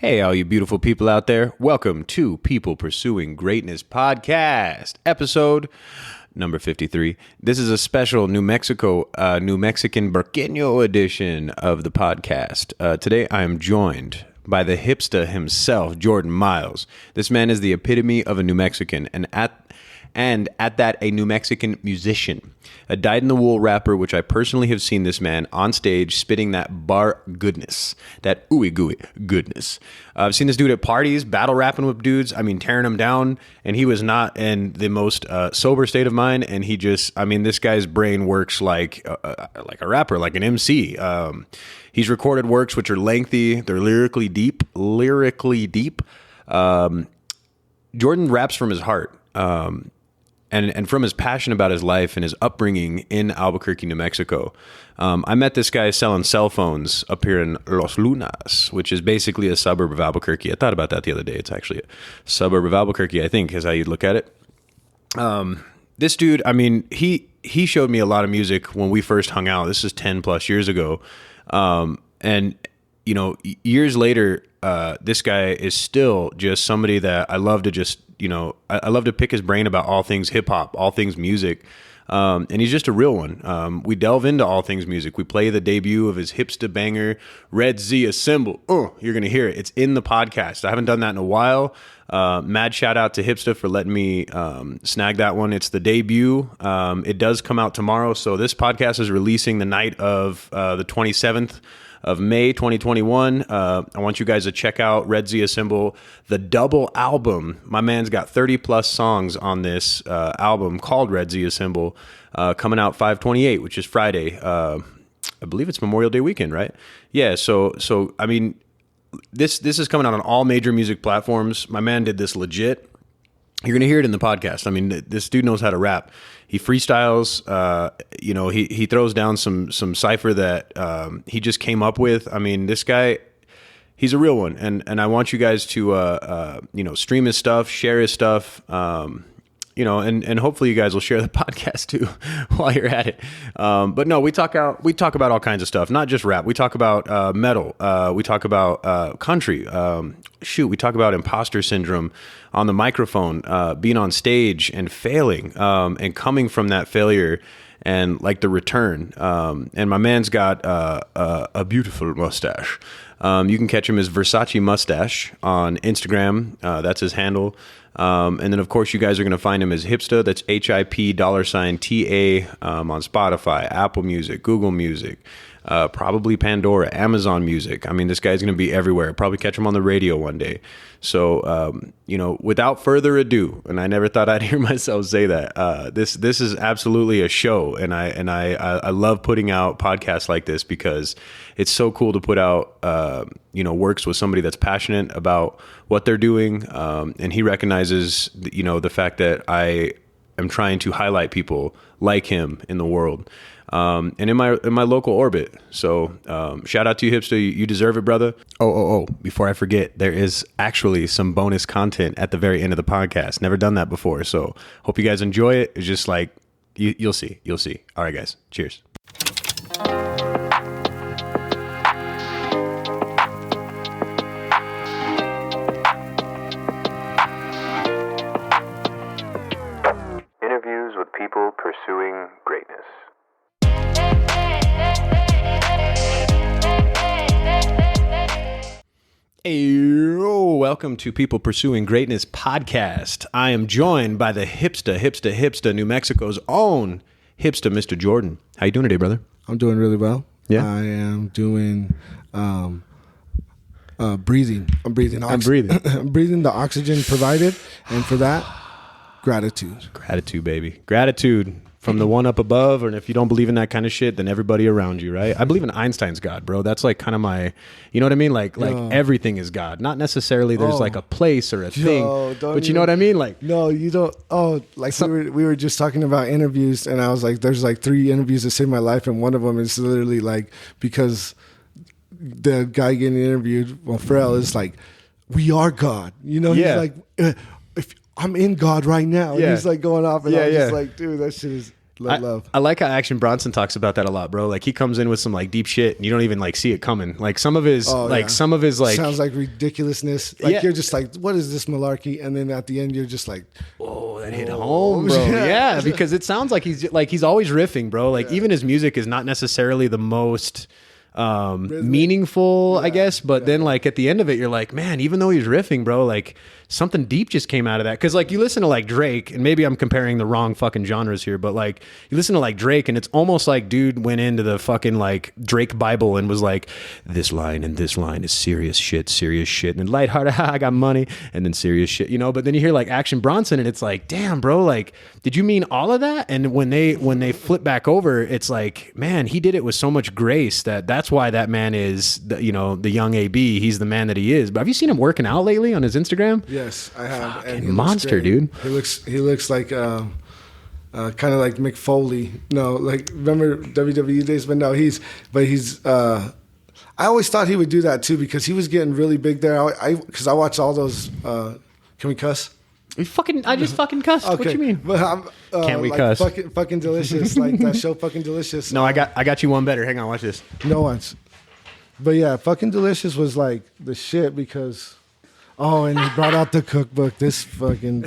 Hey, all you beautiful people out there. Welcome to People Pursuing Greatness podcast, episode number 53. This is a special New Mexican Burqueño edition of the podcast. Today, I am joined by the hipster himself, Jordan Miles. This man is the epitome of a New Mexican, and at that, a New Mexican musician. A dyed-in-the-wool rapper, which I personally have seen this man on stage spitting that bar goodness, that ooey-gooey goodness. I've seen this dude at parties, battle rapping with dudes, tearing them down, and he was not in the most sober state of mind, and he just, this guy's brain works like a rapper, like an MC. He's recorded works which are lengthy, they're lyrically deep. Jordan raps from his heart. And from his passion about his life and his upbringing in Albuquerque, New Mexico. I met this guy selling cell phones up here in Los Lunas, which is basically a suburb of Albuquerque. I thought about that the other day. It's actually a suburb of Albuquerque, I think, is how you'd look at it. This dude, he showed me a lot of music when we first hung out. This is 10 plus years ago. And, years later, this guy is still just somebody that I love to just, I love to pick his brain about all things hip hop, all things music. And he's just a real one. We delve into all things music. We play the debut of his hipster banger, Red Zia Symbol. You're going to hear it. It's in the podcast. I haven't done that in a while. Mad shout out to Hipster for letting me snag that one. It's the debut. It does come out tomorrow. So this podcast is releasing the night of the 27th of May 2021. I want you guys to check out Red Zia Symbol, the double album. My man's got 30 plus songs on this album called Red Zia Symbol, coming out 5/28, which is Friday. I believe it's Memorial Day weekend, right? Yeah. So this is coming out on all major music platforms. My man did this legit. You're going to hear it in the podcast. This dude knows how to rap. He freestyles, he throws down some cypher that he just came up with. This guy, he's a real one. And I want you guys to, stream his stuff, share his stuff, and hopefully you guys will share the podcast too while you're at it. But no, we talk about all kinds of stuff, not just rap. We talk about metal. We talk about country. We talk about imposter syndrome on the microphone, being on stage and failing, and coming from that failure and like the return. And my man's got a beautiful mustache. You can catch him as Versace Mustache on Instagram. That's his handle. And then, of course, you guys are going to find him as Hipsta. That's HIP $TA on Spotify, Apple Music, Google Music, probably Pandora, Amazon Music. This guy's going to be everywhere. Probably catch him on the radio one day. So, without further ado, and I never thought I'd hear myself say that, this is absolutely a show. And I love putting out podcasts like this because it's so cool to put out, works with somebody that's passionate about what they're doing. And he recognizes, the fact that I am trying to highlight people like him in the world. And in my local orbit. So shout out to you, Hipster. You deserve it, brother. Oh, before I forget, there is actually some bonus content at the very end of the podcast. Never done that before. So hope you guys enjoy it. It's just like, you'll see. All right, guys. Cheers. Interviews with people pursuing greatness. Hey, welcome to People Pursuing Greatness podcast. I am joined by the hipster, New Mexico's own hipster, Mr. Jordan. How you doing today, brother? I'm doing really well. Yeah, I am doing breathing. I'm breathing. I'm breathing the oxygen provided, and for that, gratitude. Gratitude, baby. Gratitude from the one up above, and if you don't believe in that kind of shit, then everybody around you, right? I believe in Einstein's God, bro. That's like kind of my, you know what I mean? Like everything is God. Not necessarily there's like a place or a thing, but you know what I mean? Like, no, you don't. We were just talking about interviews, and I was like, there's like 3 interviews that saved my life, and one of them is literally like, because the guy getting interviewed, Pharrell, is like, we are God. He's like, if I'm in God right now. And he's like going off, and I'm just like, dude, that shit is Love. I like how Action Bronson talks about that a lot, bro. Like he comes in with some like deep shit and you don't even like see it coming. Like some of his some of his like sounds like ridiculousness. Like you're just like, what is this malarkey? And then at the end you're just like, oh, that hit home, bro. Yeah, because it sounds like he's always riffing, bro. Like even his music is not necessarily the most meaningful, I guess, but then like at the end of it you're like, man, even though he's riffing, bro, like something deep just came out of that. Because like you listen to like Drake, and maybe I'm comparing the wrong fucking genres here, but like you listen to like Drake and it's almost like dude went into the fucking like Drake Bible and was like, this line and this line is serious shit, and lighthearted, I got money, and then serious shit, you know. But then you hear like Action Bronson and it's like, damn, bro, like did you mean all of that? And when they flip back over, it's like, man, he did it with so much grace that's why that man is the young AB. He's the man that he is. But have you seen him working out lately on his Instagram? Yes, I have. Fucking and he monster, dude. He looks like kind of like Mick Foley. No, like remember WWE days, but no, he's. I always thought he would do that too because he was getting really big there. Because I watch all those. Can we cuss? I just fucking cussed. Okay. What you mean? But Can we like cuss? Fucking delicious, like that show, Fucking Delicious. No, I got you one better. Hang on, watch this. No one's. But yeah, Fucking Delicious was like the shit because. Oh, and he brought out the cookbook. This fucking.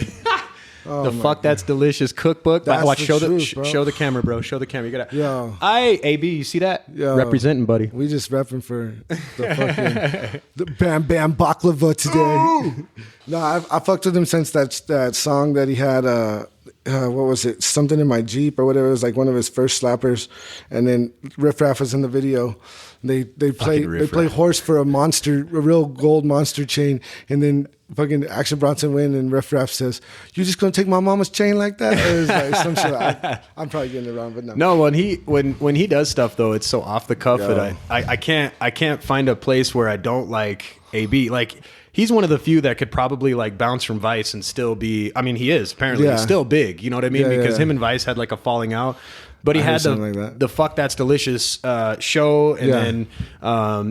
Oh That's Delicious cookbook. That's Watch, the show truth, bro. show the camera, bro. Show the camera. You gotta. Yo. AB, you see that? Yo. Representing, buddy. We just repping for the fucking the Bam Bam Baklava today. No, I fucked with him since that song that he had. What was it? Something in My Jeep or whatever. It was like one of his first slappers. And then Riff Raff was in the video. They play horse for a real gold monster chain, and then fucking Action Bronson win, and Riff Raff says, "You just gonna take my mama's chain like that?" It was like some shit. I'm probably getting it wrong, but no. No, when he does stuff though, it's so off the cuff that I can't find a place where I don't like AB. Like he's one of the few that could probably like bounce from Vice and still be. I mean, he is apparently he's still big. You know what I mean? Because him and Vice had like a falling out. But he had the Fuck That's Delicious show, and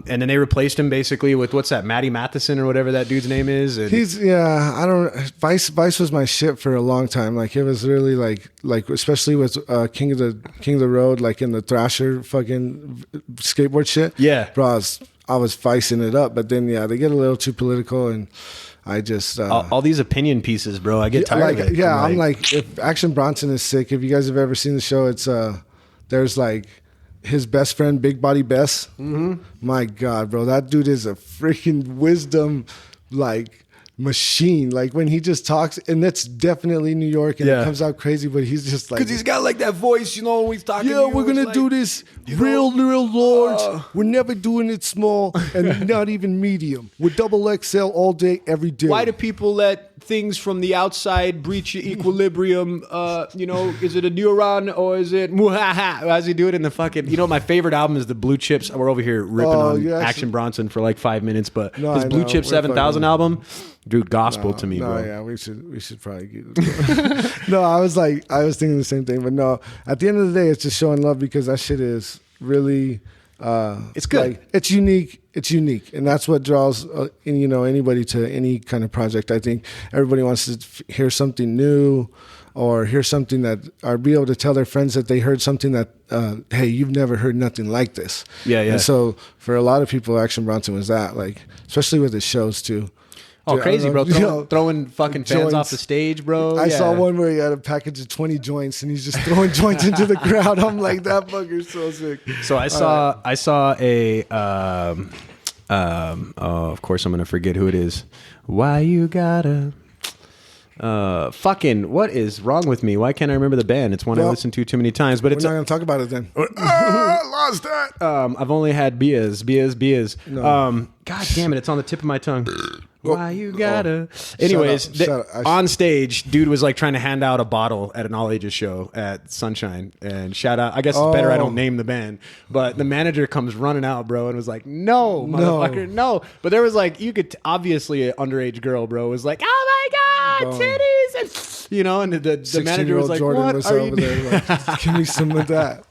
then they replaced him basically with what's that, Matty Matheson or whatever that dude's name is. And Vice was my shit for a long time. Like it was really like especially with King of the Road, like in the Thrasher fucking skateboard shit. Yeah, bro, I was vicing it up, but then they get a little too political and. I just all these opinion pieces, bro. I get tired of it. Yeah, I'm like, if Action Bronson is sick, if you guys have ever seen the show, it's there's like his best friend, Big Body Bess. Mm-hmm. My God, bro, that dude is a freaking wisdom like machine. Like when he just talks, and that's definitely New York, and it comes out crazy, but he's just like, because he's got like that voice, you know, when he's talking. Yeah, we're gonna do this real large. We're never doing it small and not even medium. We're double XL all day, every day. Why do people let things from the outside breach your equilibrium? Is it a neuron or is it muhaha? As he do it in the fucking, my favorite album is the Blue Chips. We're over here ripping on Action Bronson for like 5 minutes, but his Blue Chip 7000 album, dude, gospel to me, bro. Yeah, we should probably get it. No, I was thinking the same thing, but no, at the end of the day, it's just showing love because that shit is really, it's good. Like, it's unique. It's unique, and that's what draws anybody to any kind of project. I think everybody wants to hear something new, or hear something or be able to tell their friends that they heard something that, hey, you've never heard nothing like this. Yeah. And so for a lot of people, Action Bronson was that, like, especially with his shows too. Oh, crazy, bro. Throwing fucking fans joints off the stage, bro. I saw one where he had a package of 20 joints and he's just throwing joints into the crowd. I'm like, that fucker's so sick. So I saw a, of course I'm going to forget who it is. Why you gotta, what is wrong with me? Why can't I remember the band? It's one I listened to too many times, but we're not going to talk about it then. Lost that. I've only had Bias. No. God damn it. It's on the tip of my tongue. Why you gotta? Anyways, on stage, dude was like trying to hand out a bottle at an all ages show at Sunshine, and shout out. I guess it's better I don't name the band, but the manager comes running out, bro, and was like, "No, motherfucker, no." But there was like, you could obviously an underage girl, bro, was like, "Oh my God, titties," and and the manager was like, Jordan "What was are over you there? Like, give me some of that."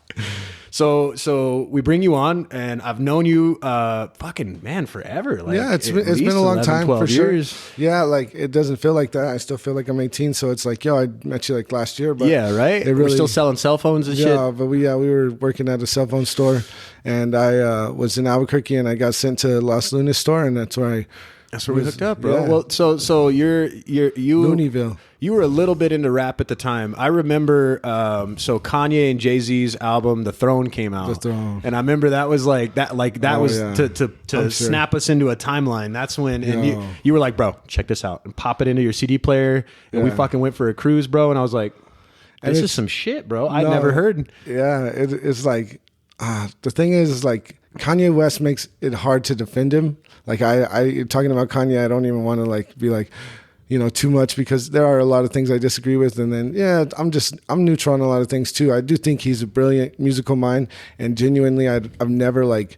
So we bring you on, and I've known you, fucking man, forever. Like, yeah, it's been a long 11, time 12 for years. sure. Yeah, like it doesn't feel like that. I still feel like I'm 18, so it's like, yo, I met you like last year, but Yeah, right. We're still selling cell phones and shit. yeah, but we were working at a cell phone store, and I was in Albuquerque, and I got sent to Los Lunas store, and that's where we hooked up, bro. Yeah. Well, so you Looneyville. You were a little bit into rap at the time. I remember, so Kanye and Jay-Z's album, The Throne, came out. The Throne. And I remember that was that was yeah. to I'm snap us into a timeline. That's when, and Yo. you were like, bro, check this out, and pop it into your CD player. And we Yeah. fucking went for a cruise, bro. And I was like, this is some shit, bro. I'd never heard. Yeah, it's like, the thing is like, Kanye West makes it hard to defend him. Like I talking about Kanye, I don't even want to like be like, too much, because there are a lot of things I disagree with. And then, yeah, I'm neutral on a lot of things too. I do think he's a brilliant musical mind, and genuinely, I've never like,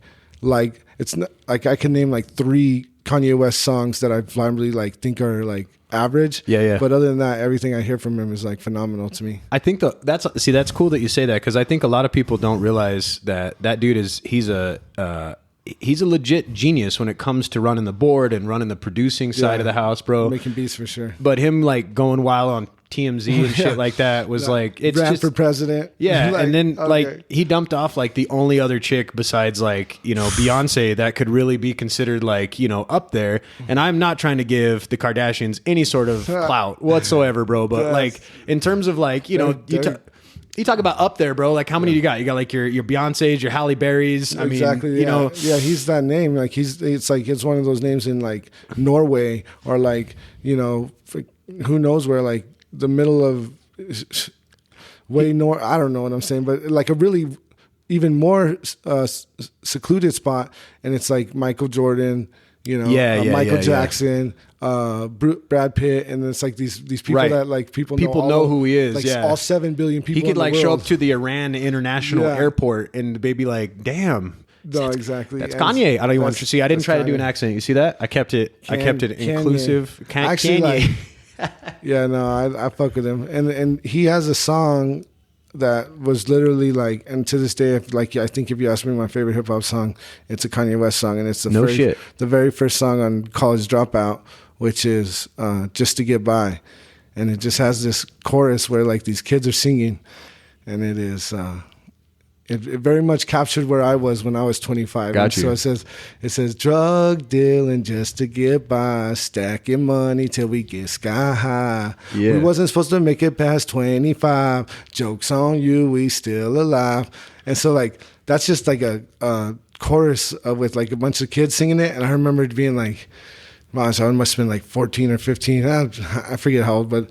it's not like I can name like 3 Kanye West songs that I blindly like think are like average. Yeah. But other than that, everything I hear from him is like phenomenal to me. I think that's cool that you say that, because I think a lot of people don't realize that dude he's a legit genius when it comes to running the board and running the producing side of the house, bro. Making beats for sure. But him like going wild on TMZ and shit like that was like, it's ran just for president. Yeah, Like, and then okay. like he dumped off like the only other chick besides like Beyonce that could really be considered like up there. And I'm not trying to give the Kardashians any sort of clout whatsoever, bro. But like in terms of like you talk about up there, bro. Like how many you got? You got like your Beyonce's, your Halle Berry's. I Exactly. mean, yeah, he's that name. Like it's one of those names in like Norway or like who knows where, like the middle of way north. I don't know what I'm saying, but like a really even more secluded spot, and it's like Michael Jordan. Michael Jackson, Brad Pitt, and it's like these people that like people know who he is. Like all 7 billion people. He could like in the show world. up to the Iran International Airport and they'd be like, "Damn, no, exactly. that's Kanye." I don't even want you to see. I didn't try to do an accent. You see that? I kept it inclusive. Actually, Kanye. Yeah, no, I fuck with him, and he has a song that was literally like, and to this day, I think if you ask me my favorite hip hop song, it's a Kanye West song, and it's the very first song on College Dropout, which is Just to Get By, and it just has this chorus where like these kids are singing, and it is it very much captured where I was when I was 25. Got you. So it says drug dealing just to get by, stacking money till we get sky high. Yeah. We wasn't supposed to make it past 25. Jokes on you, we still alive. And so like that's just like a chorus with like a bunch of kids singing it. And I remember it being like, wow, so I must have been like 14 or 15. I forget how old, but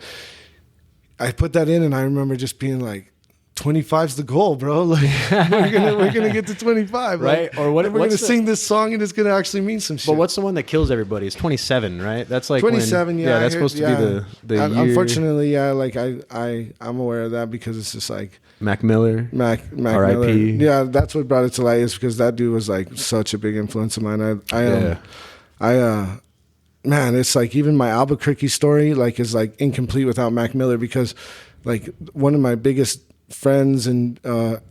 I put that in, and I remember just being like, 25's the goal, bro. Like we're gonna get to 25, right? Like, or what? We're gonna sing this song, and it's gonna actually mean some shit. But what's the one that kills everybody? It's 27, right? That's like 27. When, that's supposed to be the year. Unfortunately, yeah. Like I'm aware of that because it's just like Mac Miller, Mac R.I.P. Miller. Yeah, that's what brought it to light, is because that dude was like such a big influence of mine. Man, it's like even my Albuquerque story like is like incomplete without Mac Miller, because like one of my biggest friends and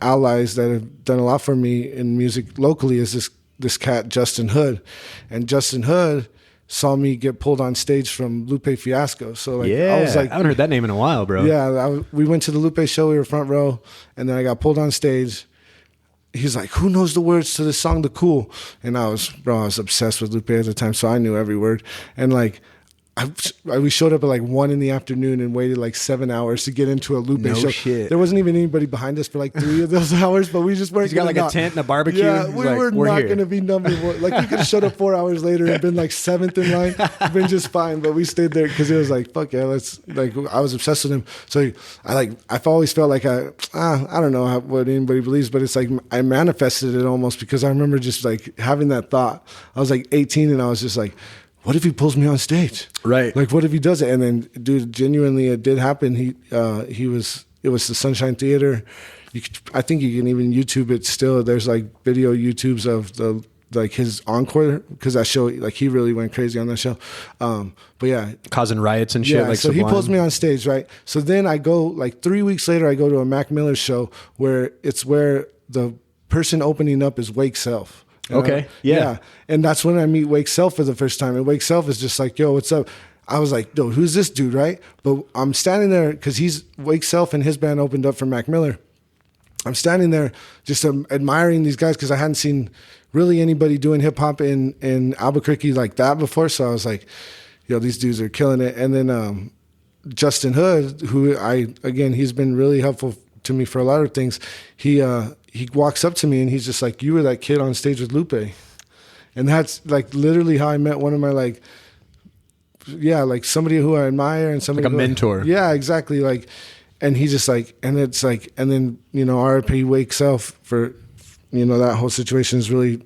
allies that have done a lot for me in music locally is this cat Justin Hood, and Justin Hood saw me get pulled on stage from Lupe Fiasco. So like I was like, I haven't heard that name in a while, bro. Yeah, we went to the Lupe show. We were front row, and then I got pulled on stage. He's like, who knows the words to this song, The Cool? And I was obsessed with Lupe at the time, so I knew every word. And like, we showed up at like 1 p.m. and waited like 7 hours to get into a Lupe show. Shit. There wasn't even anybody behind us for like 3 of those hours, but we just weren't. You got like a tent and a barbecue. Yeah, we were not going to be number one. Like we could have showed up 4 hours later and been like 7th in line, been just fine. But we stayed there because it was like, fuck yeah, let's like. I was obsessed with him, so I've always felt like I don't know what anybody believes, but it's like I manifested it almost, because I remember just like having that thought. I was like 18 and I was just like, what if he pulls me on stage? Right. Like, what if he does it? And then, dude, genuinely, it did happen. It was the Sunshine Theater. I think you can even YouTube it still. There's like video YouTubes of his encore, because that show, like he really went crazy on that show. But yeah. Causing riots and shit. Yeah, like so Sublime. he pulls me on stage, right? So then I go, like 3 weeks later, I go to a Mac Miller show where the person opening up is Wake Self. Okay. Yeah. And that's when I meet Wake Self for the first time. And Wake Self is just like, yo, what's up? I was like, yo, who's this dude, right? But I'm standing there because he's Wake Self and his band opened up for Mac Miller. I'm standing there just admiring these guys because I hadn't seen really anybody doing hip hop in Albuquerque like that before. So I was like, yo, these dudes are killing it. And then Justin Hood, who he's been really helpful to me for a lot of things. He walks up to me and he's just like, you were that kid on stage with Lupe. And that's like literally how I met one of my like somebody who I admire and somebody like a mentor. Yeah, exactly. Like, and he's just like, and it's like, and then, RIP Wake Self for, that whole situation is really,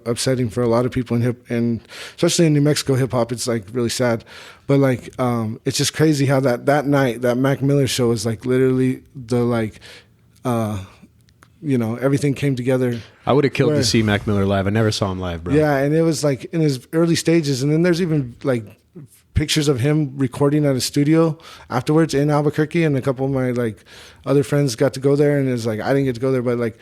upsetting for a lot of people and especially in New Mexico hip hop, it's like really sad. But like, it's just crazy how that night, that Mac Miller show was like literally the like, everything came together. I would have killed to see Mac Miller live. I never saw him live, bro. Yeah, and it was like in his early stages, and then there's even like pictures of him recording at a studio afterwards in Albuquerque, and a couple of my like other friends got to go there, and it's like I didn't get to go there, but like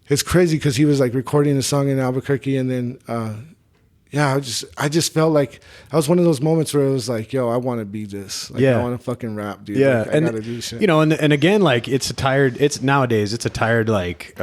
it's crazy because he was like recording a song in Albuquerque, and then I just felt like that was one of those moments where it was like, yo, I want to be this. Like, I want to fucking rap, dude. Yeah, like, I gotta do shit. And again, like nowadays it's a tired like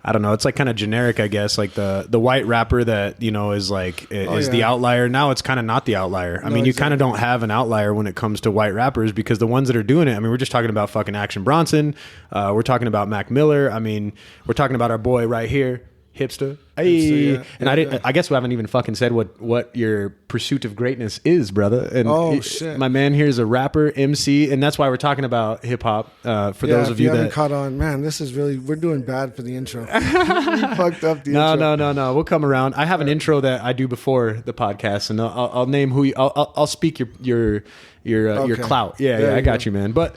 I don't know, it's like kind of generic, I guess, like the white rapper that is like is the outlier. Now it's kind of not the outlier. I mean, you kind of don't have an outlier when it comes to white rappers because the ones that are doing it, I mean, we're just talking about fucking Action Bronson, we're talking about Mac Miller, I mean, we're talking about our boy right here, Hipster. Hey. Yeah. And I guess we haven't even fucking said what your pursuit of greatness is, brother. And shit. My man here is a rapper, MC, and that's why we're talking about hip hop. For those of you that haven't caught on, man, this is really, we're doing bad for the intro. We fucked up the intro. No. We'll come around. I have an intro that I do before the podcast, and I'll name who I'll speak your clout. Yeah, I got you, man. But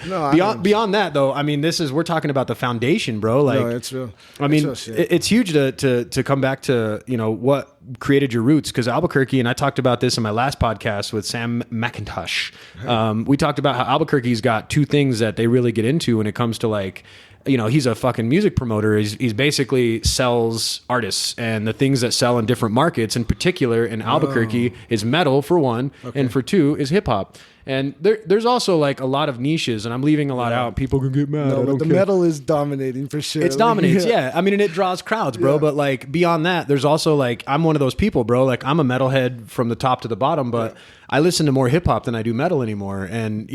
beyond that, though, I mean, we're talking about the foundation, bro. Like, no, it's real. I mean, it's huge to come back to what created your roots, because Albuquerque, and I talked about this in my last podcast with Sam McIntosh. We talked about how Albuquerque's got two things that they really get into when it comes to like, he's a fucking music promoter. He's basically sells artists, and the things that sell in different markets, in particular in Albuquerque, is metal for one, and for two is hip hop. And there's also like a lot of niches, and I'm leaving a lot out. People can get mad. No, but the metal is dominating for sure. It dominates, yeah. I mean, and it draws crowds, bro. Yeah. But like beyond that, there's also like, I'm one of those people, bro. Like I'm a metalhead from the top to the bottom, but I listen to more hip hop than I do metal anymore. And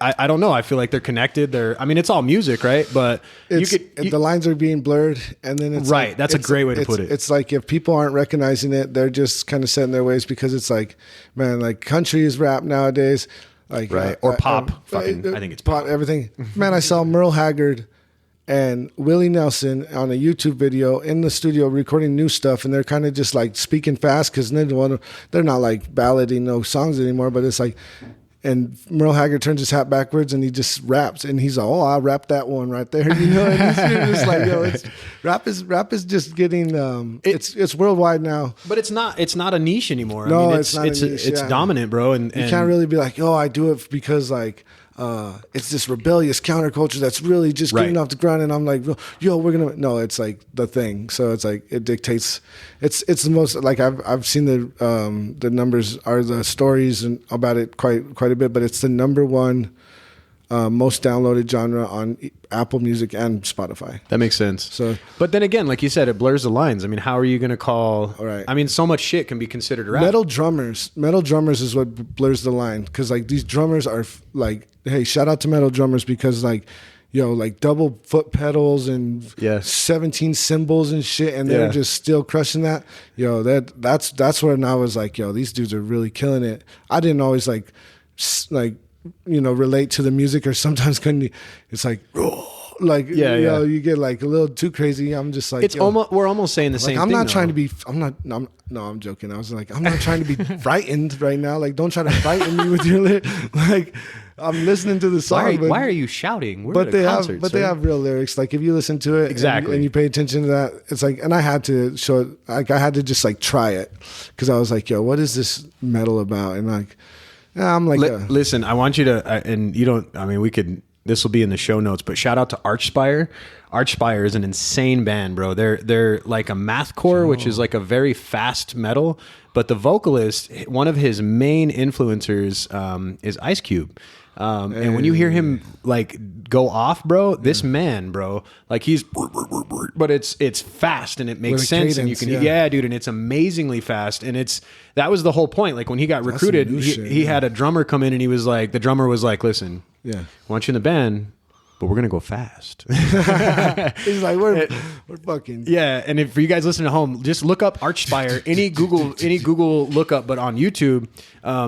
I don't know. I feel like they're connected. It's all music, right? But the lines are being blurred, and then it's right. Like, that's a great way to put it. It's like if people aren't recognizing it, they're just kind of set in their ways, because it's like, man, like country is rap nowadays. Like, right. Or pop. I think it's pop. Everything. Man, I saw Merle Haggard and Willie Nelson on a YouTube video in the studio recording new stuff, and they're kind of just like speaking fast because they're not like ballading no songs anymore, but it's like, and Merle Haggard turns his hat backwards and he just raps, and he's like, oh, I'll rap that one right there. And you're just like, yo, rap is just getting it's worldwide now. But it's not a niche anymore. No, I mean, it's not a niche. It's dominant, bro. And you can't really be like, oh, I do it because like it's this rebellious counterculture that's really just getting off the ground, and I'm like, yo, we're gonna. No, it's like the thing. So it's like it dictates. It's the most, like I've seen the numbers are the stories and about it quite a bit, but it's the number one most downloaded genre on Apple Music and Spotify. That makes sense. So, but then again, like you said, it blurs the lines. I mean, how are you going to call? All right. I mean, so much shit can be considered rap. Metal drummers is what blurs the line, because like these drummers are like, hey, shout out to metal drummers, because like, yo, like double foot pedals and 17 cymbals and shit, and they're just still crushing that. Yo, that's when I was like, yo, these dudes are really killing it. I didn't always like relate to the music, or sometimes couldn't. It's like, like you get like a little too crazy. I'm just like, we're almost saying the same thing. I'm not trying to be. I'm joking. I was like, I'm not trying to be frightened right now. Like, don't try to frighten me with your like. I'm listening to the song. Why are you shouting? We're but at a concert, they have real lyrics. Like if you listen to it and you pay attention to that, it's like. And I had to show it. Like I had to just like try it, because I was like, yo, what is this metal about? And like, I'm like, listen. I want you to, and you don't. I mean, we could this will be in the show notes, but shout out to Achspire. Achspire is an insane band, bro. They're like a mathcore, which is like a very fast metal. But the vocalist, one of his main influencers, is Ice Cube. And when you hear him like go off, bro, this man, bro, like he's, but it's fast and it makes sense, cadence, and you can, yeah, dude, and it's amazingly fast, and that was the whole point. Like when he got recruited, he had a drummer come in, and the drummer was like, "Listen, I want you in the band, but we're gonna go fast." He's like, we're fucking And for you guys listening at home, just look up Achspire, any Google lookup, but on YouTube,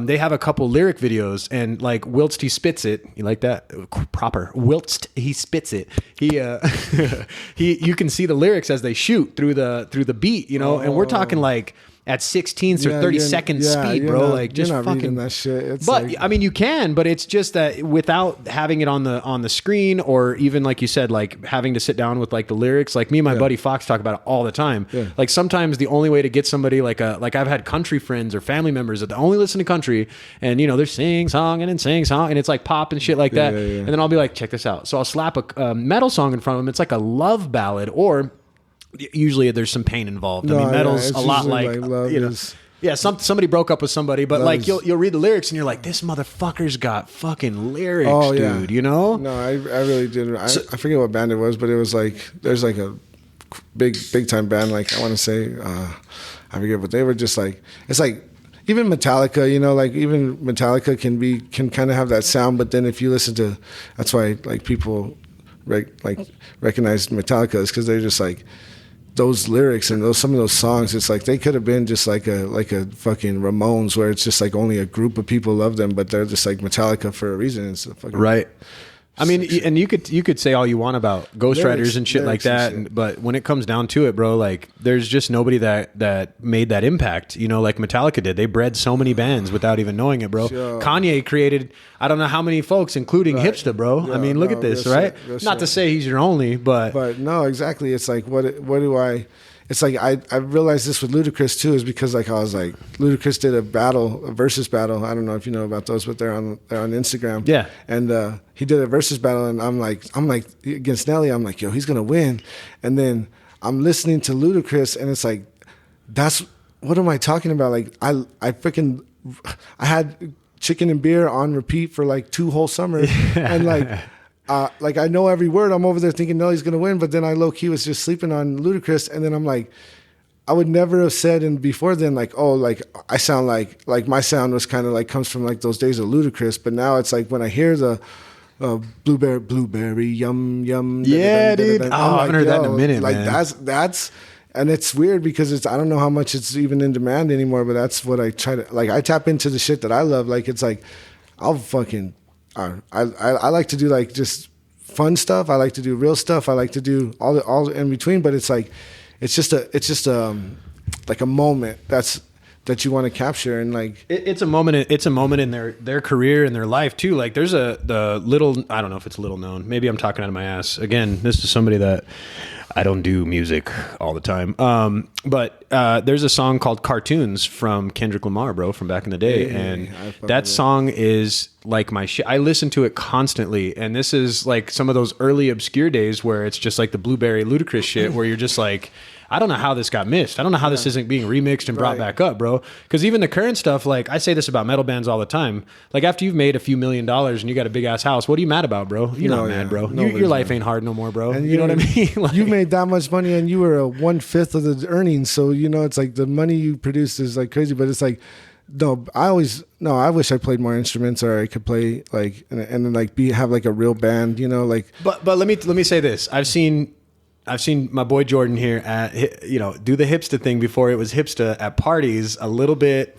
they have a couple lyric videos, and like whilst he spits it, you like that proper? Whilst he spits it, you can see the lyrics as they shoot through the beat, and we're talking like at 16th or 32nd speed, bro. Like just you're not fucking reading that shit. It's but like, I mean, you can, but it's just that without having it on the screen, or even like you said, like having to sit down with like the lyrics. Like me and my buddy Fox talk about it all the time. Yeah. Like sometimes the only way to get somebody like I've had country friends or family members that only listen to country, and they're sing song and it's like pop and shit like that. And then I'll be like, check this out. So I'll slap a metal song in front of them. It's like a love ballad, or usually there's some pain involved. I mean, metal's a lot like somebody broke up with somebody, but like you'll read the lyrics and you're like, this motherfucker's got fucking lyrics, dude. No, I really didn't. I forget what band it was, but it was like there's like a big time band. Like I want to say, I forget, but they were just like, it's like even Metallica. Like even Metallica can kind of have that sound, but then if you listen to, that's why like people recognize Metallica is because they're just like, those lyrics and some of those songs, it's like they could have been just like a fucking Ramones, where it's just like only a group of people love them, but they're just like Metallica for a reason. It's a fucking right. I mean, and you could say all you want about ghostwriters and shit like that, but when it comes down to it, bro, like there's just nobody that made that impact, like Metallica did. They bred so many bands without even knowing it, bro. Sure. Kanye created I don't know how many folks, including Hipster, bro. Yeah, I mean, look at this, right? Not to say he's your only, but no, exactly. It's like what do I? It's like I realized this with Ludacris too, is because like I was like, Ludacris did a versus battle. I don't know if you know about those, but they're on Instagram. Yeah. And he did a versus battle, and I'm like against Nelly. I'm like, yo, he's gonna win. And then I'm listening to Ludacris, and it's like, what am I talking about? Like I had Chicken and Beer on repeat for like 2 whole summers, and like I know every word. I'm over there thinking Nelly's gonna win, but then I low key was just sleeping on Ludacris, and then I'm like, I would never have said before then like, oh, like I sound like my sound was kind of like comes from like those days of Ludacris, but now it's like when I hear the blueberry yum yum, yeah, dude. I haven't heard that in a minute, like man. That's. And it's weird because I don't know how much it's even in demand anymore, but that's what I try to, like, I tap into the shit that I love. Like, it's like, I'll fucking, I like to do like just fun stuff. I like to do real stuff. I like to do all in between, but it's like, it's just like a moment that you want to capture, and like it's a moment in their career and their life too. Like there's the little, I don't know if it's little known, maybe I'm talking out of my ass again. This is somebody that I don't do music all the time, but there's a song called Cartoons from Kendrick Lamar, bro, from back in the day, and that song is like my shit. I listen to it constantly, and this is like some of those early obscure days where it's just like the Blueberry Ludacris shit, where you're just like, I don't know how this got missed. I don't know how this isn't being remixed and brought back up, bro. Because even the current stuff, like I say this about metal bands all the time. Like after you've made a few $1 million and you got a big ass house, what are you mad about, bro? You're not mad, bro. Your life ain't hard no more, bro. And you know what I mean? Like, you made that much money and you were a 1/5 of the earnings. So, it's like the money you produce is like crazy, but it's like, I wish I played more instruments, or I could play like, and then like have like a real band, like. But let me say this. I've seen my boy Jordan here at, do the hipster thing before it was hipster at parties, a little bit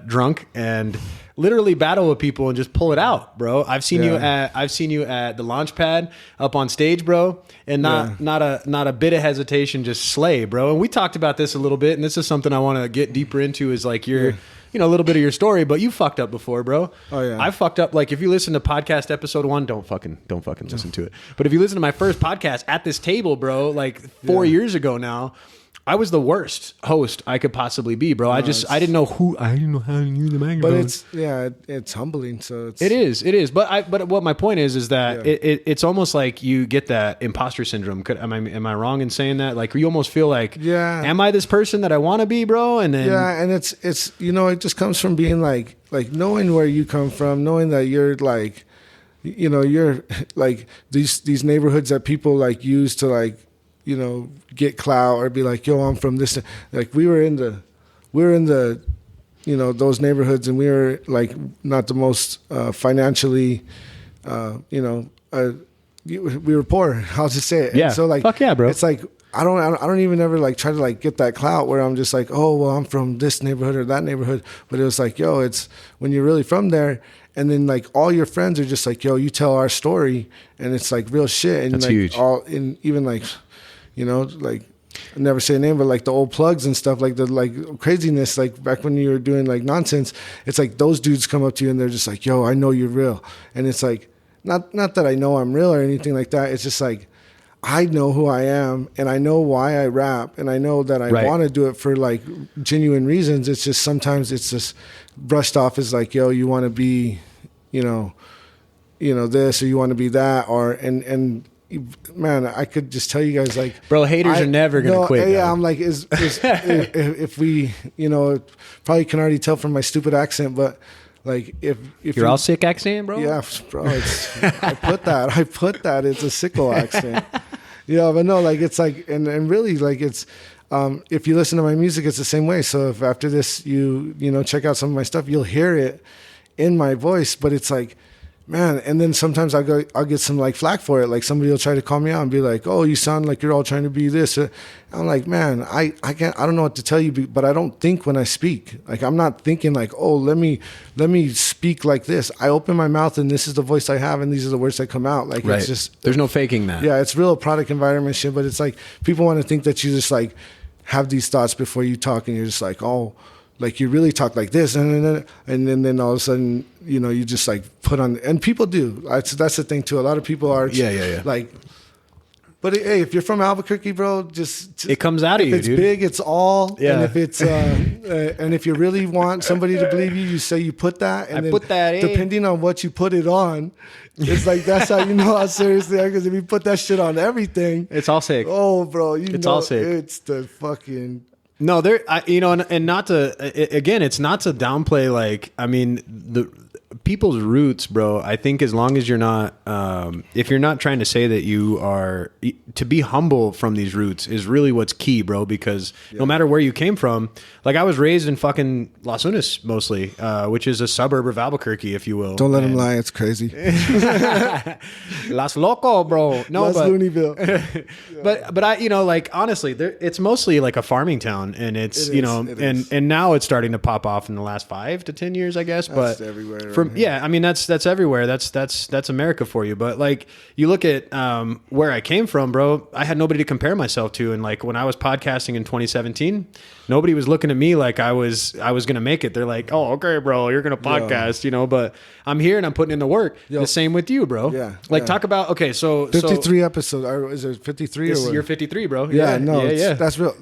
drunk, and literally battle with people and just pull it out, bro. I've seen you at the launch pad up on stage, bro, and not a bit of hesitation, just slay, bro. And we talked about this a little bit, and this is something I want to get deeper into, is like your a little bit of your story, but you fucked up before, bro. Oh yeah. I fucked up. Like if you listen to podcast episode 1, don't fucking listen to it. But if you listen to my first podcast at this table, bro, like 4 years ago now, I was the worst host I could possibly be, bro. I didn't know how to use the microphone. But it's humbling. So it is. But what my point is that it's almost like you get that imposter syndrome. Am I wrong in saying that? Like you almost feel like, am I this person that I want to be, bro? And then and it's it just comes from being like knowing where you come from, knowing that you're like, you're like these neighborhoods that people like use to like, get clout or be like, yo, I'm from this. Like we were in the, those neighborhoods, and we were like not the most financially, we were poor. I'll just say it. Yeah. And so like, fuck yeah, bro. It's like I don't even ever like try to like get that clout where I'm just like, oh well, I'm from this neighborhood or that neighborhood. But it was like, yo, it's when you're really from there. And then like all your friends are just like, yo, you tell our story, and it's like real shit. And that's like huge. Even like, like I never say a name, but like the old plugs and stuff, like the like craziness, like back when you were doing like nonsense, it's like those dudes come up to you and they're just like, yo, I know you're real. And it's like, not that I know I'm real or anything like that. It's just like, I know who I am, and I know why I rap, and I know that I want to do it for like genuine reasons. It's just sometimes it's just brushed off as like, yo, you want to be, this, or you want to be that, or and man, I could just tell you guys like, bro, haters are never gonna quit. Yeah, I'm like, if we, probably can already tell from my stupid accent, but like if you're all sick accent, bro. Yeah, bro. I put that. It's a sickle accent. But no, like it's like, and really like it's. If you listen to my music, it's the same way. So if after this you check out some of my stuff, you'll hear it in my voice. But it's like, man. And then sometimes I'll get some like flack for it. Like somebody will try to call me out and be like, "Oh, you sound like you're all trying to be this." I'm like, man, I don't know what to tell you, but I don't think when I speak. Like I'm not thinking like, oh, let me speak like this. I open my mouth and this is the voice I have and these are the words that come out. Like It's just, there's no faking that. Yeah, it's real product environment shit. But it's like people want to think that you just like have these thoughts before you talk, and you're just like, oh, like you really talk like this, and then all of a sudden, you just like put on, and people do. That's the thing too. A lot of people are like. But hey, if you're from Albuquerque, bro, just it comes out of you, dude. If it's big, it's all. Yeah. And if it's and if you really want somebody to believe you, you say you put that. And I put that in. Depending on what you put it on, it's like that's how you know how serious they are. Because if you put that shit on everying, it's all sick. Oh, bro, it's all sick. It's the fucking. No, and not to again, it's not to downplay. Like, I mean, the people's roots, bro. I think as long as you're not, if you're not trying to say that you are, to be humble from these roots is really what's key, bro. Because no matter where you came from, like I was raised in fucking Las Unas mostly, which is a suburb of Albuquerque, if you will. Don't let him lie. It's crazy. Las Loco, bro. No, Las Looneyville. but I, like honestly, it's mostly like a farming town, and it's and now it's starting to pop off in the last 5 to 10 years, I guess. That's but everywhere. I mean that's everywhere. That's America for you. But like you look at where I came from, bro. I had nobody to compare myself to, and like when I was podcasting in 2017, nobody was looking at me like I was gonna make it. They're like, oh, okay, bro, you're gonna podcast, But I'm here and I'm putting in the work. The same with you, bro. Yeah. Like talk about 53 episodes. Or is it 53 or what? You're 53, bro. Yeah. That's real.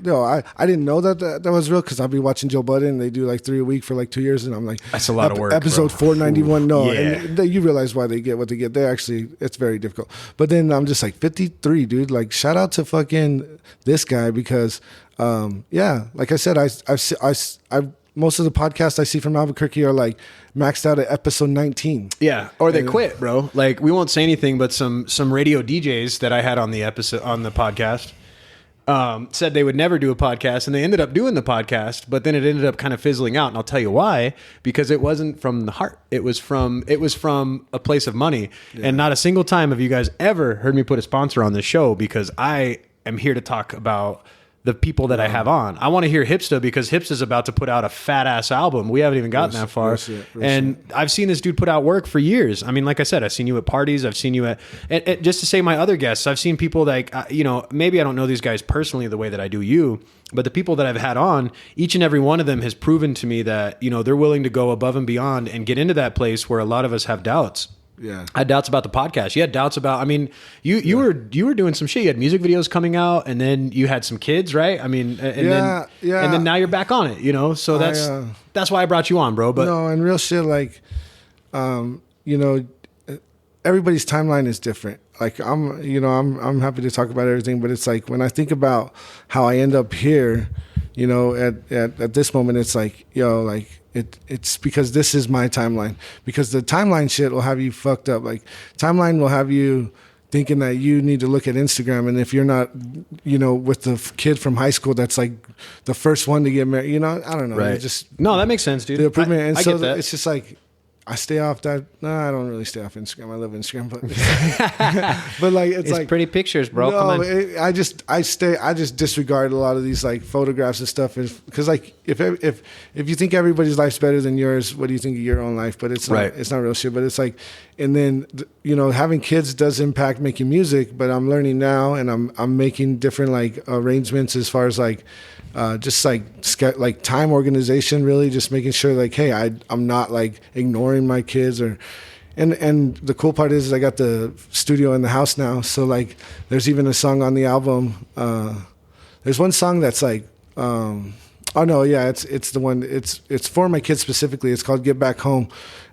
I didn't know that was real because I'll be watching Joe Budden and they do like 3 a week for like 2 years, and I'm like, that's a lot of work. Episode 491. Ooh, no, yeah. and you realize why they get what they get. They actually, it's very difficult. But then I'm just like 53, dude. Like shout out to fucking this guy because, like I said, I most of the podcasts I see from Albuquerque are like maxed out at episode 19. Yeah, or they quit, bro. Like we won't say anything, but some radio DJs that I had on the podcast said they would never do a podcast, and they ended up doing the podcast, but then it ended up kind of fizzling out. And I'll tell you why, because it wasn't from the heart. It was from a place of money. Yeah. And not a single time have you guys ever heard me put a sponsor on this show, because I am here to talk about the people that I have on. I want to hear Hipsta because Hipsta's about to put out a fat ass album. We haven't even gotten that far. And I've seen this dude put out work for years. I mean, like I said, I've seen you at parties. I've seen you at just to say my other guests, I've seen people like, maybe I don't know these guys personally the way that I do you, but the people that I've had on, each and every one of them has proven to me that, they're willing to go above and beyond and get into that place where a lot of us have doubts. Yeah. I had doubts about the podcast. You had doubts about, I mean, you were doing some shit. You had music videos coming out, and then you had some kids, right? I mean, and then now you're back on it, you know? So that's why I brought you on, bro. But no, and real shit, like, you know, everybody's timeline is different. Like I'm happy to talk about everything, but it's like when I think about how I end up here, you know, at this moment, it's like, yo, like it's because this is my timeline. Because the timeline shit will have you fucked up. Like timeline will have you thinking that you need to look at Instagram, and if you're not, you know, with the kid from high school that's like the first one to get married, you know, I don't know. Right. No, that makes sense, dude. The improvement, and I so get that. it's just like. I stay off that. No, I don't really stay off Instagram. I love Instagram, but but like it's like pretty pictures, bro. No, come on. I just disregard a lot of these like photographs and stuff, because like if you think everybody's life's better than yours, what do you think of your own life? But it's not, right. It's not real shit. But it's like, and then you know, having kids does impact making music. But I'm learning now, and I'm making different like arrangements as far as like. Just like time organization, really just making sure like, hey, I'm not like ignoring my kids and the cool part is I got the studio in the house now. So like there's even a song on the album. There's one song that's like, it's the one, it's for my kids specifically. It's called Get Back Home.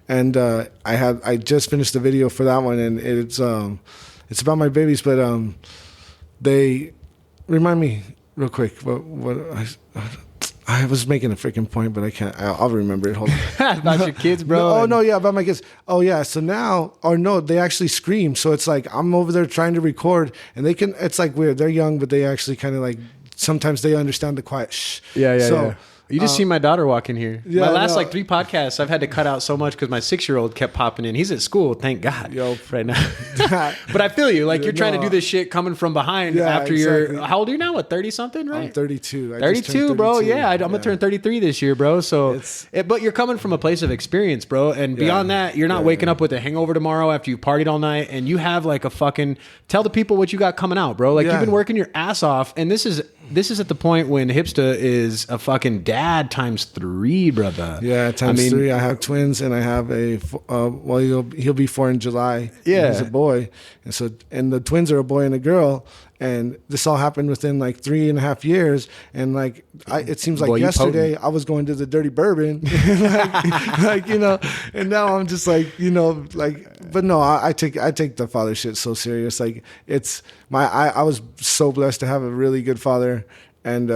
And I just finished the video for that one, and it's about my babies, but they remind me real quick, what I was making a freaking point, but I can't. I'll remember it. Hold on. About your kids, bro. About my kids. Oh yeah. So now, they actually scream. So it's like I'm over there trying to record, and they can. It's like weird. They're young, but they actually kind of like sometimes they understand the quiet shh. Yeah. You just see my daughter walk in here. Yeah, my last like 3 podcasts, I've had to cut out so much because my 6-year-old kept popping in. He's at school, thank God, right now. But I feel you. Like you're trying to do this shit coming from behind after exactly. How old are you now? What, 30-something, right? I'm 32. 32, bro. Yeah, I'm going to turn 33 this year, bro. So, but you're coming from a place of experience, bro. And beyond that, you're not waking up with a hangover tomorrow after you partied all night, and you have like a fucking, tell the people what you got coming out, bro. Like you've been working your ass off, and this is at the point when Hipsta is a fucking dad times 3, brother. Yeah, times 3. I have twins, and I have he'll be 4 in July. Yeah, he's a boy, and the twins are a boy and a girl. And this all happened within like 3.5 years. And like, it seems like yesterday I was going to the Dirty Bourbon, like, you know, and now I'm just like, you know, like, but no, I take the father shit so serious. Like I was so blessed to have a really good father. And,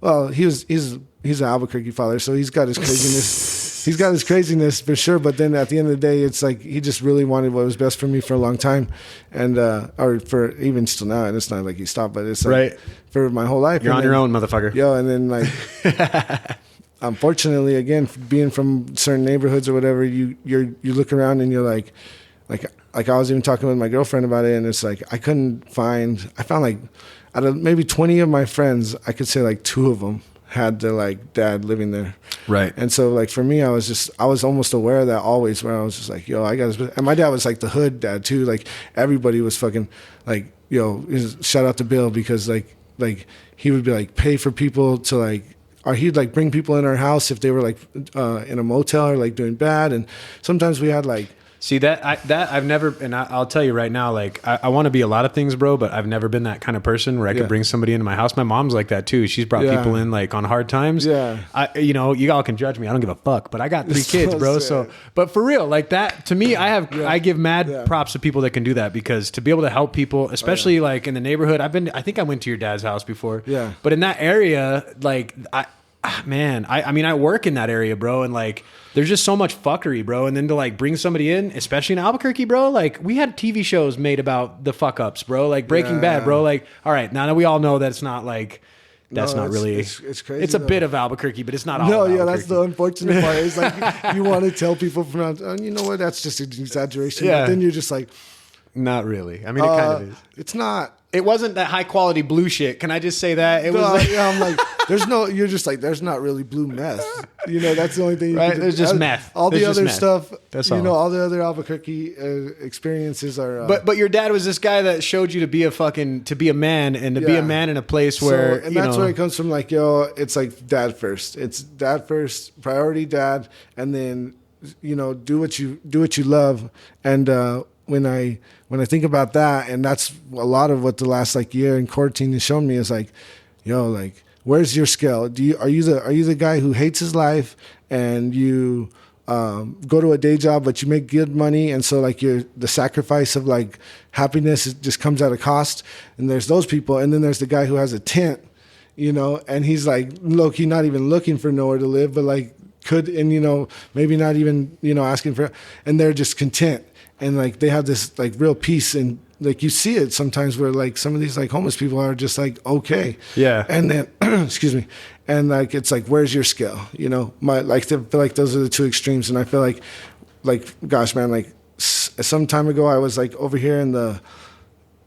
well, he's an Albuquerque father, so he's got his craziness. He's got his craziness for sure, but then at the end of the day, it's like he just really wanted what was best for me for a long time, and or for even still now. And it's not like he stopped, but it's like for my whole life. You're on your own, motherfucker. Yo, and then like, unfortunately, again, being from certain neighborhoods or whatever, you look around and you're like I was even talking with my girlfriend about it, and it's like I found like out of maybe 20 of my friends, I could say like 2 of them had their like dad living there. Right. And so like for me, I was almost aware of that always, where I was just like, yo, I got this. And my dad was like the hood dad too. Like everybody was fucking like, yo, shout out to Bill, because like he would be like pay for people to like, or he'd like bring people in our house if they were like in a motel or like doing bad. And sometimes we had like, see that I've never, and I'll tell you right now, like I want to be a lot of things, bro, but I've never been that kind of person where I could bring somebody into my house. My mom's like that too. She's brought people in like on hard times. Yeah, you know, you all can judge me. I don't give a fuck, but I got 3 kids, bro. So, but for real, like that to me, I give mad props to people that can do that, because to be able to help people, especially like in the neighborhood. I think I went to your dad's house before. Yeah, but in that area, like I mean, I work in that area, bro, and like, there's just so much fuckery, bro. And then to like bring somebody in, especially in Albuquerque, bro, like we had TV shows made about the fuck ups, bro, like Breaking Bad, bro. Like, all right, now that we all know that it's not like, that's not really, it's crazy. It's a bit of Albuquerque, but it's not all of Albuquerque. That's the unfortunate part. It's like, you want to tell people from, you know what, that's just an exaggeration. But then you're just like, not really. I mean, it kind of is. It's not. It wasn't that high quality blue shit. Can I just say that? It was like, I'm like, you're just like, there's not really blue meth. You know, that's the only thing. Right? There's just meth. All the other meth. stuff, that's you know, all the other Albuquerque experiences are. But your dad was this guy that showed you to be a man, and to be a man in a place where, and that's where it comes from. Like, yo, it's like dad first. It's dad first, priority dad, and then do what you love. And when I think about that, and that's a lot of what the last like year in quarantine has shown me is like, like, where's your scale? Are you the guy who hates his life and you go to a day job but you make good money, and so like the sacrifice of like happiness just comes at a cost? And there's those people, and then there's the guy who has a tent, and he's like low-key not even looking for nowhere to live, but like could, and maybe not even asking for, and they're just content, and like they have this like real peace. And like you see it sometimes where like some of these like homeless people are just like okay, yeah, and then excuse me, and like it's like, where's your scale? I feel like those are the two extremes. And I feel like gosh man, like some time ago I was like over here in the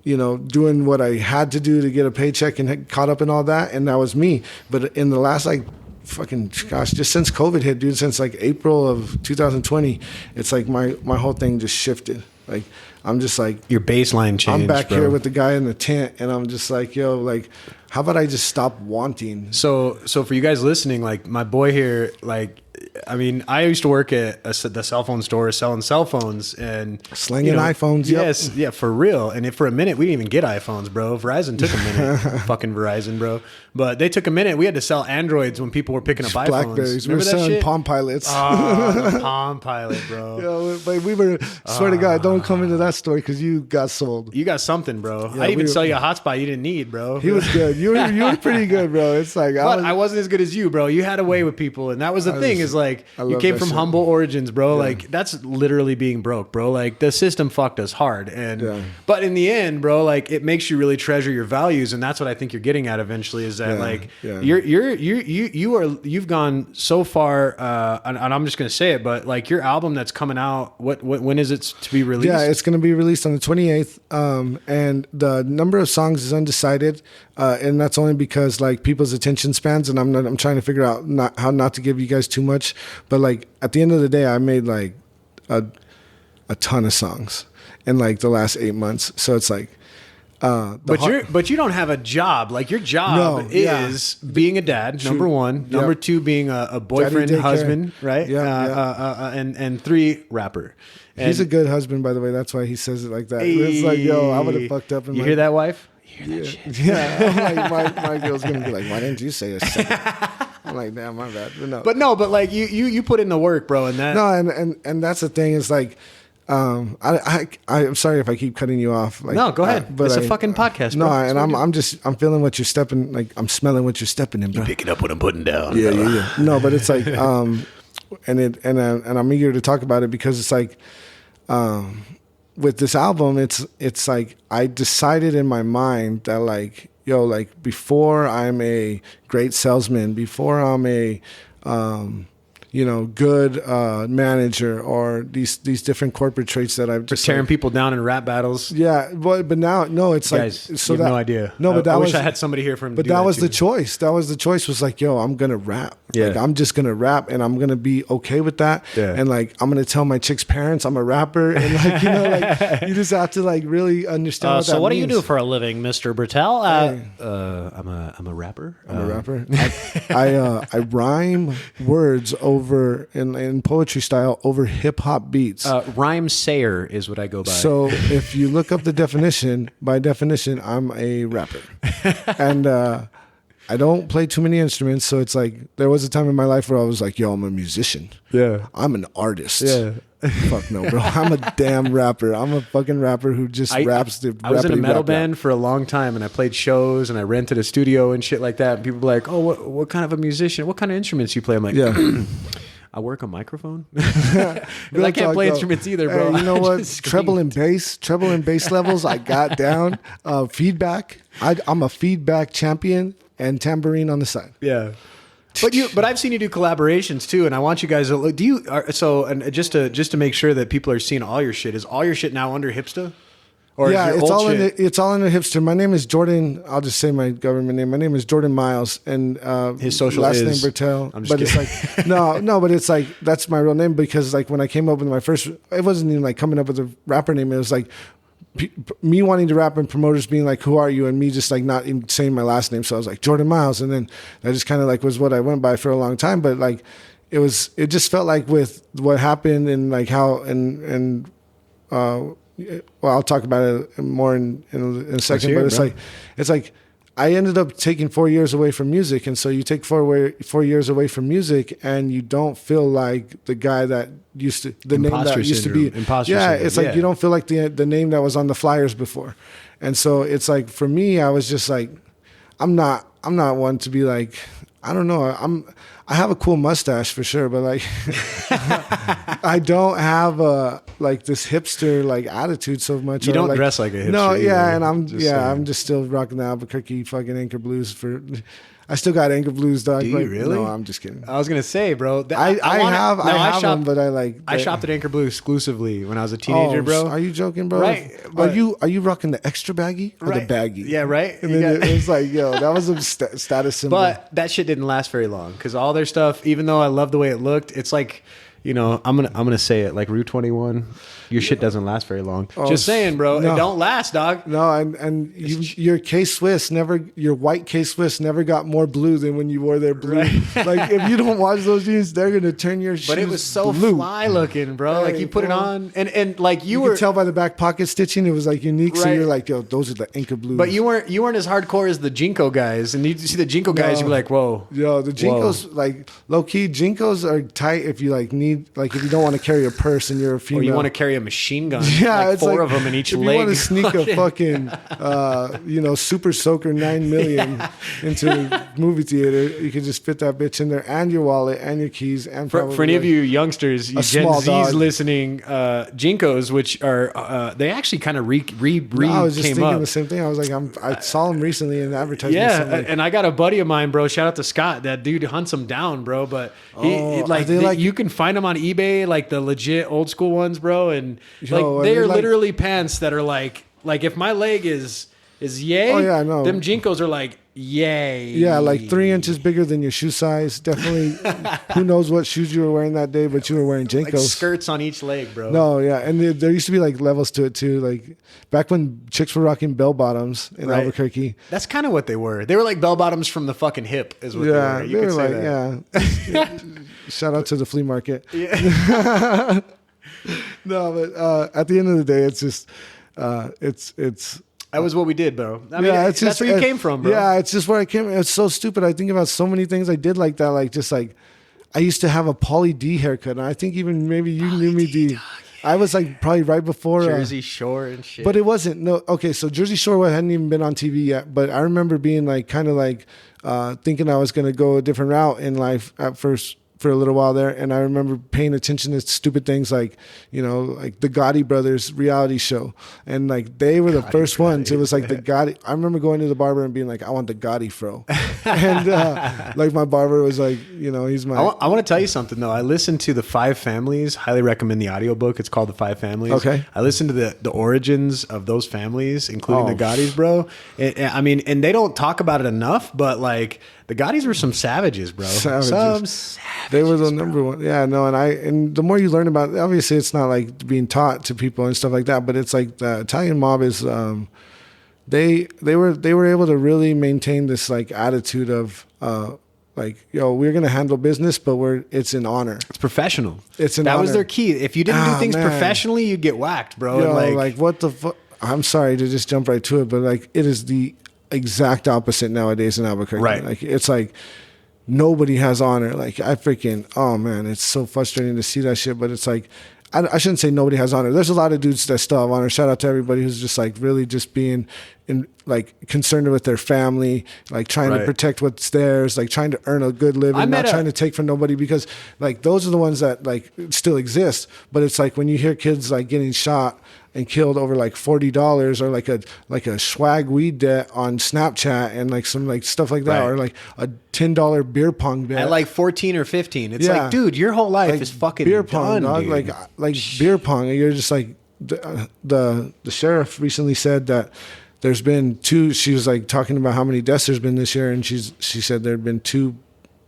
doing what I had to do to get a paycheck and had caught up in all that, and that was me. But in the last like fucking gosh, just since COVID hit, dude, since like April of 2020, it's like my whole thing just shifted. Like I'm just like, your baseline changed. I'm back bro. here with the guy in the tent, and I'm just like, like, how about I just stop wanting? So for you guys listening, like my boy here, like, I mean, I used to work at the cell phone store selling cell phones and slinging iPhones. Yes, yeah, for real. And for a minute, we didn't even get iPhones, bro. Verizon took a minute. Fucking Verizon, bro. But they took a minute. We had to sell Androids when people were picking up iPhones. Blackberries. We were selling shit? Palm Pilots. Oh, the Palm Pilot, bro. But we were, swear to God, don't come into that story because you got sold. You got something, bro. I even sell you a hotspot you didn't need, bro. He was good. You were pretty good, bro. It's like, I wasn't as good as you, bro. You had a way with people, and that was the thing. Is like you came from humble origins, bro. Yeah. Like that's literally being broke, bro. Like the system fucked us hard, but in the end, bro, like it makes you really treasure your values, and that's what I think you're getting at eventually. Is that you've gone so far, and I'm just gonna say it, but like your album that's coming out, when is it to be released? Yeah, it's gonna be released on the 28th, and the number of songs is undecided, and that's only because like people's attention spans, and I'm trying to figure out how not to give you guys too much, but like at the end of the day, I made like a ton of songs in like the last 8 months, so it's like. But you don't have a job. Like your job is being a dad. True. Number one. Number two, being a boyfriend, husband, right? And three, rapper. And he's a good husband, by the way. That's why he says it like that. It's like, I would have fucked up. You hear that, wife? You hear that shit? Yeah. Like, my girl's gonna be like, why didn't you say a I'm like, damn, my bad. But but like you put in the work, bro, and that. No, and that's the thing is like. I'm sorry if I keep cutting you off. Like, no, go ahead. But it's a fucking podcast. No, bro. And I'm feeling what you're stepping. Like I'm smelling what you're stepping in. Bro. You picking up what I'm putting down. Yeah. No, but it's like, and I'm eager to talk about it because it's like, with this album, it's like I decided in my mind that like, like before I'm a great salesman, before I'm a good manager, or these different corporate traits that I've just tearing people down in rap battles. Yeah, but now no, it's guys, like so you have no idea. No, but I wish I had somebody here for him. But that was the choice. That was the choice. Was like, I'm gonna rap. Yeah, like, I'm just gonna rap, and I'm gonna be okay with that. Yeah, and like I'm gonna tell my chick's parents I'm a rapper, and like like you just have to like really understand. So what do you do for a living, Mr. Bertel? I'm a rapper. I'm a rapper. I rhyme words over in poetry style over hip hop beats. Rhyme sayer is what I go by. So if you look up the definition, by definition, I'm a rapper, and I don't play too many instruments. So it's like there was a time in my life where I was like, I'm a musician. Yeah, I'm an artist. Yeah. Fuck no, bro. I'm a damn rapper. I'm a fucking rapper who just raps. I was in a metal band for a long time, and I played shows, and I rented a studio and shit like that. And people were like, "Oh, what kind of a musician? What kind of instruments you play?" I'm like, I work a microphone. I can't play instruments either, bro. Hey, you know what? Treble and bass levels, I got down. Feedback. I'm a feedback champion, and tambourine on the side. Yeah. But I've seen you do collaborations too, and I want you guys to look. Just to make sure that people are seeing all your shit. Is all your shit now under Hipsta? Or it's all in the Hipster. My name is Jordan. I'll just say my government name. My name is Jordan Miles, and his social last is name Bertel. I'm just kidding. It's like no, but it's like that's my real name because like when I came up with my first, it wasn't even like coming up with a rapper name. It was like me wanting to rap and promoters being like, "Who are you?" and me just like not even saying my last name. So I was like Jordan Miles, and then that just kind of like was what I went by for a long time. But like it just felt like with what happened and like how well, I'll talk about it more in a second, but it's like I ended up taking 4 years away from music, and so you take 4 years away from music, and you don't feel like the guy that used to the name that used to be Imposter yeah. syndrome. It's like you don't feel like the name that was on the flyers before, and so it's like for me, I was just like, I'm not one to be like, I don't know, I have a cool mustache for sure, but like I don't have like this hipster like attitude so much. You don't like, dress like a hipster. No, yeah, either. and I'm just still rocking the Albuquerque fucking Anchor Blues for. I still got Anchor Blues, dog. Do you really? No, I'm just kidding. I was gonna say, bro. I have them, but I shopped at Anchor Blue exclusively when I was a teenager, bro. Are you joking, bro? Right. Are you rocking the extra baggy or the baggy? Yeah, right. And then it was like, yo, that was a status symbol. But that shit didn't last very long because all their stuff, even though I love the way it looked, it's like, you know, I'm gonna say it like Route 21. Your shit doesn't last very long. Just saying, bro. No. It don't last, dog. No, and your K-Swiss your white K-Swiss never got more blue than when you wore their blue. Right. Like if you don't wash those jeans, they're gonna turn your shoes. But it was so blue. fly looking, bro. Like you put it on, and like You were could tell by the back pocket stitching, it was like unique. So Right. you're like, yo, those are the Anchor Blues. But you weren't as hardcore as the Jinko guys, and you see the Jinko guys, you're like, whoa. Yo, the Jinkos, like low key, Jinkos are tight if you like need, like if you don't want to carry a purse and you're a female. Or you want to carry a machine gun. Yeah, like it's four like, of them in each if leg. you want to sneak a fucking, Super Soaker 9 million into a movie theater, you could just fit that bitch in there and your wallet and your keys and For probably any of you youngsters, you Gen small Zs dog. listening, Jinkos, which are they actually kind of I was just came thinking up. the same thing. I was like, I saw him recently in advertising. Yeah, and I got a buddy of mine, bro. Shout out to Scott. That dude hunts them down, bro. But you can find them on eBay, like the legit old school ones, bro. And they are literally pants that are like if my leg is yay. Oh, yeah, I know. Them Jinkos are like yay. Yeah, like 3 inches bigger than your shoe size. Definitely. Who knows what shoes you were wearing that day, but you were wearing Jinkos. Like skirts on each leg, bro. No, yeah, and there used to be like levels to it too. Like back when chicks were rocking bell bottoms in Albuquerque. That's kind of what they were. They were like bell bottoms from the fucking hip, is what they were. You could say that. Yeah. Shout out to the flea market. Yeah. No, but at the end of the day, it's just it's. That was what we did, bro. I mean, it's that's just where you came from, bro. Yeah, it's just where I came. It's so stupid. I think about so many things I did like that. Like just like I used to have a Pauly D haircut, and I think even maybe you knew me D. I was like probably right before Jersey Shore and shit. But it wasn't. No, okay. So Jersey Shore hadn't even been on TV yet. But I remember being like kind of like thinking I was going to go a different route in life at first for a little while there. And I remember paying attention to stupid things like, like the Gotti brothers reality show. And like they were the first ones. It was like the Gotti. I remember going to the barber and being like, I want the Gotti fro. And like my barber was like, he's my. I want to tell you something though. I listened to the Five Families. Highly recommend the audiobook. It's called The Five Families. Okay. I listened to the origins of those families, including the Gottis, bro. And they don't talk about it enough, but like the Gottis were some savages, bro. Savages. They were the number one. Yeah, no, and the more you learn about it, obviously it's not like being taught to people and stuff like that, but it's like the Italian mob is they were able to really maintain this like attitude of like, we're gonna handle business, but it's in honor. It's professional. It's an that honor. was their key. If you didn't do things professionally, you'd get whacked, bro. Like what the fuck? I'm sorry to just jump right to it, but like it is the exact opposite nowadays in Albuquerque. Right. Like it's like nobody has honor. Like I freaking, oh man, it's so frustrating to see that shit. But it's like, I shouldn't say nobody has honor. There's a lot of dudes that still have honor. Shout out to everybody who's just like really just being concerned with their family, like trying to protect what's theirs, like trying to earn a good living, not trying to take from nobody, because like those are the ones that like still exist. But it's like when you hear kids like getting shot and killed over like $40 or like a swag weed debt on Snapchat and like some like stuff like that, or like a $10 beer pong bet at like 14 or 15. It's like, dude, your whole life like is fucking beer pong, done, dog. dude. Like beer pong, and you're just like the sheriff recently said that there's been 2. She was like talking about how many deaths there's been this year, and she said there had been 2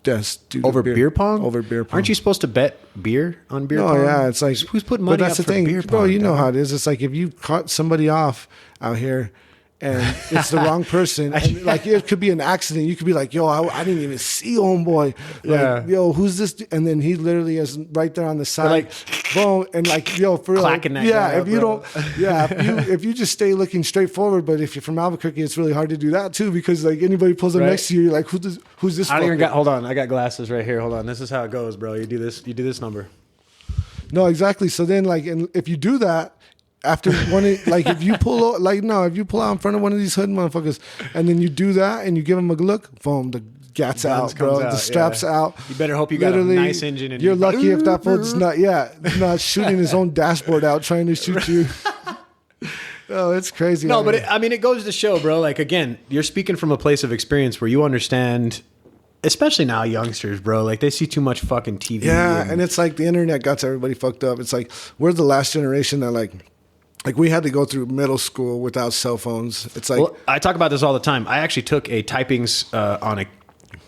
deaths due over to beer pong. Over beer pong. Aren't you supposed to bet beer on beer pong? Oh yeah, it's like who's putting money but that's up the thing, for beer bro. pong, You know dog? how it is. It's like if you caught somebody off out here and it's the wrong person. And like it could be an accident. You could be like, yo, I didn't even see homeboy. Like, yo, who's this? And then he literally is right there on the side, like, boom, and like, yo, for real, clacking that yeah. guy If up, you bro. don't, if you just stay looking straight forward. But if you're from Albuquerque, it's really hard to do that too, because like anybody pulls up Right. next to you, you're like, who's this? I don't even fucker? got. Hold on, I got glasses right here. Hold on, this is how it goes, bro. You do this. You do this number. No, exactly. So then, like, and if you do that after if you pull out, if you pull out in front of one of these hood motherfuckers, and then you do that and you give them a look, boom, the gat's Guns out, bro. comes out, The strap's out. You better hope you got a nice engine. And You're lucky if that fool's not shooting his own dashboard out trying to shoot you. Oh, it's crazy. No, but it goes to show, bro. Like, again, you're speaking from a place of experience where you understand, especially now youngsters, bro. Like, they see too much fucking TV. yeah, and it's like the internet got everybody fucked up. It's like we're the last generation that like we had to go through middle school without cell phones. It's like, Well, I talk about this all the time. I actually took a typings on a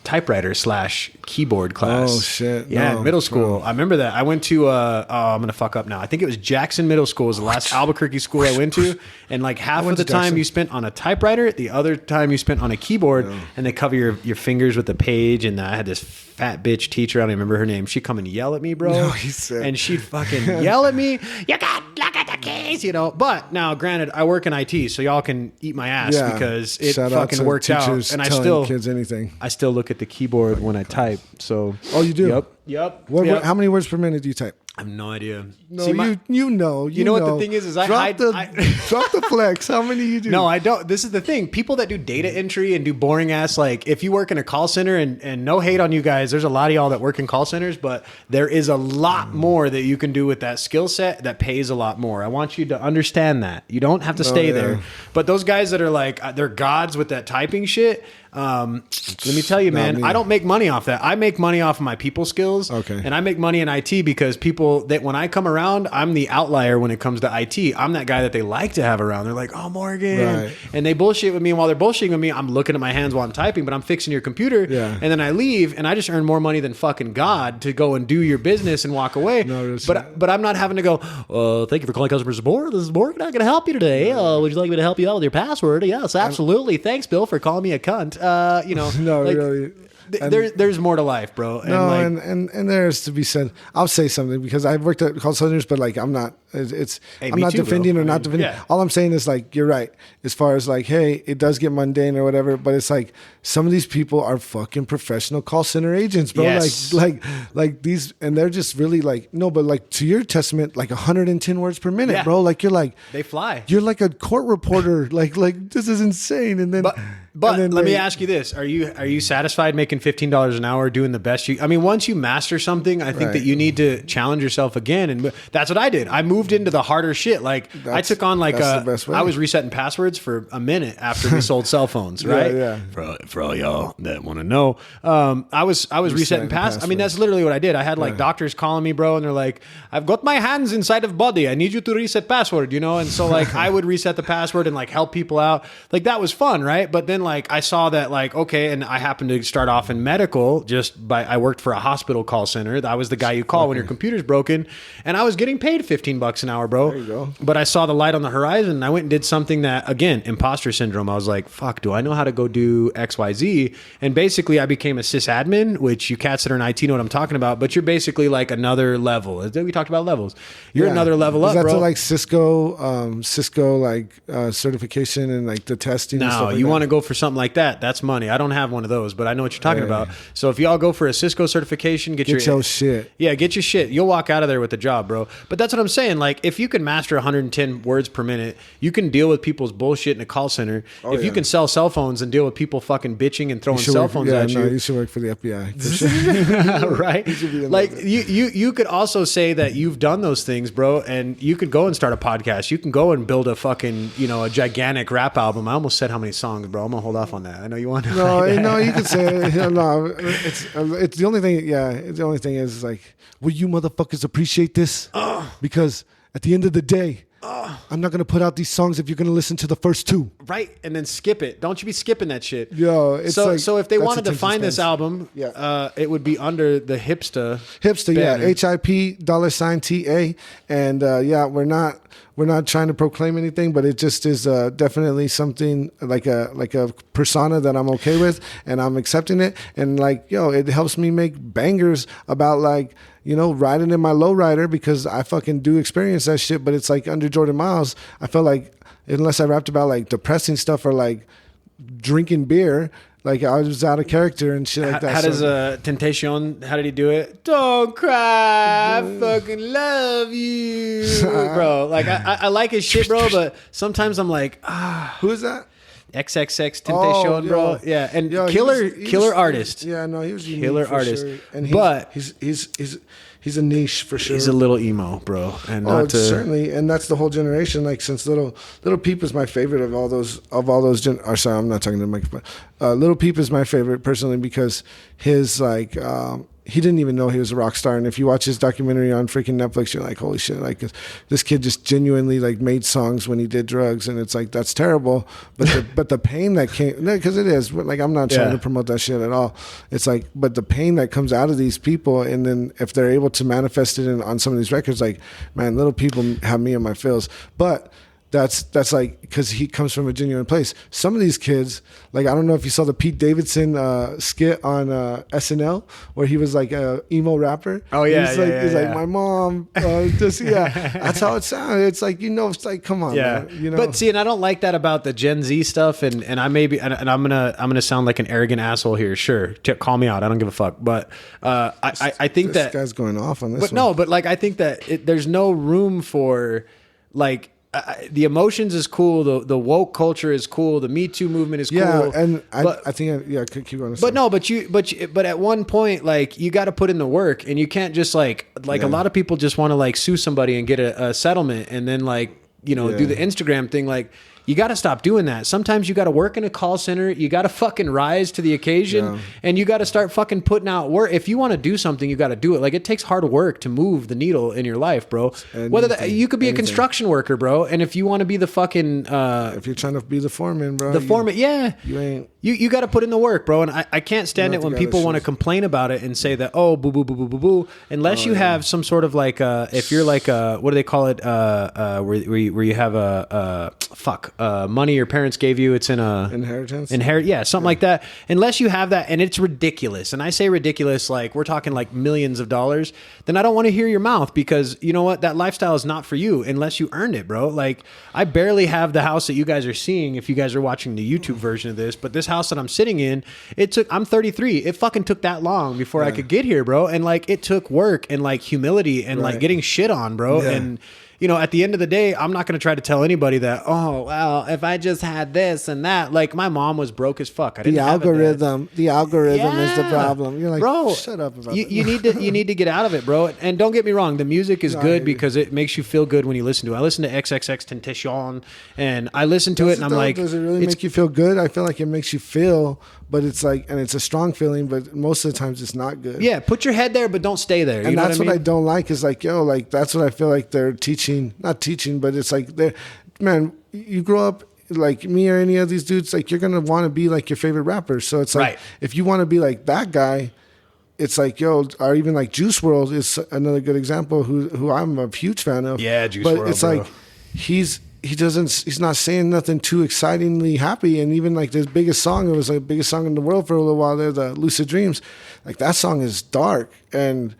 typewriter / keyboard class. Oh, shit. Yeah, No. in middle school. I remember that. I went to I'm gonna fuck up now. I think it was Jackson Middle School was the last Albuquerque school I went to, and like half of the time Jackson. you spent on a typewriter, the other time you spent on a keyboard, and they cover your fingers with the page. And I had this fat bitch teacher. I don't even remember her name. She'd come and yell at me, bro. No, he said. And she'd fucking yell at me. You got look at the keys, you know. But now, granted, I work in IT, so y'all can eat my ass yeah, because it shout out fucking to worked out. teachers And I telling still kids anything. I still look at the keyboard when I type. So Oh, you do? Yep. How many words per minute do you type? I have no idea. No, See, you know. You know what the thing is I drop hide- drop the flex. How many you do? No, I don't. This is the thing. People that do data entry and do boring ass, like if you work in a call center, and no hate on you guys, there's a lot of y'all that work in call centers, but there is a lot more that you can do with that skill set that pays a lot more. I want you to understand that. You don't have to stay there. But those guys that are like, they're gods with that typing shit. Let me tell you, man, I don't make money off that. I make money off of my people skills. Okay. And I make money in IT because people that when I come around, I'm the outlier when it comes to IT. I'm that guy that they like to have around. They're like, oh, Morgan. Right. And they bullshit with me. And while they're bullshitting with me, I'm looking at my hands while I'm typing, but I'm fixing your computer. Yeah. And then I leave and I just earn more money than fucking God to go and do your business and walk away. No, but I'm not having to go, thank you for calling customer support. This is Morgan. I'm going to help you today. Would you like me to help you out with your password? Yes, absolutely. Thanks, Bill, for calling me a cunt. You know, No, like, really. There's more to life, bro. And No, like, and there's to be said. I'll say something because I've worked at call centers, but like I'm not. I'm me not too, defending bro. or not defending. Yeah. All I'm saying is like you're right as far as like, hey, it does get mundane or whatever, but it's like some of these people are fucking professional call center agents, bro. Yes. Like these, and they're just really like no, but like to your testament, like 110 words per minute, Yeah. bro. Like you're like they fly. You're like a court reporter. like this is insane. And then, But and then let me like- ask you this: Are you satisfied making $15 an hour, doing the best you? I mean, once you master something, I think Right. that you need to challenge yourself again, and that's what I did. I moved into the harder shit. Like I took on like that's the best way. I was resetting passwords for a minute after we sold cell phones, right? yeah. For all y'all that want to know, I was resetting I mean, that's literally what I did. I had like doctors calling me, bro, and they're like, "I've got my hands inside of body. I need you to reset password," you know. And so like I would reset the password and like help people out. Like that was fun, right? But then like I saw that like okay, and I happened to start off in medical I worked for a hospital call center. I was the guy you call when your computer's broken, and I was getting paid $15 an hour, bro. There you go. But I saw the light on the horizon, and I went and did something that, again, imposter syndrome. I was like, fuck, do I know how to go do XYZ? And basically, I became a sysadmin, which you cats that are in IT know what I'm talking about, but you're basically like another level. We talked about levels. You're Yeah. another level Is up, that bro. to like Cisco like certification and like the testing? and No, stuff like you that? want to go for something like that. That's money. I don't have one of those, but I know what you're talking about. So if y'all go for a Cisco certification, get your shit. Yeah, get your shit. You'll walk out of there with a job, bro. But that's what I'm saying. Like, if you can master 110 words per minute, you can deal with people's bullshit in a call center. If you can sell cell phones and deal with people fucking bitching and throwing cell phones at no, you. you should work for the FBI. For sure. Right? Like you could also say that you've done those things, bro, and you could go and start a podcast. You can go and build a fucking, a gigantic rap album. I almost said how many songs, bro. I'm gonna hold off on that. I know you want to. No, you could say no. It's the only thing. Yeah, it's the only thing is like, will you motherfuckers appreciate this? Because at the end of the day, I'm not gonna put out these songs if you're gonna listen to the first two. Right, and then skip it. Don't you be skipping that shit. Yo, it's so like, so if they that's wanted to attention find this spans. album, it would be under the Hipsta. Hipster, banner. HIP $TA, and we're not trying to proclaim anything, but it just is definitely something like a persona that I'm okay with, and I'm accepting it, and like it helps me make bangers about like riding in my lowrider because I fucking do experience that shit, but it's like under Jordan Miles, I felt like unless I rapped about like depressing stuff or like drinking beer. Like I was out of character and shit like that. How does Tentacion? How did he do it? Don't cry, I fucking love you, bro. Like I like his shit, bro. But sometimes I'm like, who is that? XXX Tentacion, bro. Yeah, and killer artist. Yeah, no, he was unique killer for artist. sure. And but he's a niche for sure. He's a little emo, bro. And certainly, and that's the whole generation. Like since Little Peep is my favorite of all those. Sorry, I'm not talking to the microphone. Little Peep is my favorite personally because his like. He didn't even know he was a rock star, and if you watch his documentary on freaking Netflix, you're like, holy shit! Like this kid just genuinely like made songs when he did drugs, and it's like that's terrible. But the pain that came, because it is. Like I'm not trying to promote that shit at all. It's like, but the pain that comes out of these people, and then if they're able to manifest it on some of these records, like man, Little People have me on my feels, but. That's like because he comes from a genuine place. Some of these kids, like I don't know if you saw the Pete Davidson skit on SNL where he was like a emo rapper. Oh yeah, he's like my mom. That's how it sounded. It's like it's like come on, man. But see, and I don't like that about the Gen Z stuff. And I maybe and I'm gonna sound like an arrogant asshole here. Sure, call me out. I don't give a fuck. But I think this guy's going off on this. But no, but like I think that there's no room for like. The emotions is cool. The woke culture is cool. The Me Too movement is cool. Yeah, and I think keep going. But at one point, like you got to put in the work, and you can't just like a lot of people just want to like sue somebody and get a settlement, and then like do the Instagram thing. Like you got to stop doing that. Sometimes you got to work in a call center. You got to fucking rise to the occasion, and you got to start fucking putting out work. If you want to do something, you got to do it. Like it takes hard work to move the needle in your life, bro. Whether you could be a construction worker, bro, and if you want to be the fucking if you're trying to be the foreman, bro, you ain't. You got to put in the work, bro. And I can't stand it when people want to complain about it and say that, oh, boo, boo, boo, boo, boo, boo. Unless you have some sort of like, if you're like, what do they call it? Where you have money your parents gave you. It's in a inheritance. Something like that. Unless you have that and it's ridiculous. And I say ridiculous, like we're talking like millions of dollars, then I don't want to hear your mouth because you know what? That lifestyle is not for you unless you earned it, bro. Like I barely have the house that you guys are seeing if you guys are watching the YouTube version of this, but this house that I'm sitting in, I'm 33. It fucking took that long before I could get here, bro. And like it took work and like humility and like getting shit on, bro. Yeah. And at the end of the day, I'm not going to try to tell anybody that, oh, well, if I just had this and that, like my mom was broke as fuck. I didn't the have algorithm is the problem. You're like, bro, shut up about you need to get out of it, bro. And don't get me wrong, the music is good because it makes you feel good when you listen to it. I listen to XXX Tentacion and I listen to it and I'm like, does it really make you feel good? I feel like it makes you feel, but it's like, and it's a strong feeling, but most of the times it's not good. Yeah, put your head there, but don't stay there. And that's what I don't like is like, like that's what I feel like they're not teaching, but it's like, man, you grow up like me or any of these dudes, like you're going to want to be like your favorite rapper. So it's like, if you want to be like that guy, it's like, or even like Juice WRLD is another good example who I'm a huge fan of. Yeah, Juice WRLD. But it's like, he's not saying nothing too excitingly happy. And even like this biggest song, it was like the biggest song in the world for a little while there, the Lucid Dreams. Like that song is dark and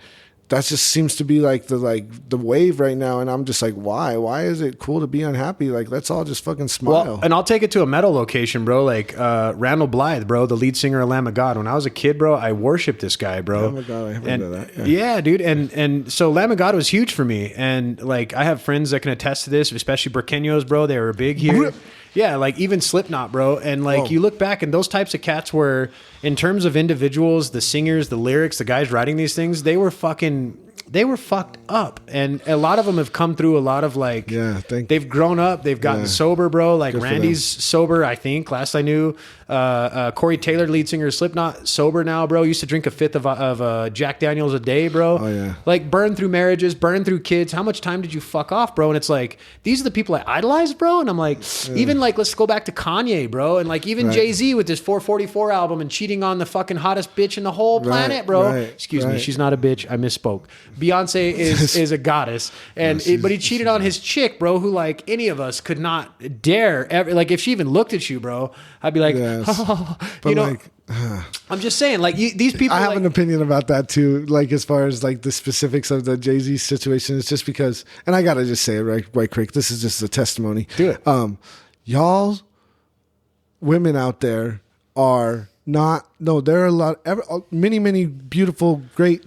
that just seems to be like the wave right now. And I'm just like, why? Why is it cool to be unhappy? Like, let's all just fucking smile. Well, and I'll take it to a metal location, bro. Like Randall Blythe, bro, the lead singer of Lamb of God. When I was a kid, bro, I worshiped this guy, bro. Lamb of God, I haven't heard that. Yeah, dude. And so Lamb of God was huge for me. And like, I have friends that can attest to this, especially Burqueños, bro. They were big here. Yeah, like even Slipknot, bro. And like you look back and those types of cats were, in terms of individuals, the singers, the lyrics, the guys writing these things, they were fucking... they were fucked up, and a lot of them have come through a lot of like, they've grown up, they've gotten sober, bro. Like Randy's sober, I think. Last I knew, Corey Taylor, lead singer of Slipknot, sober now, bro. Used to drink a fifth of Jack Daniels a day, bro. Oh yeah. Like burn through marriages, burn through kids. How much time did you fuck off, bro? And it's like, these are the people I idolize, bro. And I'm like, even like, let's go back to Kanye, bro, and like even Jay-Z with his 444 album and cheating on the fucking hottest bitch in the whole planet, bro. Excuse me, she's not a bitch. I misspoke. Beyonce is a goddess, and but he cheated on his chick, bro, who like any of us could not dare ever. Like if she even looked at you, bro, I'd be like, you know. Like, I'm just saying, like these people. I have an opinion about that too. Like as far as like the specifics of the Jay-Z situation, it's just because, and I gotta just say it right quick. This is just a testimony. Do it, y'all. Women out there are not. No, there are many beautiful, great,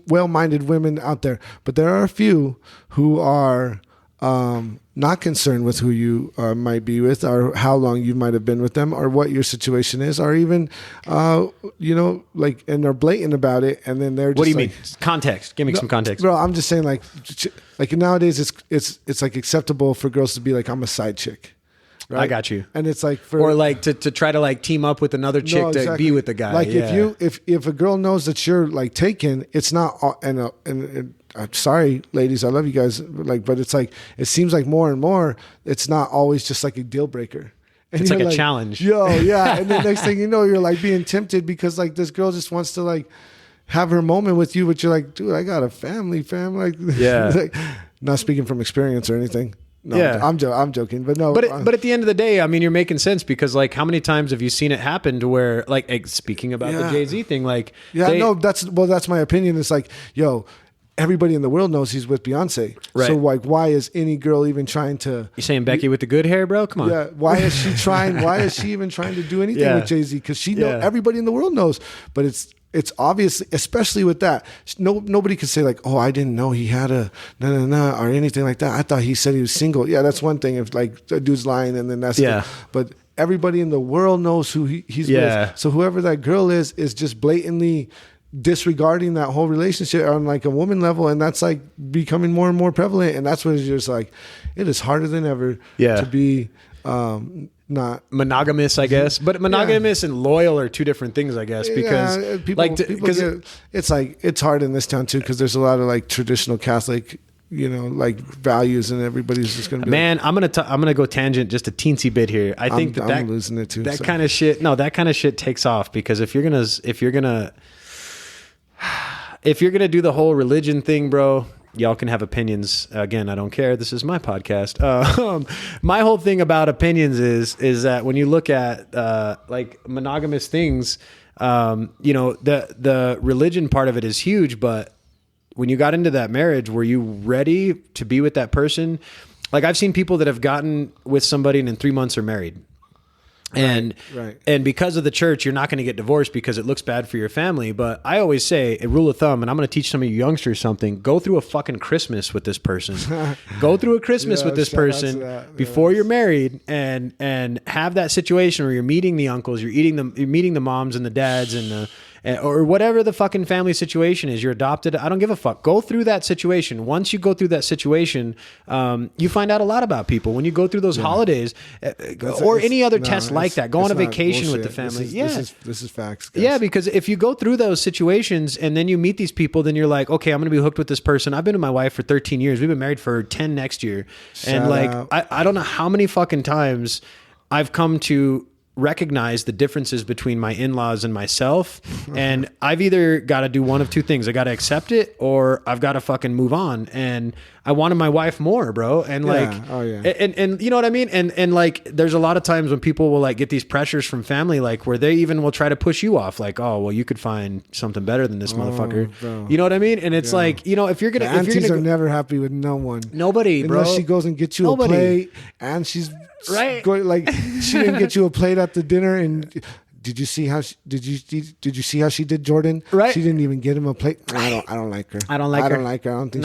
well-minded women out there, but there are a few who are not concerned with who you might be with, or how long you might have been with them, or what your situation is, or even like, and they're blatant about it, and then they're just, what do you mean context? Give me some context, bro. I'm just saying, like nowadays it's like acceptable for girls to be like, I'm a side chick. Right? I got you. And it's like or like to try to like team up with another chick to be with the guy. Like if a girl knows that you're like taken, it's not, and I'm sorry, ladies, I love you guys, like, but it's like, it seems like more and more, it's not always just like a deal breaker. And it's like a challenge. Yeah. And the next thing you know, you're like being tempted because like this girl just wants to like have her moment with you, but you're like, dude, I got a family. Like, like, not speaking from experience or anything. No, yeah, I'm joking, but no. But at the end of the day, I mean, you're making sense, because like, how many times have you seen it happen to where, like, speaking about the Jay-Z thing, like, that's my opinion. It's like, yo, everybody in the world knows he's with Beyonce, right? So like, why is any girl even trying to? You saying Becky with the good hair, bro? Come on. Yeah. Why is she trying? Why is she even trying to do anything with Jay-Z? Because she know everybody in the world knows, but it's obvious, especially with that. Nobody could say like, oh, I didn't know he had a no or anything like that. I thought he said he was single. Yeah, that's one thing. If like a dude's lying, and then that's but everybody in the world knows who he's with. So whoever that girl is just blatantly disregarding that whole relationship on like a woman level, and that's like becoming more and more prevalent. And that's when it's just like, it is harder than ever to be not monogamous, I guess, but monogamous and loyal are two different things, I guess, because it's hard in this town too, because there's a lot of like traditional Catholic, like values, and everybody's just gonna be like, I'm gonna go tangent just a teensy bit here. I think I'm losing it too. That kind of shit takes off, because if you're gonna do the whole religion thing, bro, y'all can have opinions. Again, I don't care. This is my podcast. My whole thing about opinions is that when you look at like monogamous things, the religion part of it is huge. But when you got into that marriage, were you ready to be with that person? Like, I've seen people that have gotten with somebody and in 3 months are married. And because of the church, you're not going to get divorced because it looks bad for your family. But I always say, a rule of thumb, and I'm going to teach some of you youngsters something: go through a fucking Christmas with this person. Go through a Christmas with this person before you're married, and have that situation where you're meeting the uncles, you're meeting the moms and the dads and or whatever the fucking family situation is. You're adopted. I don't give a fuck. Go through that situation. Once you go through that situation, you find out a lot about people. When you go through those holidays or any other test like that, go on a vacation with the family. This is facts, guys. Yeah, because if you go through those situations and then you meet these people, then you're like, okay, I'm going to be hooked with this person. I've been with my wife for 13 years. We've been married for 10 next year. And like, I don't know how many fucking times I've come to recognize the differences between my in-laws and myself, and I've either got to do one of two things. I got to accept it, or I've got to fucking move on. And I wanted my wife more, bro. And like, and you know what I mean? And like, there's a lot of times when people will like get these pressures from family, like where they even will try to push you off, like, oh, well, you could find something better than this motherfucker. Bro. You know what I mean? And it's like, if you're gonna, the aunties are never happy with no one. Nobody, bro. Unless she goes and gets you a plate, and she's right. Like, she didn't get you a plate at the dinner, and did you see how did you see how she did Jordan? Right. She didn't even get him a plate. I don't like her. I don't like her. I don't think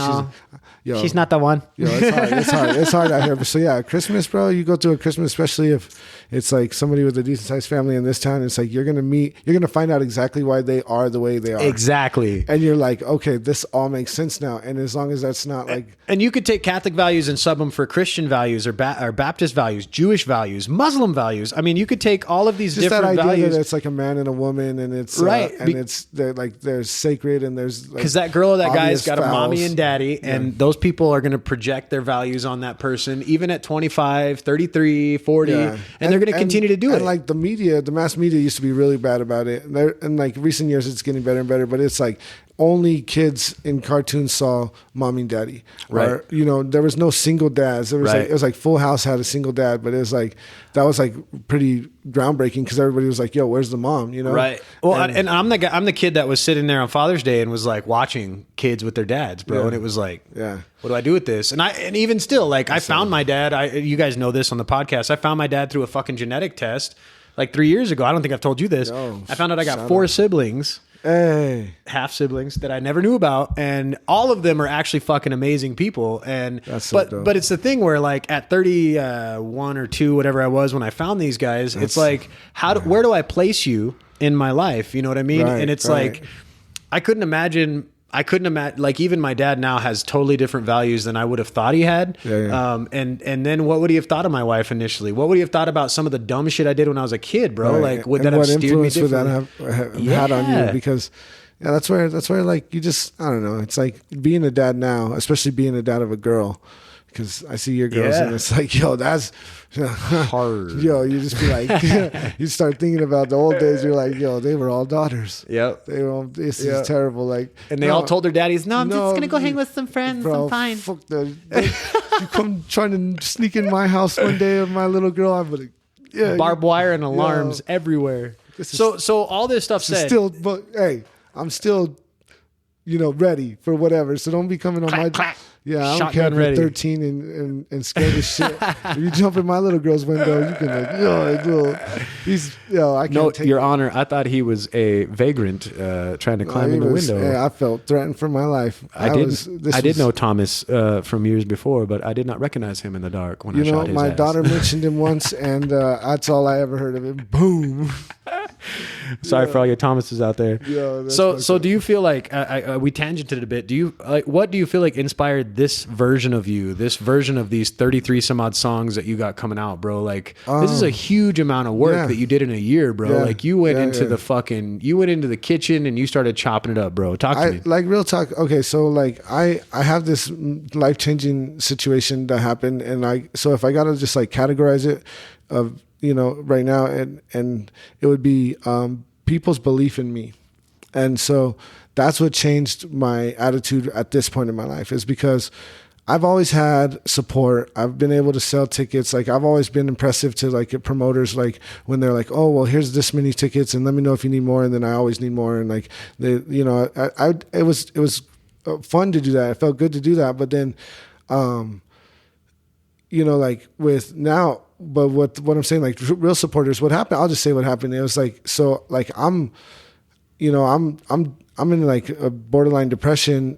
she's not the one. It's hard out here. But so yeah, Christmas, bro. You go through a Christmas, especially if it's like somebody with a decent sized family in this town. It's like you're gonna find out exactly why they are the way they are. Exactly. And you're like, okay, this all makes sense now. And as long as that's not like, and you could take Catholic values and sub them for Christian values or Baptist values, Jewish values, Muslim values. I mean, you could take all of these just different that idea values. That it's like a man and a woman, and it's right, there's sacred, and there's because that girl or that guy's got fouls. a mommy and daddy, and those people are going to project their values on that person, even at 25, 33, 40, and they're going to continue to do it. And like the mass media used to be really bad about it, and like recent years, it's getting better and better. But it's like only kids in cartoons saw mommy and daddy, right? Or, you know, there was no single dads. There was right. like, it was like Full House had a single dad, but it was like that was like pretty groundbreaking because everybody was like, "Yo, where's the mom?" You know, right? Well, and I'm the kid that was sitting there on Father's Day and was like watching kids with their dads, bro, and it was like, what do I do with this? And even still, like I found my dad. You guys know this on the podcast. I found my dad through a fucking genetic test like 3 years ago. I don't think I've told you this. I found out I got 4 siblings. Hey, half siblings that I never knew about, and all of them are actually fucking amazing people. And but it's the thing where like at 31 or 2, whatever I was when I found these guys, it's like where do I place you in my life? You know what I mean? Right, and it's like I couldn't imagine. Like even my dad now has totally different values than I would have thought he had. And then what would he have thought of my wife initially? What would he have thought about some of the dumb shit I did when I was a kid, bro? Like would that have steered me differently? What influence would that have had on you? Because that's where like you just, I don't know. It's like being a dad now, especially being a dad of a girl. Because I see your girls and it's like, yo, that's hard. Yo, you just be like, you start thinking about the old days. You're like, yo, they were all daughters. Yep. They were all, this is terrible. Like, and they all told their daddies, no, I'm just going to go hang with some friends. Bro, I'm fine. Fuck that. You come trying to sneak in my house one day with my little girl. I'm like, barbed wire and alarms everywhere. So all this stuff said. But hey, I'm still, ready for whatever. So don't be coming on my... Clack. Yeah, I don't care if you're 13 and scared as shit. If you jump in my little girl's window, you can I can't take Your Honor, I thought he was a vagrant trying to climb in the window. Yeah, I felt threatened for my life. I did know Thomas from years before, but I did not recognize him in the dark when I shot his my ass. daughter mentioned him once, and that's all I ever heard of him. Boom. Sorry for all your Thomases out there. Yeah, so do you feel like we tangented a bit? Do you what do you feel like inspired this version of you? This version of these 33 some odd songs that you got coming out, bro? Like this is a huge amount of work that you did in a year, bro. Yeah. Like you went into the kitchen and you started chopping it up, bro. Talk to me. Like real talk. Okay, so like I have this life-changing situation that happened, and so if I gotta just like categorize it of right now, and it would be people's belief in me. And so that's what changed my attitude at this point in my life, is because I've always had support. I've been able to sell tickets. Like I've always been impressive to like promoters, like when they're like, oh, well, here's this many tickets and let me know if you need more. And then I always need more. And like, it was fun to do that. It felt good to do that. But then, like with now, but what I'm saying, like real supporters, what happened, I'll just say what happened. It was like, so like I'm in like a borderline depression,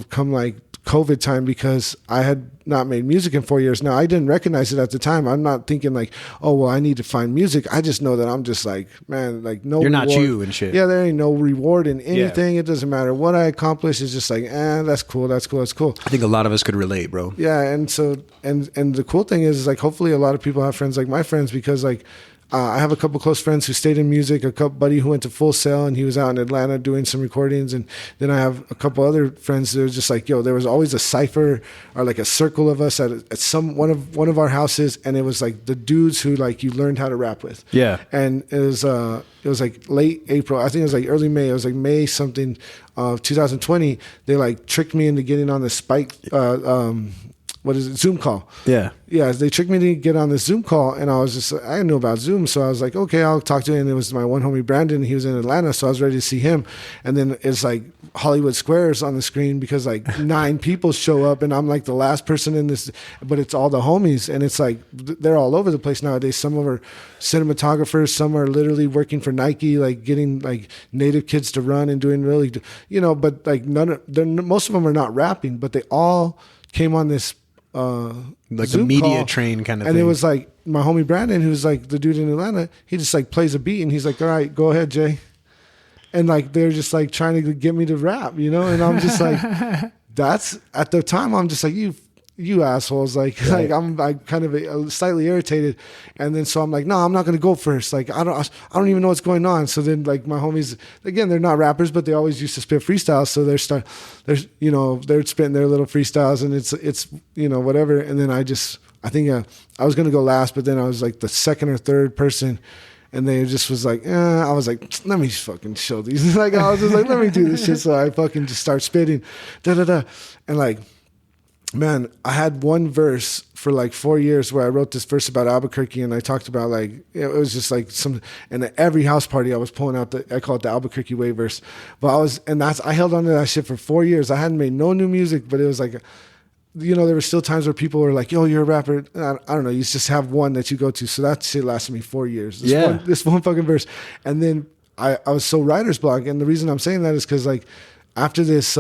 come like COVID time, because I had not made music in 4 years. Now I didn't recognize it at the time. I'm not thinking like, oh, well, I need to find music. I just know that I'm just like, man, like no, you're reward. Not you and shit. Yeah. There ain't no reward in anything. It doesn't matter what I accomplish. It's just like, that's cool. That's cool. That's cool. I think a lot of us could relate, bro. Yeah. And so, and the cool thing is like, hopefully a lot of people have friends like my friends, because like, I have a couple close friends who stayed in music, a couple buddy who went to Full Cell and he was out in Atlanta doing some recordings. And then I have a couple other friends that are just like, yo, there was always a cypher or like a circle of us at one of our houses. And it was like the dudes who like you learned how to rap with. Yeah. And it was like late April. I think it was like early May. It was like May something of 2020. They like tricked me into getting on the Spike, what is it, Zoom call. Yeah. Yeah, they tricked me to get on this Zoom call, and I knew about Zoom, so I was like, okay, I'll talk to him. And it was my one homie Brandon. He was in Atlanta, so I was ready to see him. And then it's like Hollywood Squares on the screen because like 9 people show up, and I'm like the last person in this, but it's all the homies, and it's like they're all over the place nowadays. Some of them are cinematographers, some are literally working for Nike, like getting like native kids to run and doing really, but like most of them are not rapping, but they all came on this like Zoom the media call, train kind of and thing. it was like my homie Brandon, who's like the dude in Atlanta, he just like plays a beat and he's like, all right, go ahead, Jay. And like they're just like trying to get me to rap, and I'm just like, that's at the time I'm just like, you assholes, like right. like I'm kind of slightly irritated, and then so I'm like, no, I'm not gonna go first, like I don't even know what's going on. So then like my homies, again, they're not rappers, but they always used to spit freestyles, so they're spitting their little freestyles, and it's whatever. And then I think I was gonna go last, but then I was like the second or third person. And they just was like, I was like, let me fucking show these. Like, I was just like, let me do this shit. So I fucking just start spitting, And like, man, I had one verse for like 4 years where I wrote this verse about Albuquerque, and I talked about like, it was just like and at every house party I was pulling out I call it the Albuquerque Way verse. But I held on to that shit for 4 years. I hadn't made no new music, but it was like, there were still times where people were like, yo, you're a rapper. I don't know. You just have one that you go to. So that shit lasted me 4 years. This one fucking verse. And then I was so writer's block. And the reason I'm saying that is because like after this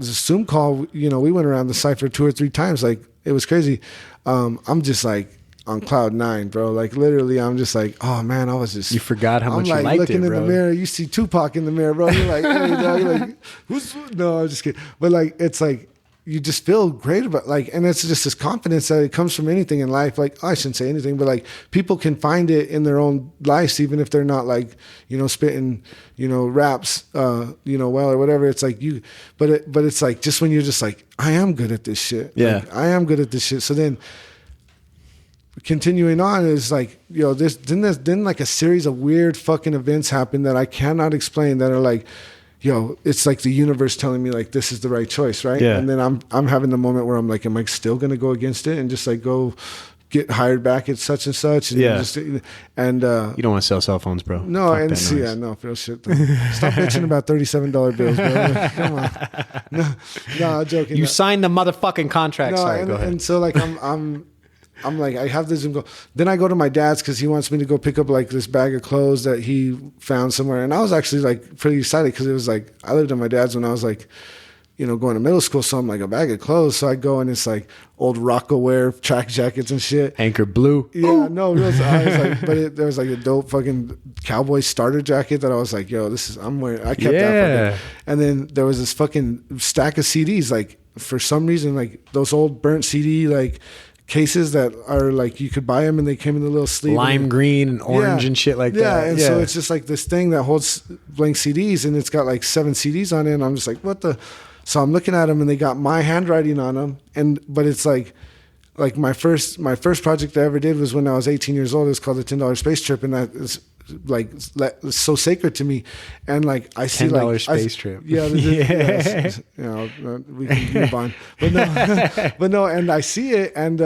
Zoom call, we went around the cypher 2 or 3 times. Like it was crazy. I'm just like on cloud 9, bro. Like literally I'm just like, oh man, I was just. You forgot how much you liked it, bro. I'm like looking in the mirror. You see Tupac in the mirror, bro. You're like, hey, dog. You're like, no, I'm just kidding. But like, it's like, you just feel great about and it's just this confidence that it comes from anything in life. Like, I shouldn't say anything, but like people can find it in their own lives, even if they're not like, spitting, raps, well, or whatever. It's like but it's like, just when you're just like, I am good at this shit. Yeah. Like, I am good at this shit. So then continuing on is like, then like a series of weird fucking events happen that I cannot explain that are like, it's like the universe telling me like this is the right choice, right? Yeah. And then I'm having the moment where I'm like, am I still gonna go against it and just like go get hired back at such and such? And yeah. you don't want to sell cell phones, bro. No, Fuck and that see, noise. yeah, no, real shit. Stop bitching about $37 bills, bro. Come on. No, I'm joking. You signed the motherfucking contract. Sorry, go ahead. And so like I'm like, I have this Zoom call. Then I go to my dad's because he wants me to go pick up like this bag of clothes that he found somewhere. And I was actually like pretty excited because it was like, I lived at my dad's when I was like, going to middle school. So I'm like, a bag of clothes. So I go and it's like old Rockaware track jackets and shit. Anchor Blue. Yeah, Ooh. no, I was like, but there was like a dope fucking cowboy starter jacket that I was like, yo, I'm wearing. I kept that fucking. And then there was this fucking stack of CDs. Like for some reason, like those old burnt CD, like, cases that are like you could buy them and they came in the little sleeve, lime green and orange and shit like that. And so it's just like this thing that holds blank CDs and it's got like 7 CDs on it, and I'm just like, what the? So I'm looking at them and they got my handwriting on them, but it's like my first project I ever did was when I was 18 years old. It's called the $10 Space Trip, and that is like it's so sacred to me. And like I see $10 space trip. Yeah, we can move on. But no, and I see it, and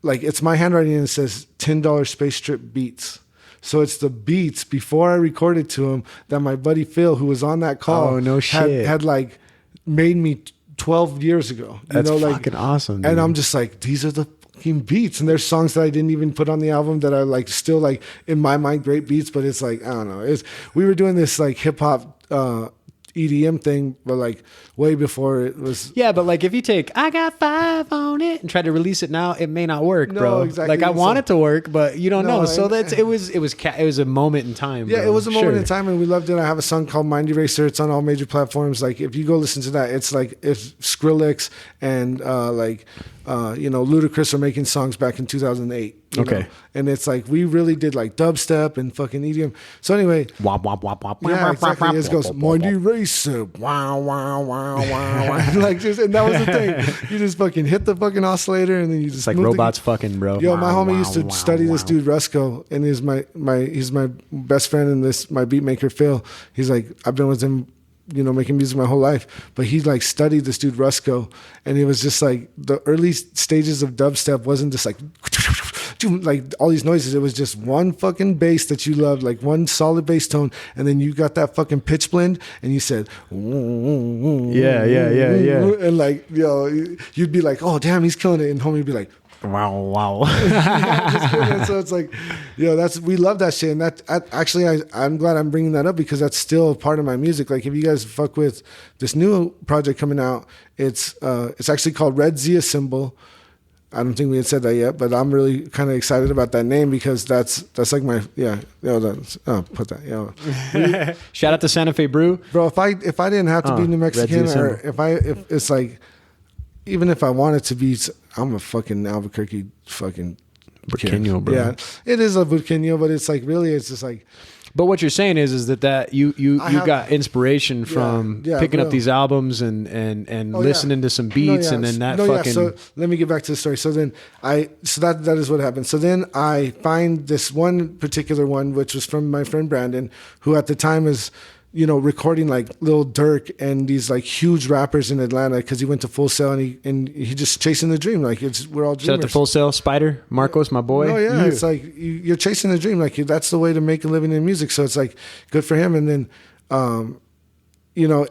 like it's my handwriting and it says $10 Space Trip Beats. So it's the beats before I recorded to him that my buddy Phil, who was on that call, had like made me 12 years ago. That's fucking awesome, dude. And I'm just like, these are the fucking beats. And there's songs that I didn't even put on the album that I like still like in my mind great beats, but it's like, I don't know. We were doing this like hip hop EDM thing, but like way before it was. Yeah, but like if you take I Got 5 on it and try to release it now, it may not work, bro. Exactly. Like I want it to work, but you don't know. So it was a moment in time. Yeah, bro. it was a moment in time, and we loved it. I have a song called Mind Eraser. It's on all major platforms. Like if you go listen to that, it's like if Skrillex and Ludacris are making songs back in 2008. Okay. And it's like we really did like dubstep and fucking EDM. So anyway, wop wop wop wop. Yeah, exactly. It goes Mind Eraser, wow wow wow wow, like just, and that was the thing. You just fucking hit the fucking oscillator, and then you just it's like robots fucking, bro. Yo, my homie used to study this dude Rusko, and he's my best friend, and my beat maker Phil. He's like, I've been with him making music my whole life. But he like studied this dude Rusko, and it was just like the early stages of dubstep wasn't just like all these noises. It was just one fucking bass that you loved, like one solid bass tone, and then you got that fucking pitch blend, and you said, yeah, and like you'd be like, oh damn, he's killing it, and homie would be like, wow. So it's like, we love that shit, and I'm glad I'm bringing that up because that's still a part of my music. Like if you guys fuck with this new project coming out, it's actually called Red Zia Symbol. I don't think we had said that yet, but I'm really kind of excited about that name because that's like my put that Shout out to Santa Fe Brew, bro. If I didn't have to be New Mexican, or if it's like, even if I wanted to be, I'm a fucking Albuquerque fucking Burqueño, bro. Yeah, it is a Burqueño, but it's like really, it's just like. But what you're saying is that you got inspiration from picking up these albums and listening to some beats and then that fucking. So let me get back to the story. So then that is what happened. So then I find this one particular one, which was from my friend Brandon, who at the time is, recording like Lil Durk and these like huge rappers in Atlanta because he went to Full Sail and he just chasing the dream. Like we're all dreamers. Shout out to Full Sail, Spider, Marcos, my boy. Oh yeah, it's like you're chasing the dream. Like that's the way to make a living in music. So it's like good for him. And then,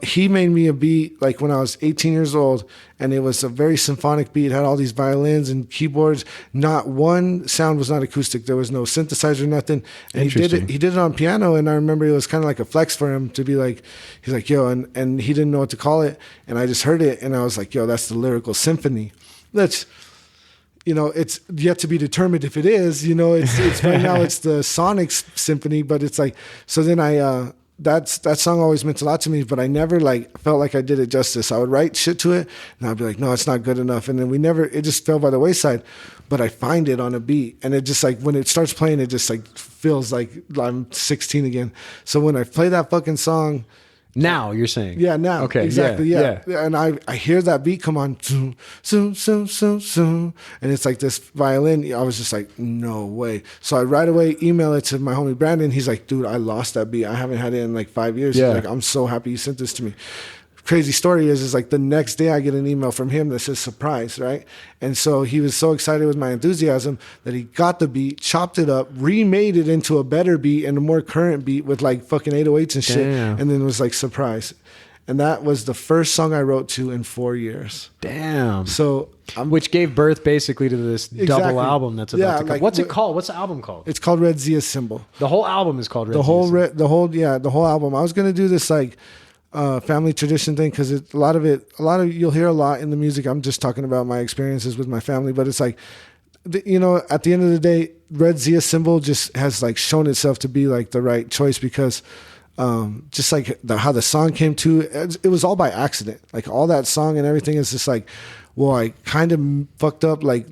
he made me a beat like when I was 18 years old, and it was a very symphonic beat. It had all these violins and keyboards. Not one sound was not acoustic. There was no synthesizer, nothing. And he did it on piano, and I remember it was kind of like a flex for him to be like, he's like, yo, and he didn't know what to call it, and I just heard it, and I was like, yo, that's the lyrical symphony. It's yet to be determined if it is. It's right now it's the sonic symphony, but it's like, so then that song always meant a lot to me, but I never like felt like I did it justice. I would write shit to it and I'd be like, no, it's not good enough. And then it just fell by the wayside, but I find it on a beat, and it just like, when it starts playing, it just like feels like I'm 16 again. So when I play that fucking song, now you're saying, yeah, now, okay, exactly, yeah. And I hear that beat come on, zoom, zoom, zoom, zoom, zoom, and it's like this violin. I was just like, no way. So I right away email it to my homie Brandon. He's like, dude, I lost that beat. I haven't had it in like 5 years. Yeah. He's like, I'm so happy you sent this to me. Crazy story is like the next day I get an email from him that says surprise, right? And so he was so excited with my enthusiasm that he got the beat, chopped it up, remade it into a better beat and a more current beat with like fucking 808s and shit. Damn. And then it was like surprise. And that was the first song I wrote to in 4 years. Damn. So which gave birth basically to this double album that's about to come. like, What's it called? What's the album called? It's called Red Zia Symbol. The whole album is called Red Zia Symbol. The whole album. I was gonna do this like family tradition thing because a lot of you'll hear a lot in the music. I'm just talking about my experiences with my family, but it's like, at the end of the day, Red Zia Symbol just has like shown itself to be like the right choice because just like how the song came to, it was all by accident. Like all that song and everything is just like, well, I kind of fucked up like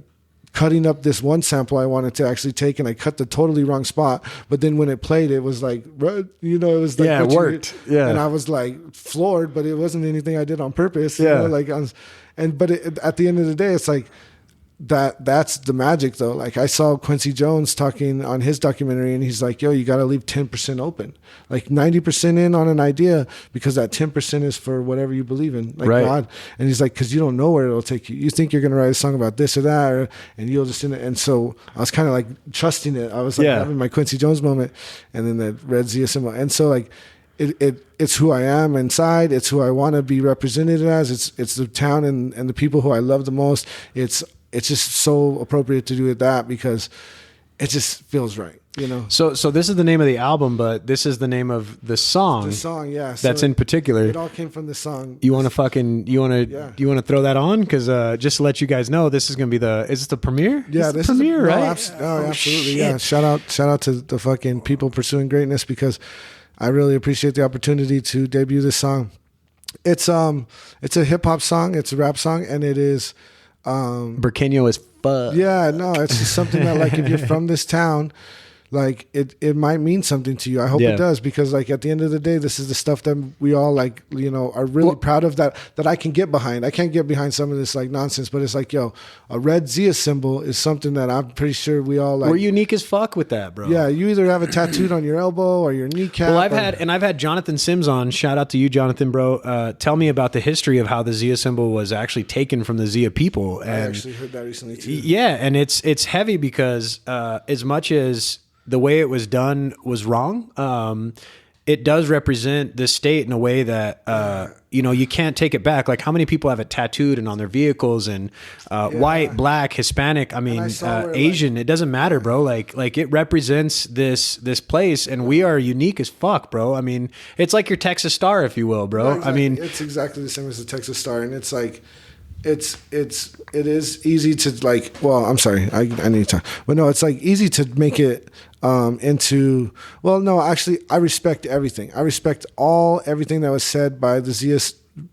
cutting up this one sample I wanted to actually take, and I cut the totally wrong spot. But then when it played, it was like, it was like, yeah, it worked. Yeah, and I was like floored, but it wasn't anything I did on purpose. Yeah, at the end of the day, it's like that's the magic though. Like I saw Quincy Jones talking on his documentary, and he's like, yo, you got to leave 10% open, like 90% in on an idea, because that 10% is for whatever you believe in, like right. God. And he's like, because you don't know where it'll take you. You think you're going to write a song about this or that, and you'll just in it. And so I was kind of like trusting it. I was like having my Quincy Jones moment, and then the Red Zia Symbol. And so like it's who I am inside. It's who I want to be represented as. It's the town and the people who I love the most. It's just so appropriate to do it that because it just feels right, So this is the name of the album, but this is the name of the song. The song, yeah. That's in particular. It all came from the song. You want to throw that on? Because just to let you guys know, this is going to be is it the premiere? Yeah, this is the premiere, right? Absolutely. Shit. Yeah. Shout out to the fucking people pursuing greatness, because I really appreciate the opportunity to debut this song. It's a hip hop song. It's a rap song, and it is. Burqueño is fuck. Yeah, no, it's just something that like if you're from this town, like it might mean something to you. I hope it does, because like at the end of the day, this is the stuff that we all like, you know, are really proud of, that I can get behind. I can't get behind some of this like nonsense, but it's like, yo, a Red Zia symbol is something that I'm pretty sure we all like. We're unique as fuck with that, bro. Yeah, you either have it tattooed on your elbow or your kneecap. Well, I've had Jonathan Sims on. Shout out to you, Jonathan, bro. Tell me about the history of how the Zia symbol was actually taken from the Zia people. And I actually heard that recently too. Yeah, and it's heavy because as much as the way it was done was wrong, it does represent the state in a way that you know, you can't take it back. Like, how many people have it tattooed and on their vehicles, and white, black, Hispanic, I mean, Asian, it doesn't matter, bro. Like it represents this place, and we are unique as fuck, bro. I mean, it's like your Texas Star, if you will, bro. Yeah, exactly. I mean, it's exactly the same as the Texas Star, and it's like, it is easy to like, well, I'm sorry, I need to talk, but no, it's like easy to make it into, well, no, actually, I respect everything. I respect everything that was said by the Zia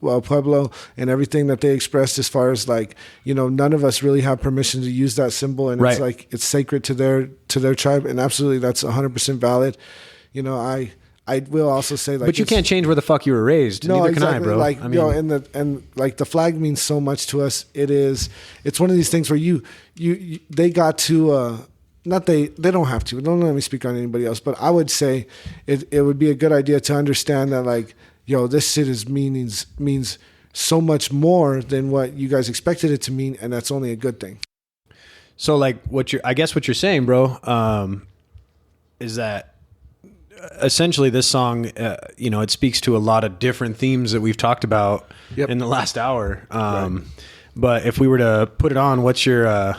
Pueblo and everything that they expressed, as far as like, you know, none of us really have permission to use that symbol, and it's like, it's sacred to their tribe, and absolutely that's 100% valid. You know, I will also say, like, but you can't change where the fuck you were raised. No, Neither exactly. can I, bro. Like, I mean, you know, and like the flag means so much to us. It's one of these things where they got to, not they don't have to. Don't let me speak on anybody else, but I would say it would be a good idea to understand that, like, yo, this shit means so much more than what you guys expected it to mean, and that's only a good thing. So, like, I guess what you're saying, bro, is that essentially this song, you know, it speaks to a lot of different themes that we've talked about in the last hour. Right. But if we were to put it on, what's the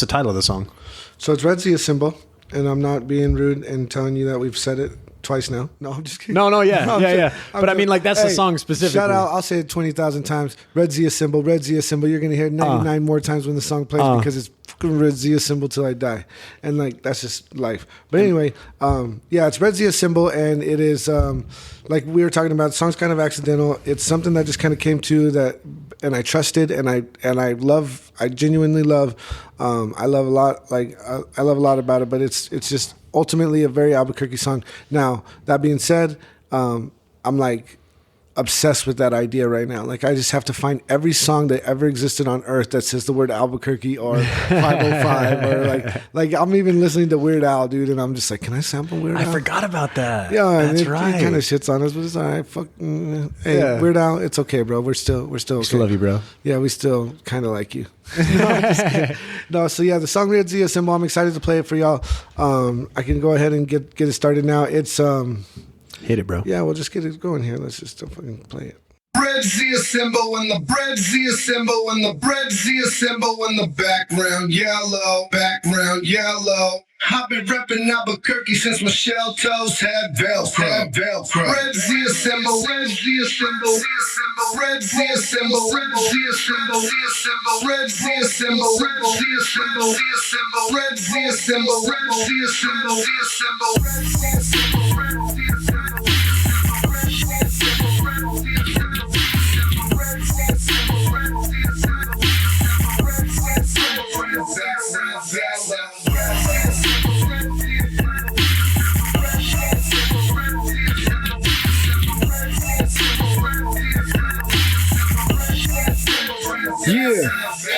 title of the song? So it's Red Zia Symbol, and I'm not being rude and telling you that we've said it twice now. No, I'm just kidding. Yeah. But I mean, like, that's the song specifically. Shout out, I'll say it 20,000 times. Red Zia Symbol, Red Zia Symbol. You're going to hear it 99 more times when the song plays, because it's fucking Red Zia Symbol till I die. And like, that's just life. But anyway, yeah, it's Red Zia Symbol, and it is, like we were talking about, the song's kind of accidental. It's something that just kind of came to that, and I trusted, and I genuinely love, I love a lot, like, I love a lot about it, but it's just ultimately a very Albuquerque song. Now, that being said, I'm like obsessed with that idea right now. Like, I just have to find every song that ever existed on earth that says the word Albuquerque or 505 or like I'm even listening to Weird Al, dude, and I'm just like, can I sample Weird Al? I forgot about that. Yeah, that's right. It kind of shits on us, but it's all right. Hey, Weird Al, it's okay, bro. We're still okay. Still love you, bro. Yeah, we still kind of like you. No, so yeah, the song Red Zia Symbol, I'm excited to play it for y'all. I can go ahead and get it started now. It's hit it, bro. Yeah, we'll just get it going here. Let's just fucking play it. Red Zia Symbol and the Red Zia Symbol and the Red Zia Symbol in the background yellow. I've been repping Albuquerque since my shell toes had Velcro. Red Zia Symbol, Red Zia Symbol, Red Zia Symbol, Red Zia Symbol, Red Zia Symbol, Red Zia Symbol, Red Zia Symbol, Red Zia Symbol, Red Zia Symbol, Red Zia Symbol, Red Zia Symbol. Yeah,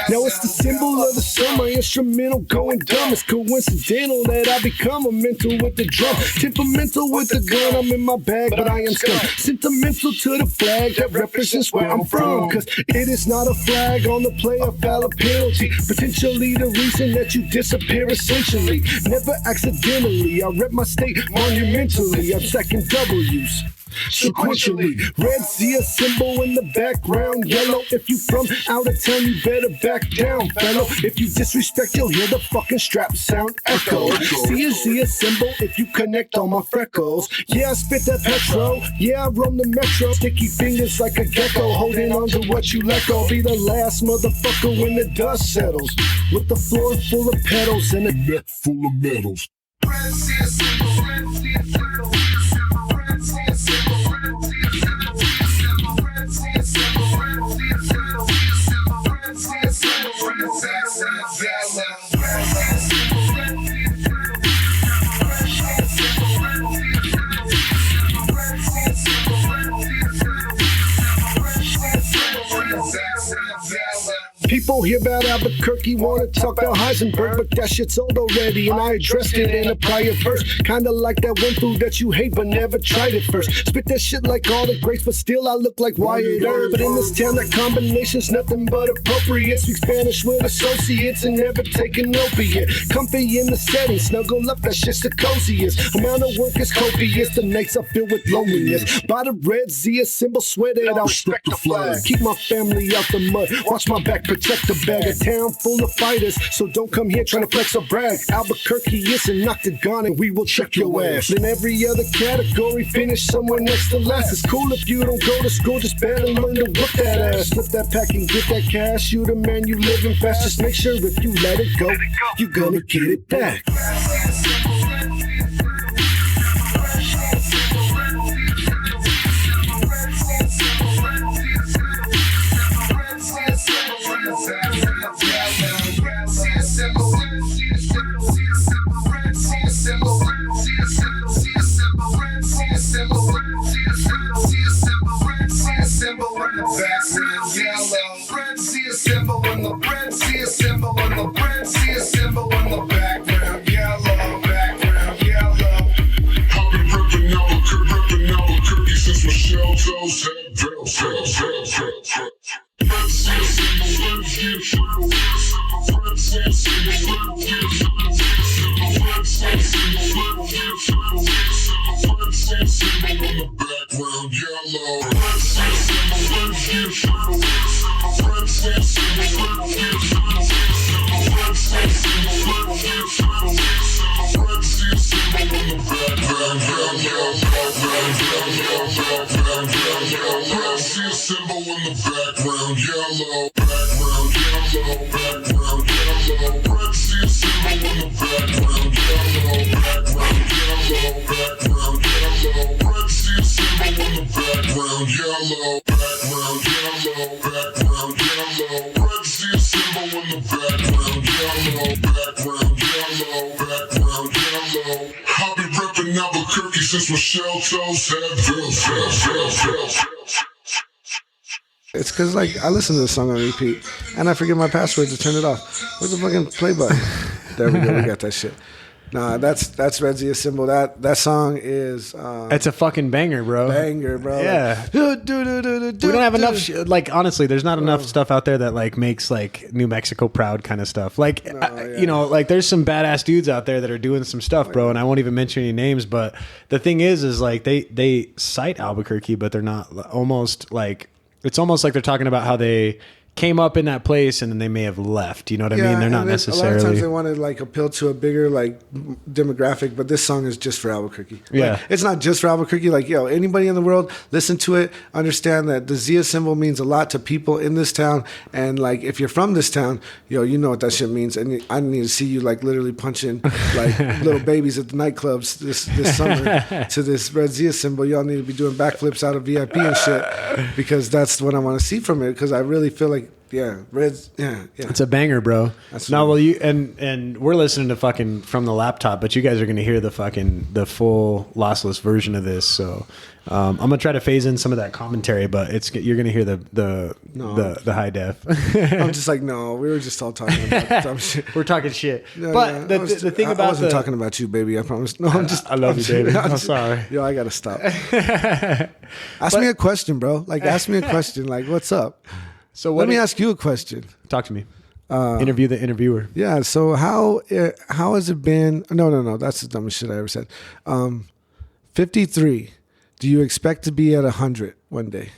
now it's the symbol of the summer, instrumental going dumb. It's coincidental that I become a mental with the drum, temperamental with the gun. I'm in my bag, but I am scum. Sentimental to the flag that represents where I'm from, cause it is not a flag on the play of valid penalty. Potentially the reason that you disappear, essentially. Never accidentally, I rep my state monumentally. I'm stacking W's sequentially. Red Zia Symbol in the background yellow. If you from out of town, you better back down, fellow. If you disrespect, you'll hear the fucking strap sound echo. See a Zia Symbol if you connect on my freckles. Yeah, I spit that petro. Yeah, I roam the metro. Sticky fingers like a gecko, holding on to what you let go. Be the last motherfucker when the dust settles, with the floor full of petals and a neck full of medals. Red Zia Symbol, Red Zia Symbol. People hear about Albuquerque, wanna talk about Heisenberg, but that shit's old already, and I addressed it in a prior verse. Kinda like that one food that you hate but never tried it first. Spit that shit like all the greats, but still I look like Wyatt Earp. But in this town, that combination's nothing but appropriate. Speak Spanish with associates and never take an opiate. Comfy in the setting, snuggle up, that shit's the coziest. Amount of work is copious, the nights I feel with loneliness. By the Red Zia Symbol, swear that I'll respect the flag. Keep my family out the mud, watch my back, protect the bag. A town full of fighters, so don't come here trying to flex or brag. Albuquerque is an octagon and we will check your ass. In every other category, finish somewhere next to last. It's cool if you don't go to school, just better learn to whip that ass. Flip that pack and get that cash. You the man, you living fast. Just make sure if you let it go, you gonna get it back. Red Zia Symbol in the Red Zia Symbol in the Red Zia Symbol in the background yellow, background yellow. I've been ripping Albuquerque since my shell toes had bells. Red Zia Symbol, Red Zia Symbol, Red Zia Symbol, Red Zia Symbol, Red Zia Symbol, Red Zia Symbol in the background yellow. Red Zia Symbol, Red Zia Symbol, Red Zia Symbol, Red Zia Symbol, Red Zia Symbol, Red Zia Symbol, Red Zia Symbol in the background yellow, background yellow, background yellow. Red Zia Symbol in the background yellow, background yellow, background yellow. Red Zia Symbol in the background yellow, background yellow, background yellow. Red Zia Symbol in the background yellow, background yellow, background yellow. Red Zia Symbol in the background yellow, background yellow, background yellow. I've been reppin' Albuquerque since my shell toes had bills. It's because like I listen to this song on repeat and I forget my password to turn it off. Where's the fucking play button? There we go. We got that shit. Nah, that's Red Zia Symbol. That song is it's a fucking banger, bro. Banger, bro. Yeah. Like, We don't have enough. Like honestly, there's not enough stuff out there that like makes like New Mexico proud kind of stuff. Like you know, like there's some badass dudes out there that are doing some stuff, bro. And I won't even mention any names. But the thing is like they cite Albuquerque, but they're not almost like. It's almost like they're talking about how they came up in that place and then they may have left. You know what I mean? They're not necessarily. A lot of times they want to like appeal to a bigger like demographic, but this song is just for Albuquerque. Yeah, like, it's not just for Albuquerque. Like anybody in the world, listen to it, understand that the Zia Symbol means a lot to people in this town, and like if you're from this town, you know what that shit means. And I need to see you like literally punching like little babies at the nightclubs this summer to this Red Zia Symbol. Y'all need to be doing backflips out of VIP and shit because that's what I want to see from it. Because I really feel like. Yeah, it's a banger, bro. That's no, well, you and we're listening to fucking from the laptop, but you guys are gonna hear the full lossless version of this. So I'm gonna try to phase in some of that commentary, but you're gonna hear the high def. I'm just like, no, we were just all talking about dumb shit. We're talking shit. No, but the thing about I wasn't talking about you, baby. I promise. No, I love you, baby. I'm sorry. Yo, I gotta stop. Ask me a question, bro. Like, ask me a question. Like, what's up? So let me ask you a question. Talk to me. Interview the interviewer. Yeah. So how has it been? No. That's the dumbest shit I ever said. 53. Do you expect to be at 100 one day?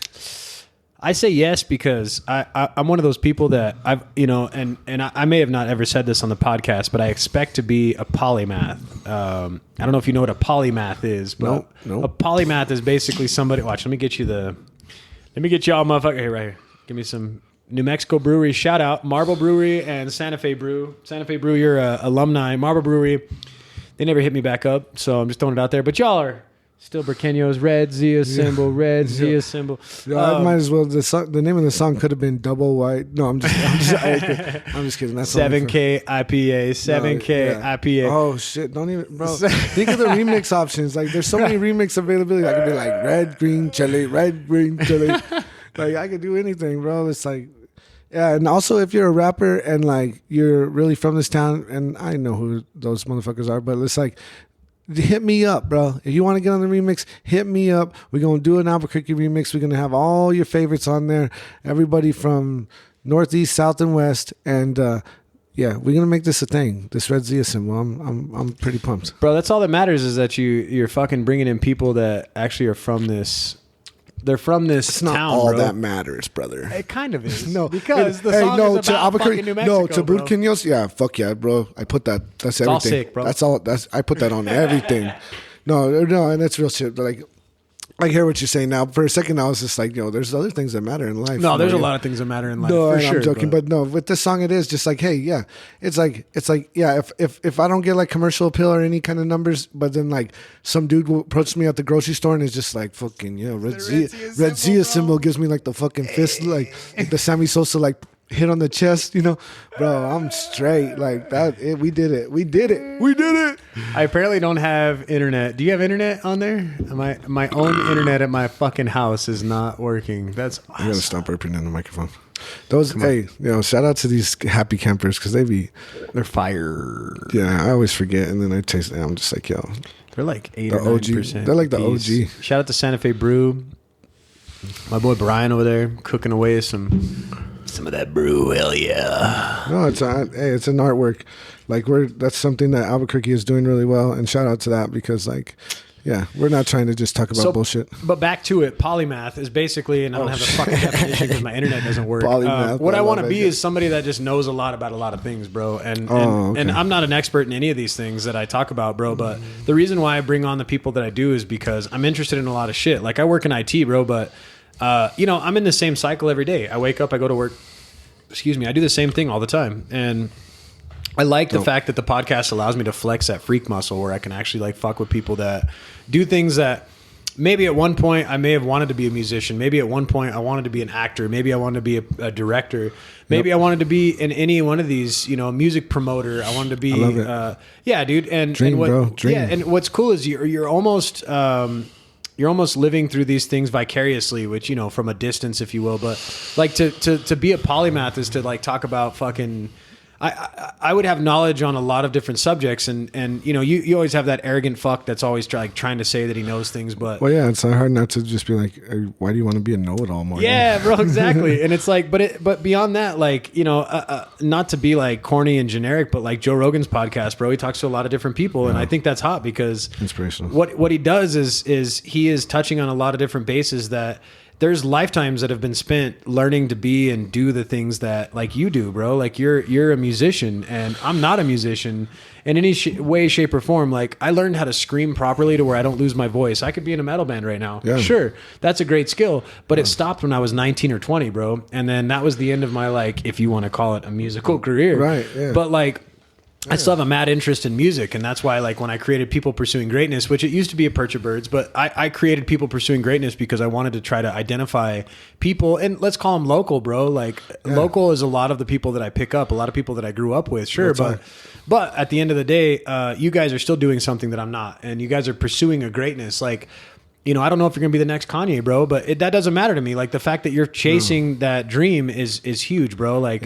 I say yes because I'm one of those people that I've and I may have not ever said this on the podcast, but I expect to be a polymath. I don't know if you know what a polymath is, but nope. A polymath is basically somebody. Watch, let me get y'all, motherfucker. Here, right here. Give me some New Mexico breweries. Shout out Marble Brewery and Santa Fe Brew. Santa Fe Brew, you're alumni. Marble Brewery, they never hit me back up, so I'm just throwing it out there. But y'all are still Burkeños. Red Zia Symbol. Red Zia Symbol. I might as well. The name of the song could have been Double White. No, I'm just kidding. That's 7K IPA. 7K IPA. Oh shit! Don't even, bro. Think of the remix options. Like, there's so many remix availability. I could be like red, green, chili, red, green, chili. Like, I could do anything, bro. It's like, Yeah, and also if you're a rapper and like you're really from this town, and I know who those motherfuckers are, but it's like, hit me up, bro. If you want to get on the remix, hit me up. We're gonna do an Albuquerque remix. We're gonna have all your favorites on there. Everybody from Northeast, South, and West, and yeah, we're gonna make this a thing. This Red Zia Symbol. I'm pretty pumped, bro. That's all that matters is that you're fucking bringing in people that actually are from this. They're from this it's not town, all bro. that matters, brother. It kind of is. No, because the song is about fucking New Mexico, no, to bro. Burquiños, yeah, fuck yeah, bro. I put that. That's everything. All sick, bro. That's all. I put that on everything. No, and that's real shit. Like, I hear what you're saying now. For a second, I was just like, there's other things that matter in life. No, there's a lot of things that matter in life. No, for sure, I'm joking, but no, with this song, it is just like, hey, yeah, it's like, yeah, if I don't get like commercial appeal or any kind of numbers, but then like some dude will approach me at the grocery store and is just like, fucking, Red Zia Symbol gives me like the fucking fist, like the Sammy Sosa like hit on the chest, bro, I'm straight like that. We did it. I apparently don't have internet. Do you have internet on there? My own internet at my fucking house is not working. That's awesome. I gotta stop burping in the microphone. Shout out to these happy campers because they're fire. Yeah, I always forget and then I taste it. I'm just like, they're like 8 the or 9%. They're like the OG. Shout out to Santa Fe Brew. My boy Brian over there cooking away some of that brew. Hell yeah. No, it's an artwork. Like that's something that Albuquerque is doing really well, and shout out to that because like, yeah, we're not trying to just talk about bullshit. But back to it, Polymath is basically, and I don't have the fucking definition because my internet doesn't work. Polymath, what I want to be is somebody that just knows a lot about a lot of things, bro. And I'm not an expert in any of these things that I talk about, bro. But the reason why I bring on the people that I do is because I'm interested in a lot of shit. Like I work in IT, bro, but I'm in the same cycle every day. I wake up, I go to work. Excuse me, I do the same thing all the time, and I like the fact that the podcast allows me to flex that freak muscle where I can actually like fuck with people that do things that maybe at one point I may have wanted to be a musician. Maybe at one point I wanted to be an actor. Maybe I wanted to be a director. Maybe I wanted to be in any one of these, music promoter. I wanted to be, yeah, dude. And dream, and bro. Dream. Yeah, and what's cool is you're almost living through these things vicariously, which, from a distance, if you will. But like to be a polymath is to like talk about fucking. I would have knowledge on a lot of different subjects, and you always have that arrogant fuck that's always trying to say that he knows things, but well, yeah, it's not hard not to just be like, why do you want to be a know-it-all more? Yeah, bro, exactly. And it's like, but beyond that, like not to be like corny and generic, but like Joe Rogan's podcast, bro, he talks to a lot of different people, and I think that's hot because inspirational. What he does is he is touching on a lot of different bases that. There's lifetimes that have been spent learning to be and do the things that like you do, bro. Like you're a musician and I'm not a musician in any way, shape or form. Like I learned how to scream properly to where I don't lose my voice. I could be in a metal band right now. Yeah. Sure. That's a great skill, but it stopped when I was 19 or 20, bro. And then that was the end of my, like, if you want to call it a musical career. Right. Yeah. But like, I still have a mad interest in music, and that's why, like, when I created People Pursuing Greatness, which it used to be a Perch of Birds, but I created People Pursuing Greatness because I wanted to try to identify people, and let's call them local, bro. Like, local is a lot of the people that I pick up, a lot of people that I grew up with, sure, but at the end of the day, you guys are still doing something that I'm not, and you guys are pursuing a greatness, like. I don't know if you're going to be the next Kanye, bro, but that doesn't matter to me. Like, the fact that you're chasing that dream is huge, bro. Like,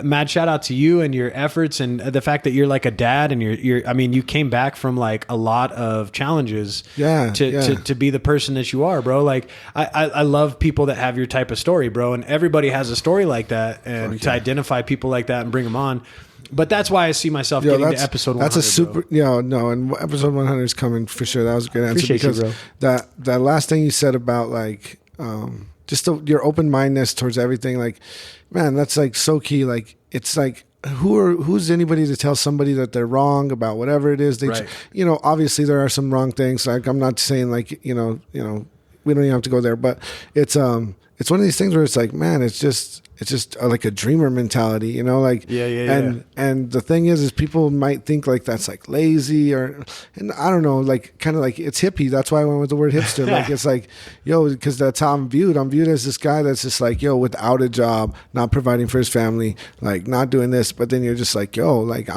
mad shout out to you and your efforts and the fact that you're like a dad and you came back from like a lot of challenges to be the person that you are, bro. Like, I love people that have your type of story, bro. And everybody has a story like that, and to identify people like that and bring them on. But that's why I see myself getting to episode 100. That's a super, and episode 100 is coming for sure. That was a good answer. Appreciate because you, bro. That last thing you said about like, just your open-mindedness towards everything, like, man, that's like so key. Like, it's like, who's anybody to tell somebody that they're wrong about whatever it is? Obviously there are some wrong things. Like, I'm not saying like, we don't even have to go there, but it's one of these things where it's like, man, it's just like a dreamer mentality, like, and the thing is people might think like that's like lazy and I don't know, like kind of like it's hippie. That's why I went with the word hipster. Like, it's like, because that's how I'm viewed. I'm viewed as this guy that's just like, without a job, not providing for his family, like not doing this. But then you're just like, like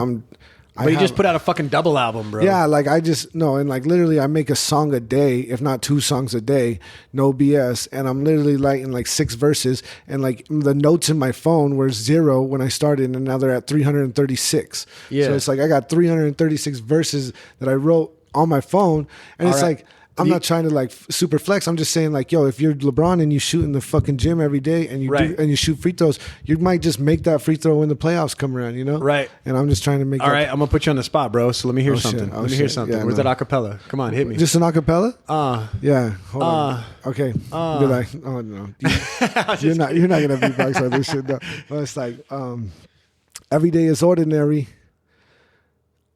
But you just put out a fucking double album, bro. Yeah, like and like literally I make a song a day, if not 2 songs a day, no BS. And I'm literally writing like 6 verses, and like the notes in my phone were 0 when I started, and now they're at 336. Yeah. So it's like I got 336 verses that I wrote on my phone, and it's like, I'm not trying to like super flex. I'm just saying like, yo, if you're LeBron and you shoot in the fucking gym every day and you shoot free throws, you might just make that free throw when the playoffs come around, you know? Right. And I'm just trying to make. All right, I'm gonna put you on the spot, bro. So let me hear something. Let me hear something. Yeah, Where's that acapella? Come on, hit me. Just an acapella? Yeah. Hold on. Okay. Be like, oh no, you're not gonna beatbox on this shit. No. But it's like, every day is ordinary.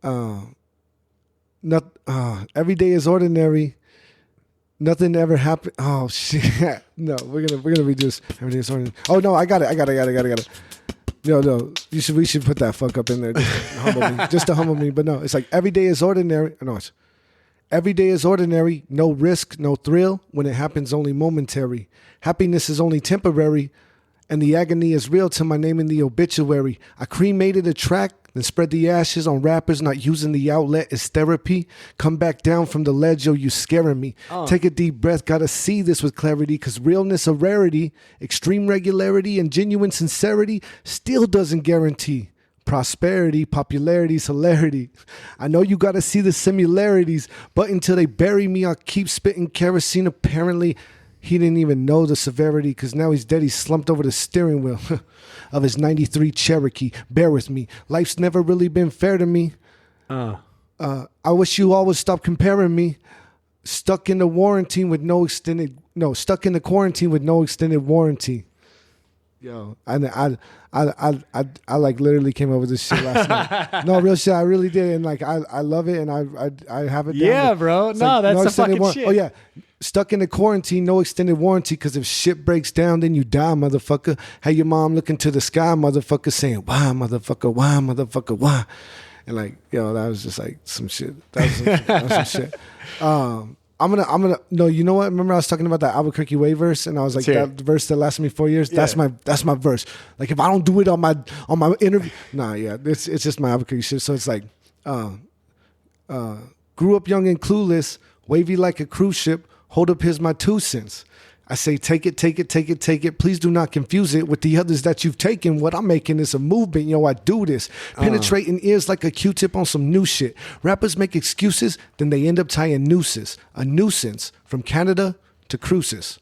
Every day is ordinary. Nothing ever happened. Oh shit! No, we're gonna redo this. Every day is ordinary. Oh no, I got it. No, we should put that fuck up in there just to humble me. But no, it's like every day is ordinary. No, it's every day is ordinary. No risk, no thrill. When it happens, only momentary. Happiness is only temporary, and the agony is real till my name in the obituary. I cremated a track, then spread the ashes on rappers not using the outlet as therapy. Come back down from the ledge, yo, you scaring me. Take a deep breath, gotta see this with clarity, cause realness a rarity, extreme regularity and genuine sincerity still doesn't guarantee prosperity, popularity, celerity. I know you gotta see the similarities, but until they bury me, I'll keep spitting kerosene. Apparently, he didn't even know the severity, because now he's dead. He's slumped over the steering wheel of his 93 Cherokee. Bear with me. Life's never really been fair to me. I wish you all would stop comparing me. Stuck in the quarantine with no extended warranty. Yo, I like literally came up with this shit last night. No, real shit, I really did, and like I love it, and I have it down. Yeah, bro. It's no, like, that's the fucking shit. Oh yeah, stuck in the quarantine, no extended warranty, because if shit breaks down, then you die, motherfucker. Hey, your mom looking to the sky, motherfucker, saying why, motherfucker, why? And like, yo, that was just like some shit. That was some shit. I'm gonna no, you know what? Remember I was talking about that Albuquerque Way verse, and I was like, that verse that lasted me 4 years. Yeah. That's my verse. Like if I don't do it on my interview, it's just my Albuquerque shit. So it's like, grew up young and clueless, wavy like a cruise ship. Hold up, here's my 2 cents. I say, take it. Please do not confuse it with the others that you've taken. What I'm making is a movement. Yo, I do this. Penetrating ears like a Q-tip on some new shit. Rappers make excuses, then they end up tying nooses. A nuisance from Canada to cruises.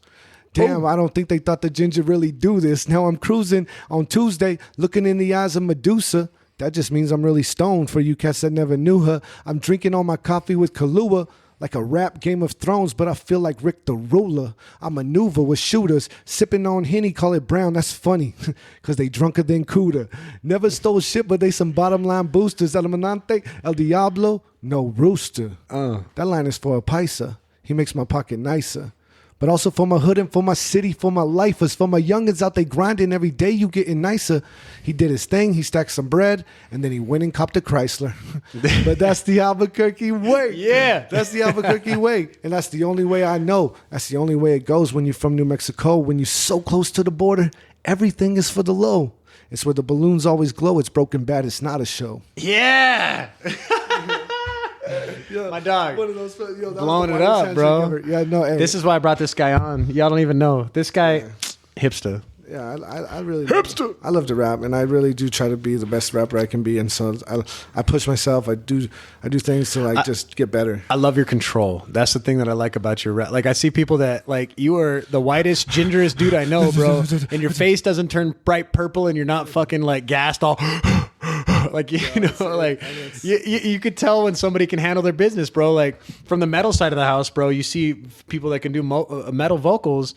Damn, I don't think they thought the ginger really do this. Now I'm cruising on Tuesday, looking in the eyes of Medusa. That just means I'm really stoned for you cats that never knew her. I'm drinking all my coffee with Kahlua. Like a rap Game of Thrones, but I feel like Rick the Ruler. I maneuver with shooters, sipping on Henny, call it brown. That's funny, because they drunker than Cuda. Never stole shit, but they some bottom line boosters. El Manante, El Diablo, no rooster. That line is for a paisa. He makes my pocket nicer. But also for my hood and for my city, for my lifers, for my youngins out there grinding every day, you getting nicer. He did his thing, he stacked some bread, and then he went and copped a Chrysler. But that's the Albuquerque way. Yeah. That's the Albuquerque way. And that's the only way I know. That's the only way it goes when you're from New Mexico. When you're so close to the border, everything is for the low. It's where the balloons always glow. It's Broken Bad. It's not a show. Yeah. Yo, my dog. One of those, yo, blowing it up, bro. Yeah, no. Hey. This is why I brought this guy on. Y'all don't even know. This guy, hipster. Yeah, I really hipster. I love to rap, and I really do try to be the best rapper I can be. And so I push myself. I do things to like just get better. I love your control. That's the thing that I like about your rap. Like I see people that like you are the whitest, gingerest dude I know, bro. And your face doesn't turn bright purple, and you're not fucking like gassed all. Like, you could tell when somebody can handle their business, bro. Like from the metal side of the house, bro, you see people that can do metal vocals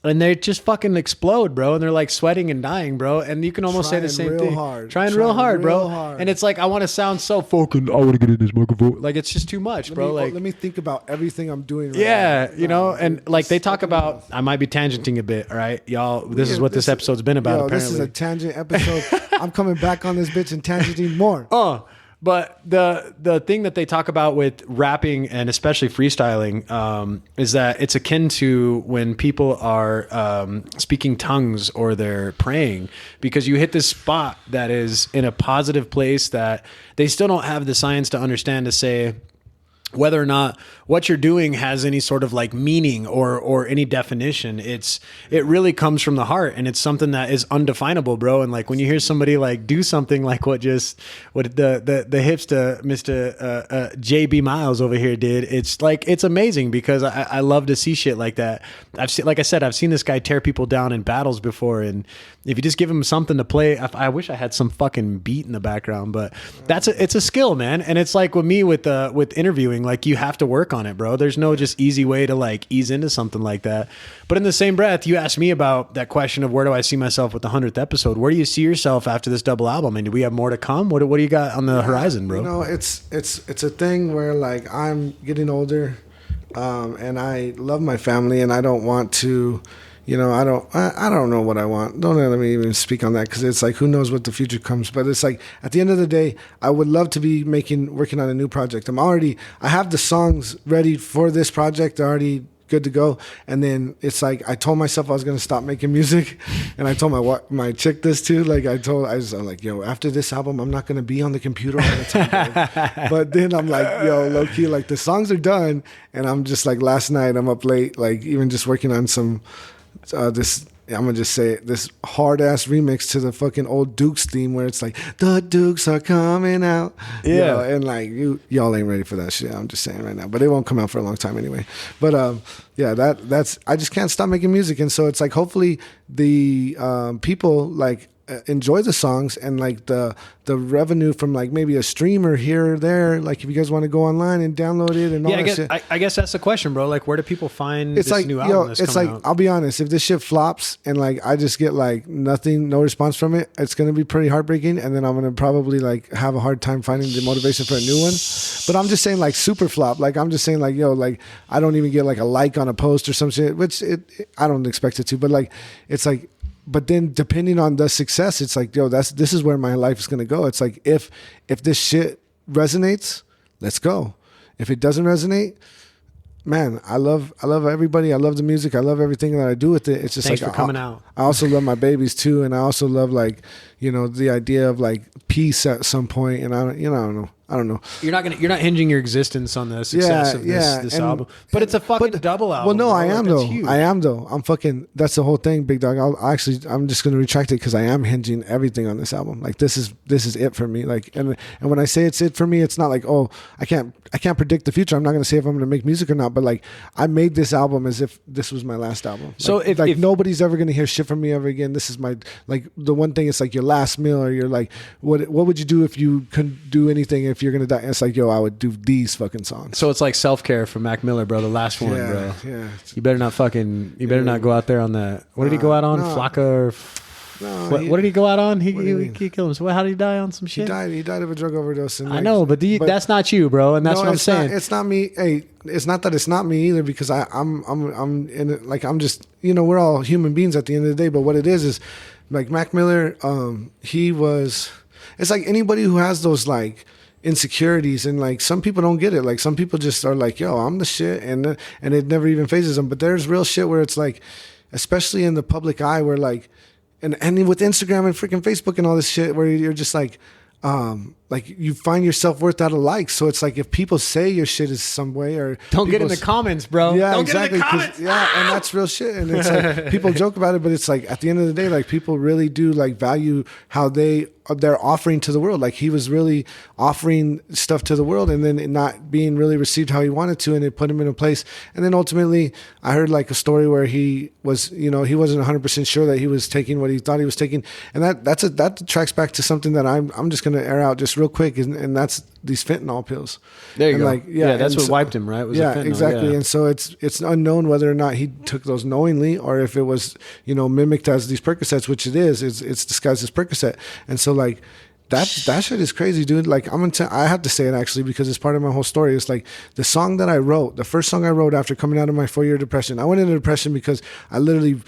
and they just fucking explode, bro. And they're like sweating and dying, bro. And you can almost say the same thing. Trying real hard, bro. And it's like, I want to sound so fucking, I want to get in this microphone. Like, it's just too much, bro. Let me think about everything I'm doing right now. You know, and like they talk about, I might be tangenting a bit, all right? Y'all, this is what this episode's been about, apparently. This is a tangent episode. I'm coming back on this bitch and tangenting more. But the thing that they talk about with rapping and especially freestyling is that it's akin to when people are speaking tongues or they're praying, because you hit this spot that is in a positive place that they still don't have the science to understand to say whether or not what you're doing has any sort of like meaning or any definition. It really comes from the heart, and it's something that is undefinable, bro. And like when you hear somebody like do something like what the hipster Mr. JB Miles over here did, it's like, it's amazing, because I love to see shit like that. I've seen this guy tear people down in battles before, and if you just give him something to play, I wish I had some fucking beat in the background, but it's a skill, man. And it's like with me with interviewing, like you have to work on it, bro. There's no just easy way to like ease into something like that. But in the same breath, you asked me about that question of where do I see myself with the 100th episode? Where do you see yourself after this double album? And do we have more to come? What do you got on the horizon, bro? You know, it's a thing where like I'm getting older, and I love my family, and I don't want to. You know, I don't know what I want. Don't let me even speak on that, because it's like, who knows what the future comes. But it's like, at the end of the day, I would love to be working on a new project. I have the songs ready for this project. They're already good to go. And then it's like, I told myself I was going to stop making music. And I told my chick this too. Like I'm like, yo, after this album, I'm not going to be on the computer all the time. But then I'm like, yo, low key, like the songs are done. And I'm just like, last night I'm up late, like even just working on some, I'm gonna just say it, this hard ass remix to the fucking old Dukes theme, where it's like the Dukes are coming out, yeah, you know, and like y'all ain't ready for that shit. I'm just saying right now, but it won't come out for a long time anyway. But yeah, that's I just can't stop making music, and so it's like hopefully the people like enjoy the songs, and like the revenue from like maybe a streamer here or there, like if you guys want to go online and download it and all that shit. I guess that's the question, bro. Like, where do people find it's this like, new album that's coming out? I'll be honest, if this shit flops and like I just get like no response from it, it's gonna be pretty heartbreaking, and then I'm gonna probably like have a hard time finding the motivation for a new one. But I'm just saying, like, super flop, like I'm just saying, like, yo, like I don't even get like a like on a post or some shit, which I don't expect it to, but like it's like. But then depending on the success, it's like, yo, this is where my life is going to go. It's like, if this shit resonates, let's go. If it doesn't resonate, man, I love everybody. I love the music. I love everything that I do with it. It's just Thanks like for coming out. I also love my babies too. And I also love, like, you know, the idea of like peace at some point. And I don't know. You're not hinging your existence on the success of this album, but it's a fucking double album. Well, no, I am though. Huge. I am though. I'm fucking. That's the whole thing, big dog. I'm just gonna retract it, because I am hinging everything on this album. Like this is it for me. Like, and when I say it's it for me, it's not like, oh, I can't predict the future. I'm not gonna say if I'm gonna make music or not. But like, I made this album as if this was my last album. So like, if nobody's ever gonna hear shit from me ever again, this is my, like, the one thing. It's like your last meal, or you're like, what would you do if you couldn't do anything if you're gonna die? And it's like, yo, I would do these fucking songs. So it's like self-care for Mac Miller, bro. The last one, bro. Yeah. You better not go out there on that. What did he go out on? Flocka or... what did he go out on? He killed him. So how did he die on some shit? He died of a drug overdose. And I know, but that's not you, bro. And that's what I'm saying. It's not me. Hey, it's not that it's not me either, because I'm in it. Like, I'm just, you know, we're all human beings at the end of the day. But what it is like Mac Miller, it's like anybody who has those like insecurities, and like some people don't get it. Like some people just are like, yo, I'm the shit, and it never even phases them. But there's real shit where it's like, especially in the public eye, where like, and with Instagram and freaking Facebook and all this shit, where you're just like you find your self-worth out of likes. So it's like, if people say your shit is some way, or don't get in the comments, bro. Yeah, don't exactly. Get in the comments. Yeah, and that's real shit. And it's like, people joke about it, but it's like, at the end of the day, like, people really do like value how they're offering to the world. Like, he was really offering stuff to the world, and then it not being really received how he wanted to, and it put him in a place. And then ultimately, I heard like a story where he was, you know, he wasn't 100% sure that he was taking what he thought he was taking, and that tracks back to something that I'm just gonna air out just real quick, and that's these fentanyl pills. There you go. Like, that's what wiped him, right? Was the fentanyl, exactly. Yeah. And so it's unknown whether or not he took those knowingly, or if it was, you know, mimicked as these Percocets, which it is. It's disguised as Percocet. And so like, that shit is crazy, dude. Like, I have to say it actually, because it's part of my whole story. It's like the song that I wrote, the first song I wrote after coming out of my 4-year depression. I went into depression because I literally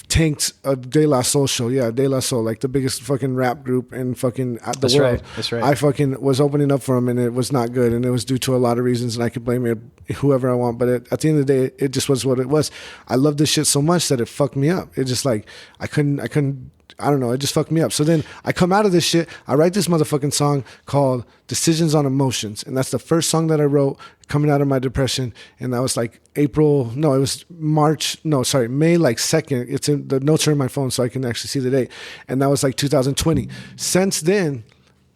tanked a De La Soul show. Yeah, De La Soul, like the biggest fucking rap group in fucking the world. Right. That's right. I fucking was opening up for them, and it was not good, and it was due to a lot of reasons, and I could blame it whoever I want, but at the end of the day, it just was what it was. I loved this shit so much that it fucked me up. It just like I couldn't. I don't know. It just fucked me up. So then I come out of this shit. I write this motherfucking song called Decisions on Emotions. And that's the first song that I wrote coming out of my depression. And that was like May like 2nd. It's in the notes are in my phone so I can actually see the date. And that was like 2020. Since then,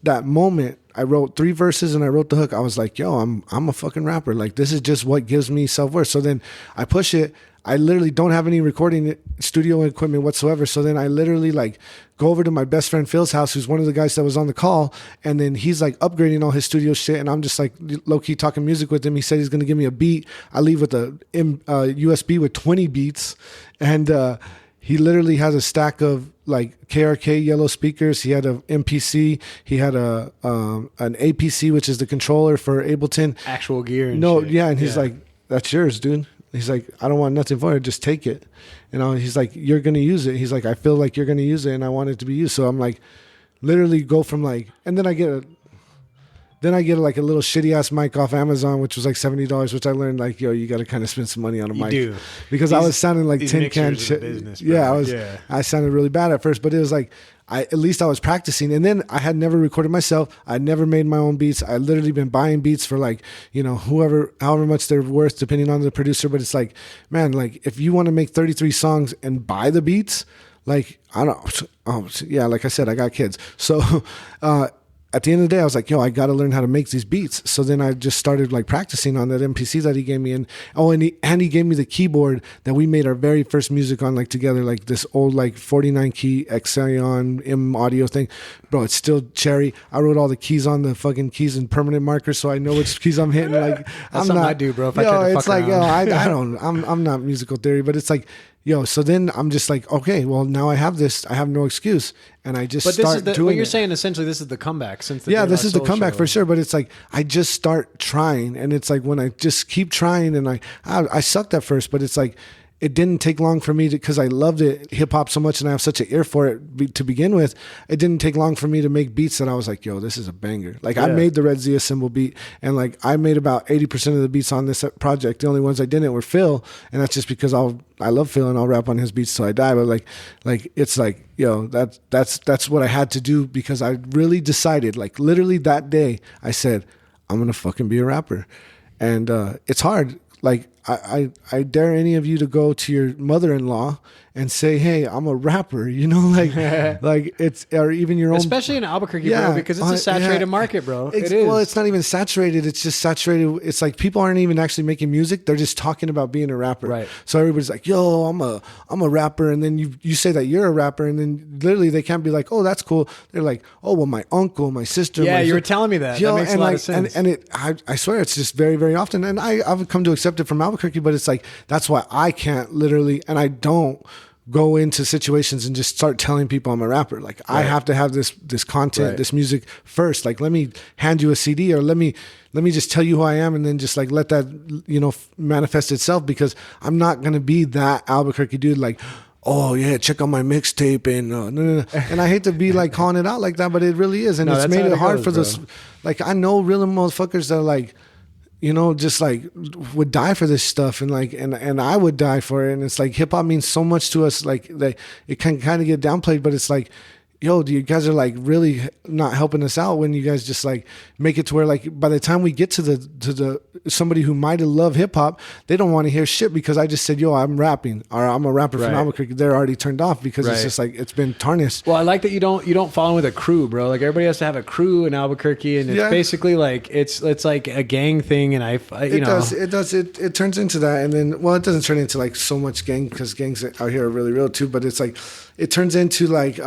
that moment, I wrote 3 verses and I wrote the hook. I was like, yo, I'm a fucking rapper. Like, this is just what gives me self-worth. So then I push it. I literally don't have any recording studio equipment whatsoever. So then I literally like go over to my best friend Phil's house, who's one of the guys that was on the call. And then he's like upgrading all his studio shit. And I'm just like low key talking music with him. He said he's going to give me a beat. I leave with a USB with 20 beats. And he literally has a stack of like KRK yellow speakers. He had a MPC. He had an APC, which is the controller for Ableton. Actual gear and shit. Yeah. And he's like, that's yours, dude. He's like, I don't want nothing for it. Just take it. He's like, you're going to use it. He's like, I feel like you're going to use it and I want it to be used. So I'm like, literally go from like, and then I get like a little shitty ass mic off Amazon, which was like $70, which I learned like, yo, you got to kind of spend some money on a mic. Do. Because I was sounding like tin can shit. Business, yeah, I sounded really bad at first, but it was like, at least I was practicing. And then I had never recorded myself. I'd never made my own beats. I literally been buying beats for like, however much they're worth, depending on the producer. But it's like, man, like if you want to make 33 songs and buy the beats, like, I don't, like I said, I got kids. So, at the end of the day, I was like, yo, I got to learn how to make these beats. So then I just started like practicing on that MPC that he gave me. And he gave me the keyboard that we made our very first music on, like together, like this old, like 49 key Xeon M audio thing. Bro, it's still cherry. I wrote all the keys on the fucking keys in permanent marker. So I know which keys I'm hitting. Like, that's something I do, bro. If I try to it's fuck like, around. I'm not musical theory, but it's like, so then I'm just like, okay, well now I have this, I have no excuse. And I just start doing it. What you're saying, essentially, this is the comeback since the this is the comeback for sure. But it's like, I just start trying. And it's like, when I just keep trying and I sucked at first, but it's like, it didn't take long for me because I loved it, hip hop so much, and I have such an ear for it to begin with. It didn't take long for me to make beats that I was like, yo, this is a banger. Like I made the Red Zia Symbol beat, and like I made about 80% of the beats on this project. The only ones I didn't were Phil, and that's just because I love Phil and I'll rap on his beats till I die. But like it's like, yo, that's what I had to do because I really decided, like literally that day, I said, I'm gonna fucking be a rapper, and it's hard. Like I dare any of you to go to your mother-in-law and say, hey, I'm a rapper, like it's, or even your own, especially in Albuquerque, bro, because it's a saturated market, bro. It is. Well, it's not even saturated. It's just saturated. It's like people aren't even actually making music. They're just talking about being a rapper. Right. So everybody's like, yo, I'm a rapper. And then you say that you're a rapper. And then literally they can't be like, oh, that's cool. They're like, oh, well, my uncle, my sister. Yeah, you were telling me that. That makes a lot of sense. And I swear it's just very, very often. And I've come to accept it from Albuquerque, but it's like, that's why I can't literally, and I don't go into situations and just start telling people I'm a rapper. Like I have to have this content, this music first. Like, let me hand you a CD, or let me just tell you who I am, and then just like let that, manifest itself, because I'm not going to be that Albuquerque dude. Like, oh yeah, check out my mixtape, and no. And I hate to be like calling it out like that, but it really is. And it's made it hard for those, like, I know real motherfuckers that are like, just like would die for this stuff, and like, and I would die for it. And it's like, hip hop means so much to us. Like it can kind of get downplayed, but it's like, yo, you guys are like really not helping us out when you guys just like make it to where, like, by the time we get to the somebody who might have loved hip hop, they don't want to hear shit because I just said, yo, I'm rapping, or I'm a rapper from Albuquerque. They're already turned off because it's just like, it's been tarnished. Well, I like that you don't fall in with a crew, bro. Like everybody has to have a crew in Albuquerque, and it's basically like it's like a gang thing. And it turns into that, and then, well, it doesn't turn into like so much gang, because gangs out here are really real too. But it's like, it turns into like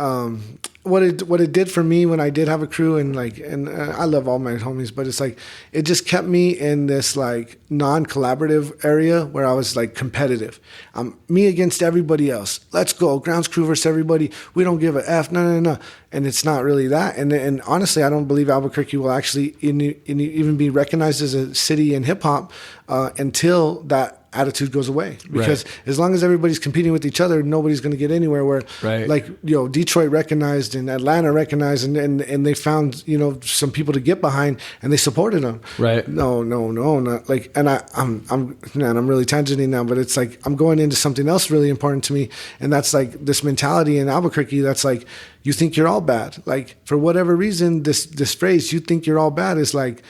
what it did for me when I did have a crew, and I love all my homies, but it's like it just kept me in this like non-collaborative area where I was like competitive. Me against everybody else. Let's go, grounds crew versus everybody. We don't give a f. No. And it's not really that. And honestly, I don't believe Albuquerque will actually even be recognized as a city in hip hop until that attitude goes away, because as long as everybody's competing with each other, nobody's going to get anywhere. Where like, you know, Detroit recognized and Atlanta recognized, and they found, you know, some people to get behind, and they supported them. No, not like. And I'm really tangenting now, but it's like I'm going into something else really important to me, and that's like this mentality in Albuquerque. That's like, you think you're all bad. Like, for whatever reason, this phrase, you think you're all bad, is like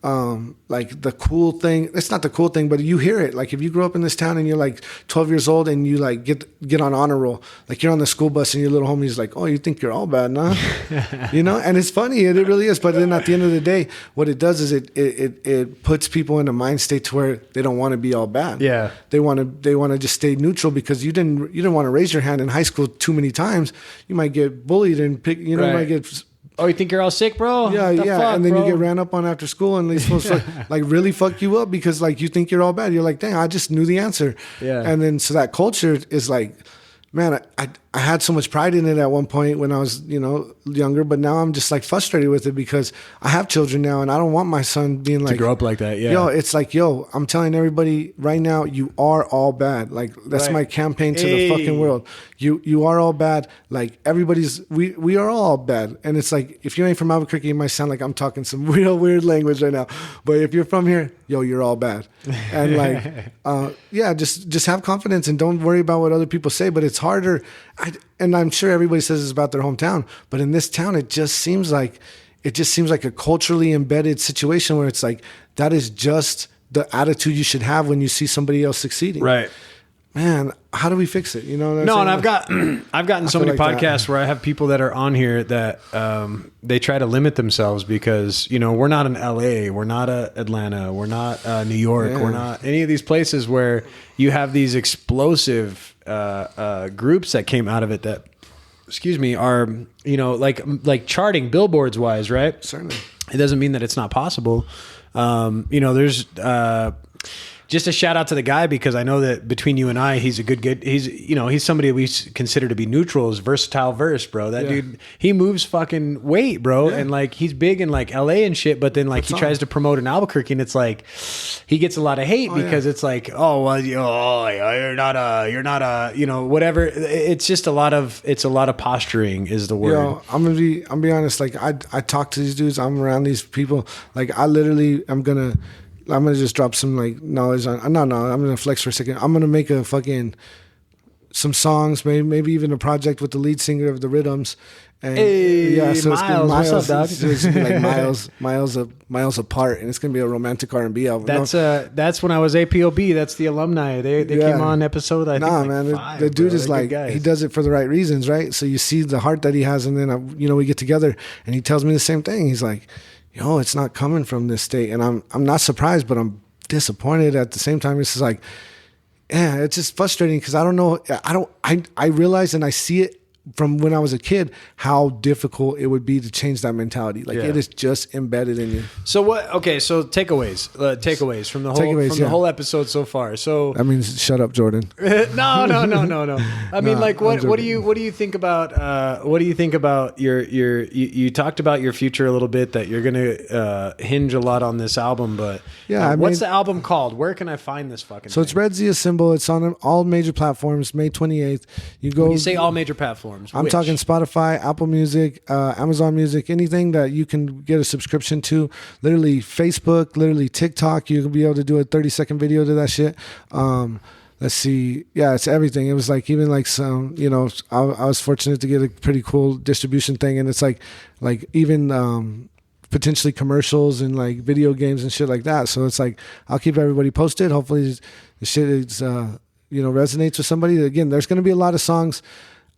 the cool thing. It's not the cool thing, but you hear it. Like, if you grow up in this town and you're like 12 years old and you like get on honor roll, like you're on the school bus and your little homie's like, oh, you think you're all bad, nah? You know, and it's funny, and it really is. But then at the end of the day, what it does is it puts people in a mind state to where they don't want to be all bad. Yeah, they want to just stay neutral, because you didn't want to raise your hand in high school too many times. You might get bullied and you know, you might get. Oh, you think you're all sick, bro? Yeah, fuck, and then bro? You get ran up on after school, and they supposed to like really fuck you up because like you think you're all bad. You're like, dang, I just knew the answer. Yeah. And then so that culture is like, man, I had so much pride in it at one point when I was, you know, younger, but now I'm just like frustrated with it because I have children now, and I don't want my son being like, to grow up like that. Yeah. Yo, it's like, I'm telling everybody right now, you are all bad. Like, that's my campaign to the fucking world. You are all bad. Like, we are all bad. And it's like, if you ain't from Albuquerque, it might sound like I'm talking some real weird language right now. But if you're from here, you're all bad. And like, just have confidence and don't worry about what other people say. But it's harder. And I'm sure everybody says it's about their hometown, but in this town, it just seems like a culturally embedded situation where it's like, that is just the attitude you should have when you see somebody else succeeding. Right. Man, how do we fix it? You know what I'm saying? I've gotten so many podcasts where I have people that are on here that they try to limit themselves because, you know, we're not in LA, we're not Atlanta, we're not New York, we're not any of these places where you have these explosive groups that came out of it that, are, you know, like charting billboards wise, right? Certainly. It doesn't mean that it's not possible. You know, there's just a shout out to the guy, because I know that between you and I, he's he's somebody we consider to be neutral, is versatile verse, bro. That dude, he moves fucking weight, bro. Yeah. And like, he's big in like LA and shit, but then like he tries to promote in Albuquerque, and it's like, he gets a lot of hate because it's like, oh, well, you're not a, you know, whatever. It's just a lot of posturing is the word. Yo, I'm gonna be honest. Like, I talk to these dudes, I'm around these people. Like, I literally, I'm gonna just drop some like knowledge on. No, I'm gonna flex for a second. I'm gonna make a fucking some songs, maybe even a project with the lead singer of the Riddims. And so Miles, what's up, dog? It's gonna be like miles apart, and it's gonna be a romantic R&B album. That's when I was APOB. That's the alumni. They came on episode. I think man, five, the dude is like, he does it for the right reasons, right? So you see the heart that he has, and then we get together, and he tells me the same thing. He's like, yo, it's not coming from this state. And I'm not surprised, but I'm disappointed at the same time. It's just like, yeah, it's just frustrating because I don't know. I realize, and I see it from when I was a kid, how difficult it would be to change that mentality. Like, it is just embedded in you. So what? Okay, so takeaways from the whole episode so far. So that means shut up, Jordan. No. I mean, like, what do you think about your you talked about your future a little bit, that you're gonna hinge a lot on this album, but what's the album called? Where can I find this fucking? So it's Red Zia Symbol. It's on all major platforms. May 28th. When you say all major platforms, I'm talking Spotify, Apple Music, Amazon Music, anything that you can get a subscription to. Literally Facebook, literally TikTok. You'll be able to do a 30-second video to that shit. Let's see. Yeah, it's everything. It was like, even like some, you know, I was fortunate to get a pretty cool distribution thing. And it's like even potentially commercials and like video games and shit like that. So it's like, I'll keep everybody posted. Hopefully the shit is, resonates with somebody. Again, there's going to be a lot of songs.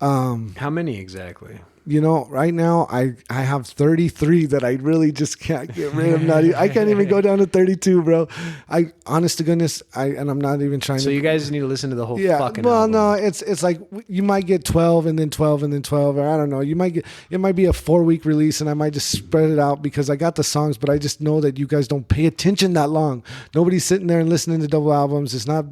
How many exactly? you know, right now I have 33 that I really just can't get rid of. I can't even go down to 32, bro. Honest to goodness, and I'm not even trying to. So you guys need to listen to the whole fucking album. No, it's like you might get 12 and then 12 and then 12, or I don't know. It might be a 4-week release, and I might just spread it out because I got the songs, but I just know that you guys don't pay attention that long. Nobody's sitting there and listening to double albums. It's not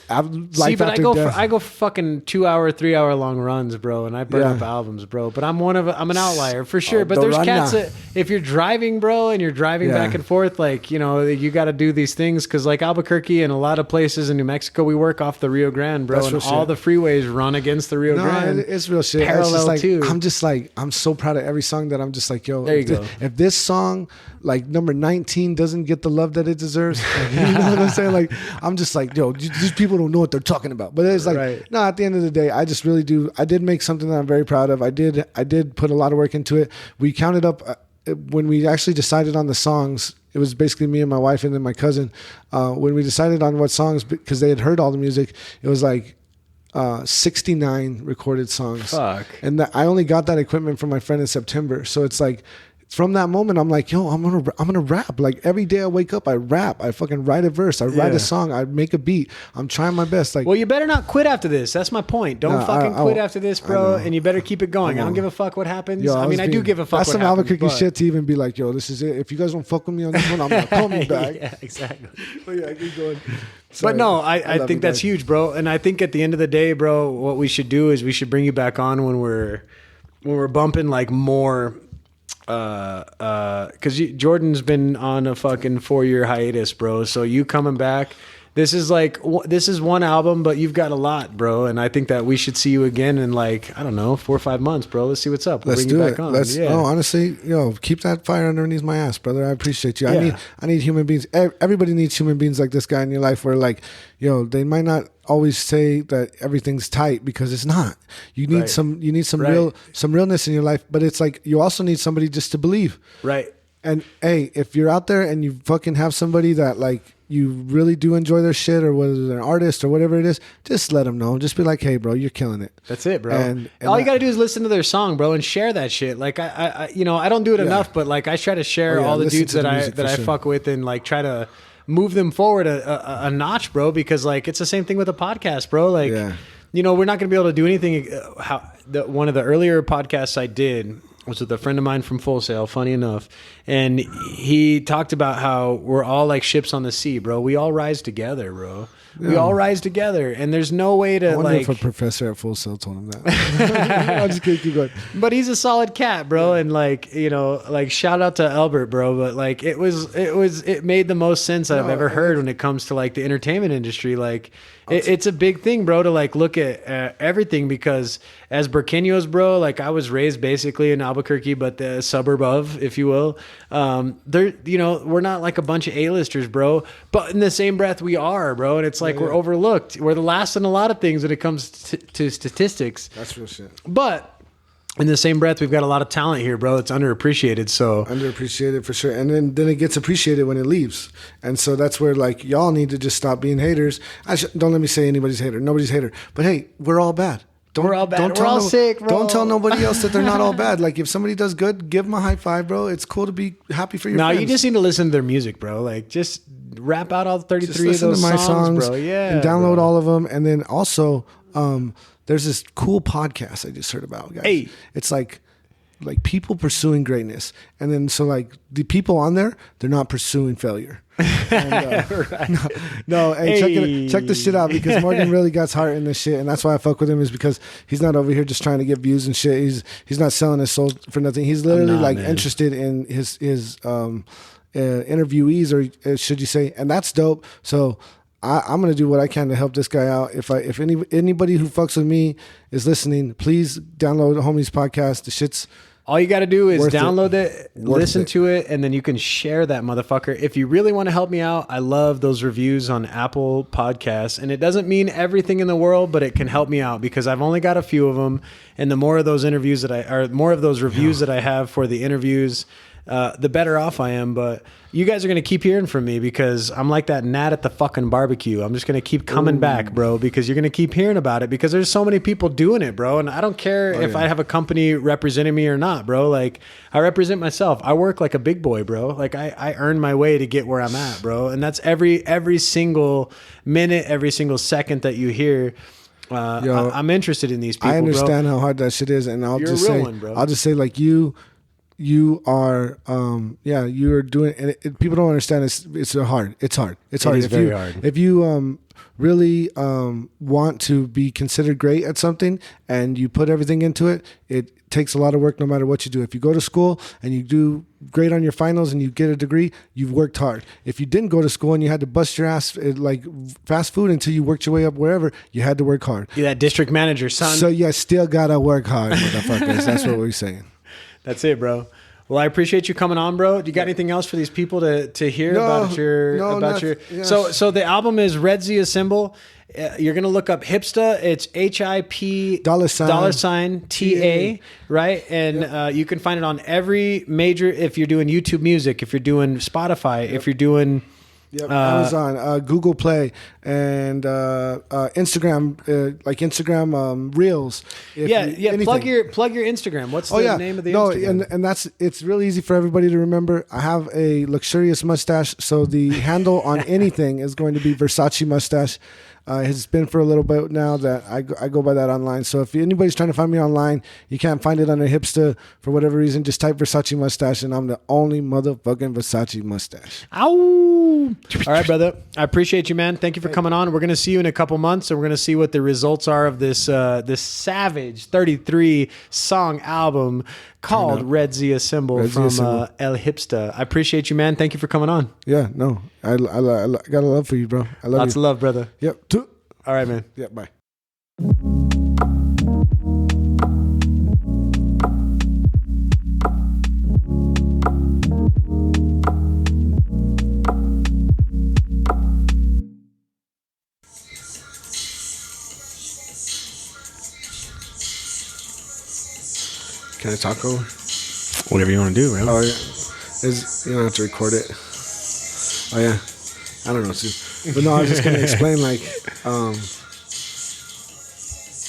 life after death. I go fucking 2-hour, 3-hour long runs, bro, and I burn up albums, bro. But I'm an outlier for sure. But there's cats that if you're driving, bro, and you're driving back and forth, like, you know, you got to do these things because like Albuquerque and a lot of places in New Mexico, we work off the Rio Grande, bro, and all the freeways run against the Rio Grande. It's real shit. Parallel too. I'm so proud of every song that I'm just like, yo, there you go. If this song, like number 19, doesn't get the love that it deserves, like, you know what I'm saying? Like, I'm just like, yo, these people don't know what they're talking about. But it's like, no, at the end of the day, I just really do. I did make something that I'm very proud of. I did put a lot of work into it. We counted up when we actually decided on the songs. It was basically me and my wife and then my cousin. When we decided on what songs, because they had heard all the music, it was like 69 recorded songs. Fuck. And I only got that equipment from my friend in September. So it's like, from that moment, I'm like, yo, I'm gonna rap. Like every day I wake up, I rap. I fucking write a verse. I write a song. I make a beat. I'm trying my best. Like, well, you better not quit after this. That's my point. Don't quit after this, bro. And you better keep it going. I don't give a fuck what happens. Yo, I do give a fuck. That's what some happens, Albuquerque shit to even be like, yo, this is it. If you guys don't fuck with me on this one, I'm not coming back. Yeah, exactly. But yeah, keep going. Sorry. But no, I think that's huge, bro. And I think at the end of the day, bro, what we should do is we should bring you back on when we're bumping like more. Because Jordan's been on a fucking 4-year hiatus, bro. So you coming back, this is one album, but you've got a lot, bro. And I think that we should see you again in like, I don't know, 4 or 5 months, bro. Let's see what's up. Let's do it. Honestly, yo, keep that fire underneath my ass, brother. I appreciate you. I need human beings. Everybody needs human beings like this guy in your life where like, yo, they might not always say that everything's tight because it's not. You need some realness in your life, but it's like you also need somebody just to believe. Right. And hey, if you're out there and you fucking have somebody that like you really do enjoy their shit, or whether they're an artist or whatever it is, just let them know. Just be like, hey, bro, you're killing it. That's it, bro. And all you got to do is listen to their song, bro, and share that shit. Like I don't do it enough, but like I try to share all the dudes that I fuck with and like try to move them forward a notch, bro, because like it's the same thing with a podcast, bro. Like, you know, we're not going to be able to do anything. One of the earlier podcasts I did was with a friend of mine from Full Sail, funny enough. And he talked about how we're all like ships on the sea, bro. We all rise together, bro. Yeah. We all rise together, and there's no way to. I wonder if a professor at Full Sail told him that. I'm just kidding, keep going. But he's a solid cat, bro, and like, you know, like shout out to Albert, bro. But like it made the most sense I've ever heard when it comes to like the entertainment industry. Like it's a big thing, bro, to like look at everything, because as Burqueños, bro, like I was raised basically in Albuquerque, but the suburb of, if you will. You know, we're not like a bunch of A-listers, bro, but in the same breath we are, bro, and it's like we're overlooked. We're the last in a lot of things when it comes to statistics. That's real shit. But in the same breath, we've got a lot of talent here, bro. It's underappreciated. So underappreciated for sure, and then it gets appreciated when it leaves. And so that's where like y'all need to just stop being haters. Don't let me say anybody's hater. Nobody's hater. But hey, we're all bad. We're all bad. We're all sick, bro. Don't tell nobody else that they're not all bad. Like if somebody does good, give them a high five, bro. It's cool to be happy for your friends. No, you just need to listen to their music, bro. Like just rap out all 33 of those songs, bro. Yeah, and download all of them. And then also, there's this cool podcast I just heard about, guys. Hey. It's like people pursuing greatness. And then so like the people on there, they're not pursuing failure. And, hey, check this shit out, because Morgan really got heart in this shit, and that's why I fuck with him, is because he's not over here just trying to get views and shit. He's not selling his soul for nothing. He's literally interested in his interviewees, or should you say, and that's dope. So I'm gonna do what I can to help this guy out. If anybody who fucks with me is listening, please download the Homies podcast. The shit's all you got to do is download it, listen to it, and then you can share that motherfucker. If you really want to help me out, I love those reviews on Apple Podcasts. And it doesn't mean everything in the world, but it can help me out because I've only got a few of them. And the more of those reviews that I have for the interviews, the better off I am. But you guys are going to keep hearing from me because I'm like that gnat at the fucking barbecue. I'm just going to keep coming back, bro, because you're going to keep hearing about it because there's so many people doing it, bro. And I don't care if I have a company representing me or not, bro. Like, I represent myself. I work like a big boy, bro. Like, I earn my way to get where I'm at, bro. And that's every single minute, every single second that you hear. I'm interested in these people. I understand how hard that shit is, and I'll just say, like, you are, you are doing, and people don't understand. It's hard. It's hard. It's very hard. If you really want to be considered great at something, and you put everything into it, it takes a lot of work no matter what you do. If you go to school and you do great on your finals and you get a degree, you've worked hard. If you didn't go to school and you had to bust your ass like fast food until you worked your way up wherever, you had to work hard. You're that district manager, son. So you still gotta work hard, motherfuckers. That's what we're saying. That's it, bro. Well, I appreciate you coming on, bro. Do you got anything else for these people to hear about your So the album is Red Zia Symbol. You're gonna look up Hipsta. It's HIP $TA, right? And you can find it on every major. If you're doing YouTube Music, if you're doing Spotify, if you're doing Amazon, Google Play, and Instagram, like Instagram Reels. Plug your Instagram. What's the name of the Instagram? And it's really easy for everybody to remember. I have a luxurious mustache, so the handle on anything is going to be Versace Mustache. It's been for a little bit now that I go by that online. So if anybody's trying to find me online, you can't find it under Hipsta for whatever reason. Just type Versace Mustache, and I'm the only motherfucking Versace mustache. Ow! All right, brother. I appreciate you, man. Thank you for coming on. We're gonna see you in a couple months, and we're gonna see what the results are of this savage 33 song album called Red Zia Symbol from El Hipsta. I appreciate you, man. Thank you for coming on. Yeah, no, I got a love for you, bro. I love you. Lots of love, brother. Yep. All right, man. Yeah, bye. Can I talk over? Whatever you want to do, bro. Oh, yeah. You don't have to record it. Oh, yeah. I don't know, too. But no, I was just going to explain, like,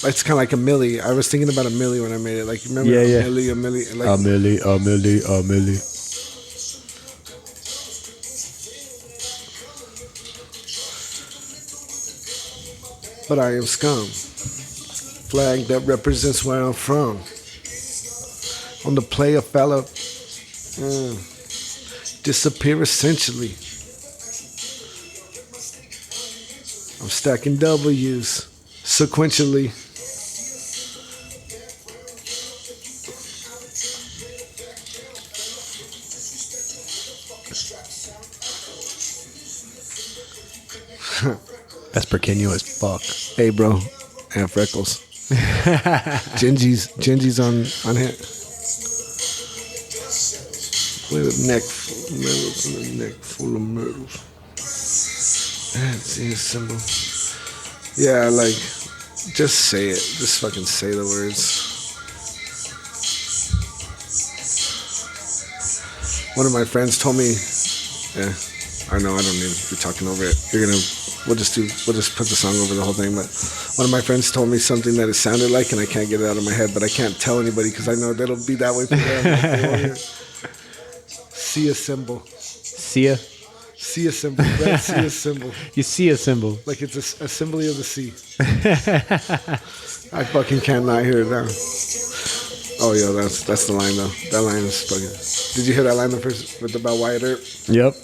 it's kind of like a milli. I was thinking about a milli when I made it. Like, you remember a milli? Like, a milli. But I am scum. Flag that represents where I'm from. On the player fella. Disappear essentially. I'm stacking W's sequentially. That's Pequeño as fuck. Hey, bro. And freckles. Gingy's on hit. With a neck full of myrtles. That's Zia Symbol. Yeah, like, just say it. Just fucking say the words. One of my friends told me, I know I don't need to be talking over it. We'll just put the song over the whole thing. But one of my friends told me something that it sounded like, and I can't get it out of my head, but I can't tell anybody because I know that'll be that way for them. Zia Symbol. Zia Symbol. Red Zia Symbol. You see a symbol. Like it's a assembly of the sea. I fucking cannot hear it now. Oh, yo, that's the line though. That line is fucking. Did you hear that line the first with about Wyatt Earp? Yep.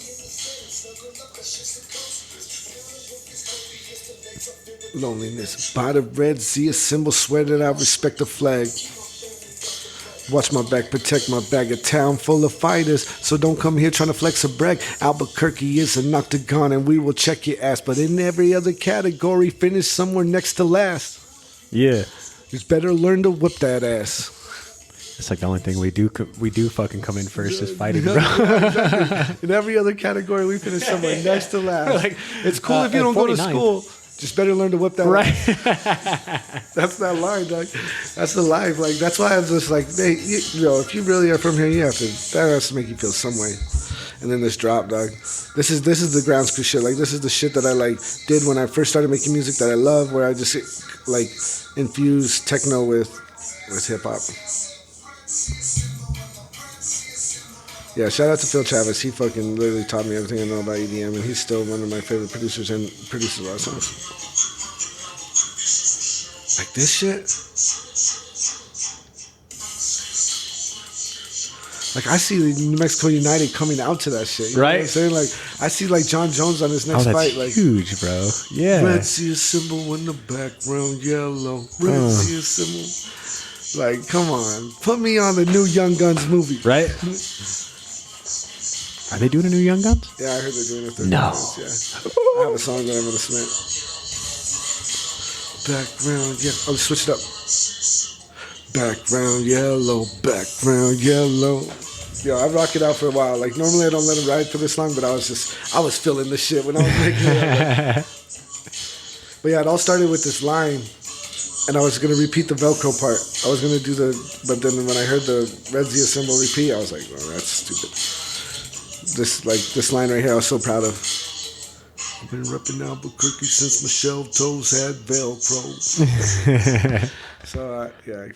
Loneliness. By the Red Zia Symbol, swear that I respect the flag. Watch my back, protect my bag. A town full of fighters, so don't come here trying to flex or brag. Albuquerque is an octagon and we will check your ass. But in every other category, finish somewhere next to last. Yeah. It's better learn to whip that ass. It's like the only thing we do fucking come in first is fighting, bro. Exactly. In every other category, we finish somewhere next to last. Like, it's cool if you don't 49th. Go to school. Just better learn to whip that Right. That's that line, dog. That's the life. Like, that's why I'm just like, hey, you know, if you really are from here, you have to, that has to make you feel some way. And then this drop, dog. This is the ground screw shit. Like, this is the shit that I, like, did when I first started making music that I love, where I just, like, infused techno with hip-hop. Yeah, shout out to Phil Chavez. He fucking literally taught me everything I know about EDM, and he's still one of my favorite producers and produces a lot of songs. Like this shit. Like, I see New Mexico United coming out to that shit. You know what I'm saying? Like, I see, like, John Jones on his next fight. Like, huge, bro. Yeah. Red Zia Symbol in the background, yellow. Red Zia Symbol. Like, come on. Put me on the new Young Guns movie. Right? Are they doing a new Young Guns? Yeah, I heard they're doing it. No. Yeah. I have a song that I'm going to submit. Background, yeah. Oh, switch it up. Background yellow, background yellow. Yo, I rock it out for a while. Like, normally I don't let it ride for this long, but I was feeling the shit when I was making it. But yeah, it all started with this line, and I was going to repeat the Velcro part. I was going to do but then when I heard the Red Zia Symbol repeat, I was like, oh, that's stupid. This line right here, I was so proud of. I've been repping Albuquerque since my shell toes had Velcro. So, yeah.